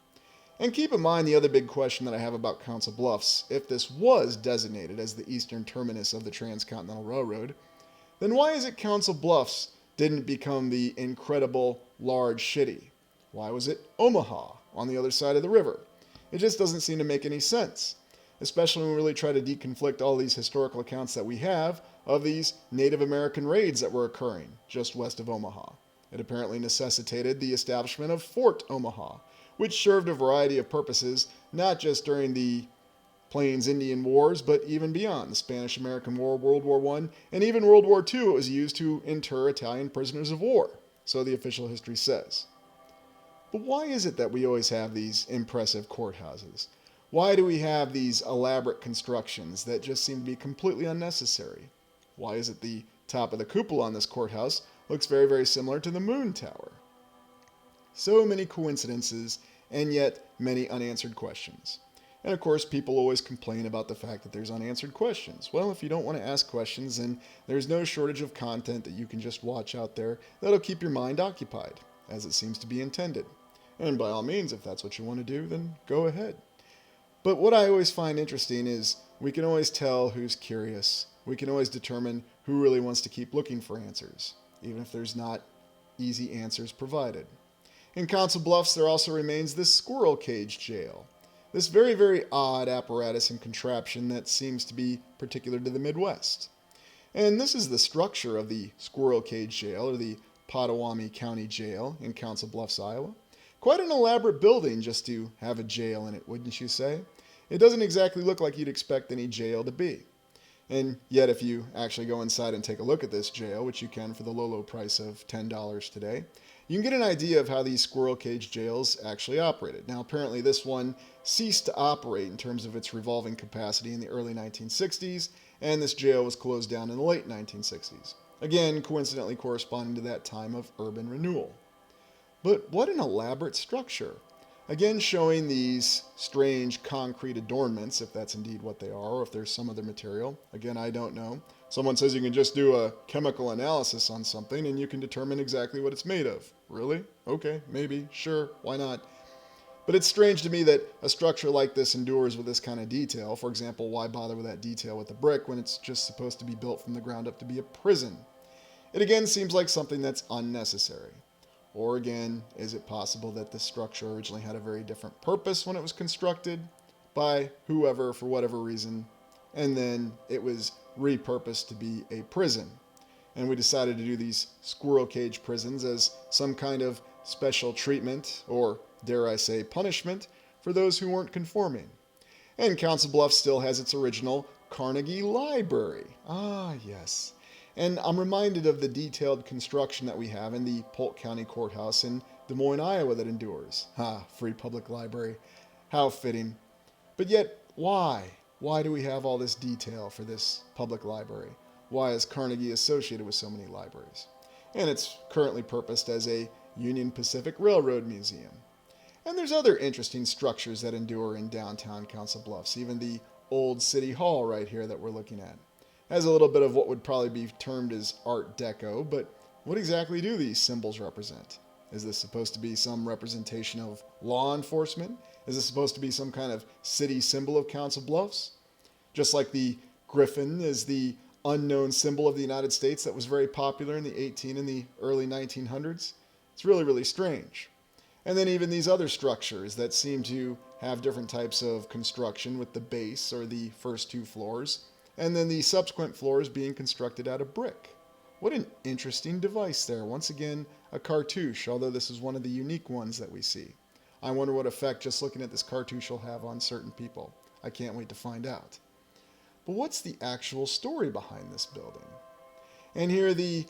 And keep in mind the other big question that I have about Council Bluffs. If this was designated as the eastern terminus of the Transcontinental Railroad, then why is it Council Bluffs didn't become the incredible large city? Why was it Omaha on the other side of the river? It just doesn't seem to make any sense, especially when we really try to deconflict all these historical accounts that we have of these Native American raids that were occurring just west of Omaha. It apparently necessitated the establishment of Fort Omaha, which served a variety of purposes, not just during the Plains Indian Wars, but even beyond the Spanish-American War, World War I, and even World War II. It was used to inter Italian prisoners of war, so the official history says. But why is it that we always have these impressive courthouses? Why do we have these elaborate constructions that just seem to be completely unnecessary? Why is it the top of the cupola on this courthouse looks very, very similar to the moon tower? So many coincidences, and yet many unanswered questions. And of course, people always complain about the fact that there's unanswered questions. Well, if you don't want to ask questions, then there's no shortage of content that you can just watch out there that'll keep your mind occupied, as it seems to be intended. And by all means, if that's what you want to do, then go ahead. But what I always find interesting is we can always tell who's curious. We can always determine who really wants to keep looking for answers, even if there's not easy answers provided. In Council Bluffs, there also remains this squirrel cage jail. This very, very odd apparatus and contraption that seems to be particular to the Midwest. And this is the structure of the squirrel cage jail, or the Pottawatomie County Jail in Council Bluffs, Iowa. Quite an elaborate building just to have a jail in it, wouldn't you say? It doesn't exactly look like you'd expect any jail to be. And yet, if you actually go inside and take a look at this jail, which you can for the low price of $10 today, you can get an idea of how these squirrel cage jails actually operated. Now, apparently this one ceased to operate in terms of its revolving capacity in the early 1960s, and this jail was closed down in the late 1960s. Again, coincidentally corresponding to that time of urban renewal. But what an elaborate structure. Again, showing these strange concrete adornments, if that's indeed what they are, or if there's some other material. Again, I don't know. Someone says you can just do a chemical analysis on something and you can determine exactly what it's made of. Really? Okay, maybe, sure, why not? But it's strange to me that a structure like this endures with this kind of detail. For example, why bother with that detail with the brick when it's just supposed to be built from the ground up to be a prison? It again seems like something that's unnecessary. Or again, is it possible that this structure originally had a very different purpose when it was constructed by whoever for whatever reason, and then it was repurposed to be a prison? And we decided to do these squirrel cage prisons as some kind of special treatment, or dare I say punishment, for those who weren't conforming. And Council Bluffs still has its original Carnegie Library. Ah, yes. And I'm reminded of the detailed construction that we have in the Polk County Courthouse in Des Moines, Iowa that endures. Free public library. How fitting. But yet, why? Why do we have all this detail for this public library? Why is Carnegie associated with so many libraries? And it's currently purposed as a Union Pacific Railroad museum. And there's other interesting structures that endure in downtown Council Bluffs, even the old City Hall right here that we're looking at. Has a little bit of what would probably be termed as Art Deco, but what exactly do these symbols represent? Is this supposed to be some representation of law enforcement? Is this supposed to be some kind of city symbol of Council Bluffs? Just like the griffin is the unknown symbol of the United States that was very popular in the and the early 1900s. It's really, really strange. And then even these other structures that seem to have different types of construction with the base or the first two floors, and then the subsequent floors being constructed out of brick. What an interesting device there. Once again, a cartouche, although this is one of the unique ones that we see. I wonder what effect just looking at this cartouche will have on certain people. I can't wait to find out. But what's the actual story behind this building? And here the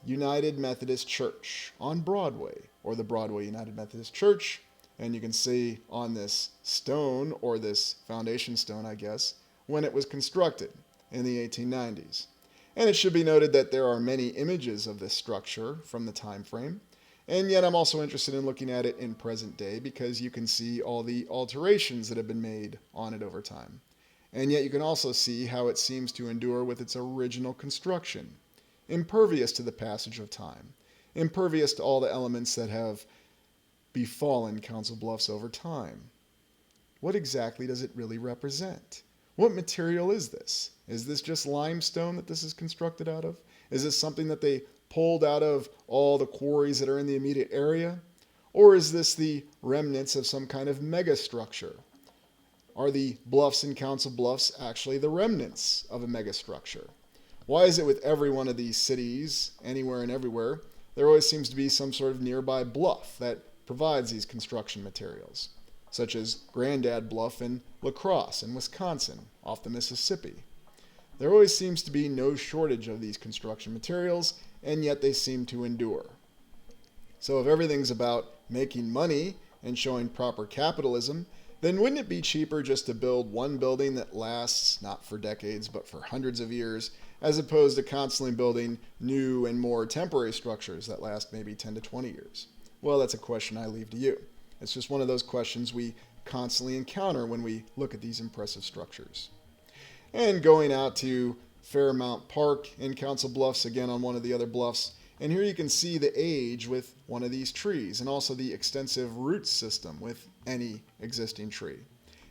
United Methodist Church on Broadway, or the Broadway United Methodist Church, and you can see on this stone, or this foundation stone, I guess, when it was constructed in the 1890s. And it should be noted that there are many images of this structure from the time frame, and yet I'm also interested in looking at it in present day because you can see all the alterations that have been made on it over time. And yet you can also see how it seems to endure with its original construction, impervious to the passage of time, impervious to all the elements that have befallen Council Bluffs over time. What exactly does it really represent? What material is this? Is this just limestone that this is constructed out of? Is this something that they pulled out of all the quarries that are in the immediate area? Or is this the remnants of some kind of megastructure? Are the bluffs in Council Bluffs actually the remnants of a megastructure? Why is it with every one of these cities, anywhere and everywhere, there always seems to be some sort of nearby bluff that provides these construction materials, such as Grandad Bluff in La Crosse in Wisconsin, off the Mississippi? There always seems to be no shortage of these construction materials, and yet they seem to endure. So if everything's about making money and showing proper capitalism, then wouldn't it be cheaper just to build one building that lasts not for decades but for hundreds of years, as opposed to constantly building new and more temporary structures that last maybe 10 to 20 years? Well, that's a question I leave to you. It's just one of those questions we constantly encounter when we look at these impressive structures. And going out to Fairmount Park in Council Bluffs, again on one of the other bluffs, and here you can see the age with one of these trees and also the extensive root system with any existing tree.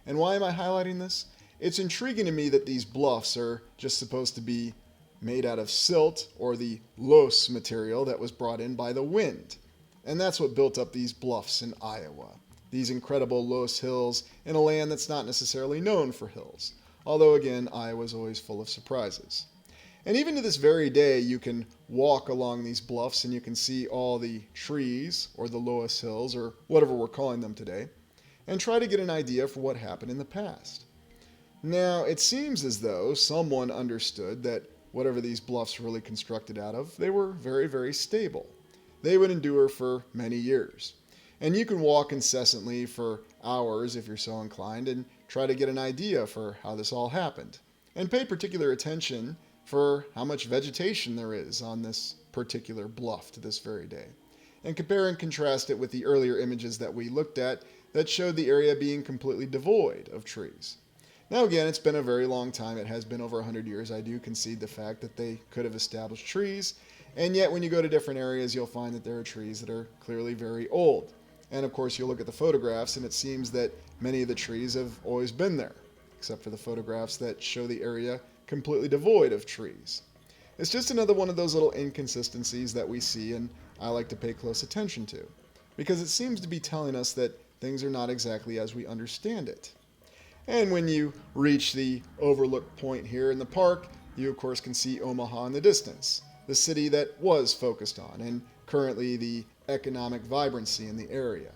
And why am I highlighting this? It's intriguing to me that these bluffs are just supposed to be made out of silt or the loess material that was brought in by the wind. And that's what built up these bluffs in Iowa, these incredible loess hills in a land that's not necessarily known for hills. Although again, Iowa's always full of surprises. And even to this very day, you can walk along these bluffs and you can see all the trees, or the Loess Hills, or whatever we're calling them today, and try to get an idea for what happened in the past. Now, it seems as though someone understood that whatever these bluffs were really constructed out of, they were very, very stable. They would endure for many years. And you can walk incessantly for hours if you're so inclined and try to get an idea for how this all happened. And pay particular attention for how much vegetation there is on this particular bluff to this very day. And compare and contrast it with the earlier images that we looked at that showed the area being completely devoid of trees. Now again, it's been a very long time. It has been over 100 years. I do concede the fact that they could have established trees, and yet when you go to different areas, you'll find that there are trees that are clearly very old. And of course, you'll look at the photographs, and it seems that many of the trees have always been there, except for the photographs that show the area completely devoid of trees. It's just another one of those little inconsistencies that we see, and I like to pay close attention to, because it seems to be telling us that things are not exactly as we understand it. And when you reach the overlook point here in the park, you of course can see Omaha in the distance, the city that was focused on, and currently the economic vibrancy in the area.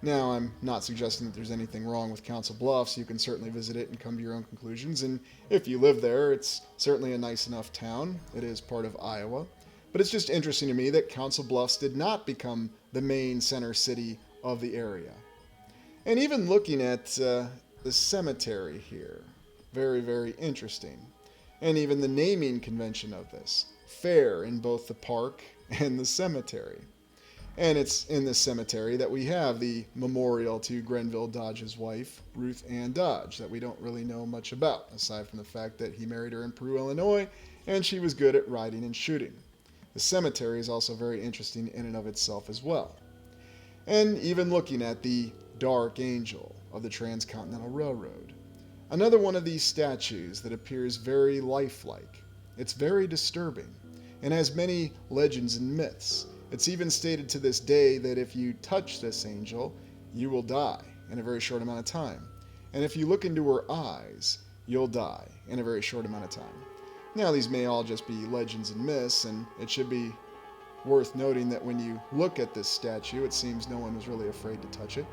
Now, I'm not suggesting that there's anything wrong with Council Bluffs. You can certainly visit it and come to your own conclusions, and if you live there, it's certainly a nice enough town. It is part of Iowa. But it's just interesting to me that Council Bluffs did not become the main center city of the area. And even looking at the cemetery here, very, very interesting. And even the naming convention of this, fair in both the park and the cemetery. And it's in this cemetery that we have the memorial to Grenville Dodge's wife, Ruth Ann Dodge, that we don't really know much about, aside from the fact that he married her in Peru, Illinois, and she was good at riding and shooting. The cemetery is also very interesting in and of itself as well. And even looking at the Dark Angel of the Transcontinental Railroad, another one of these statues that appears very lifelike. It's very disturbing and has many legends and myths. It's even stated to this day that if you touch this angel, you will die in a very short amount of time. And if you look into her eyes, you'll die in a very short amount of time. Now, these may all just be legends and myths, and it should be worth noting that when you look at this statue, it seems no one was really afraid to touch it.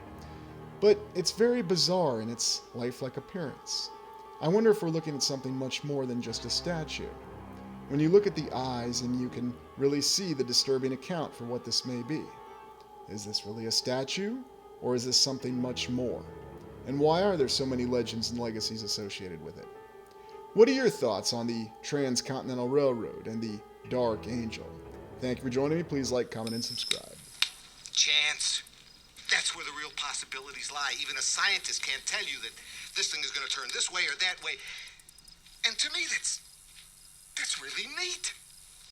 But it's very bizarre in its lifelike appearance. I wonder if we're looking at something much more than just a statue. When you look at the eyes, and you can really see the disturbing account for what this may be. Is this really a statue, or is this something much more? And why are there so many legends and legacies associated with it? What are your thoughts on the Transcontinental Railroad and the Dark Angel? Thank you for joining me. Please like, comment, and subscribe. Chance. That's where the real possibilities lie. Even a scientist can't tell you that this thing is going to turn this way or that way. And to me, that's really neat.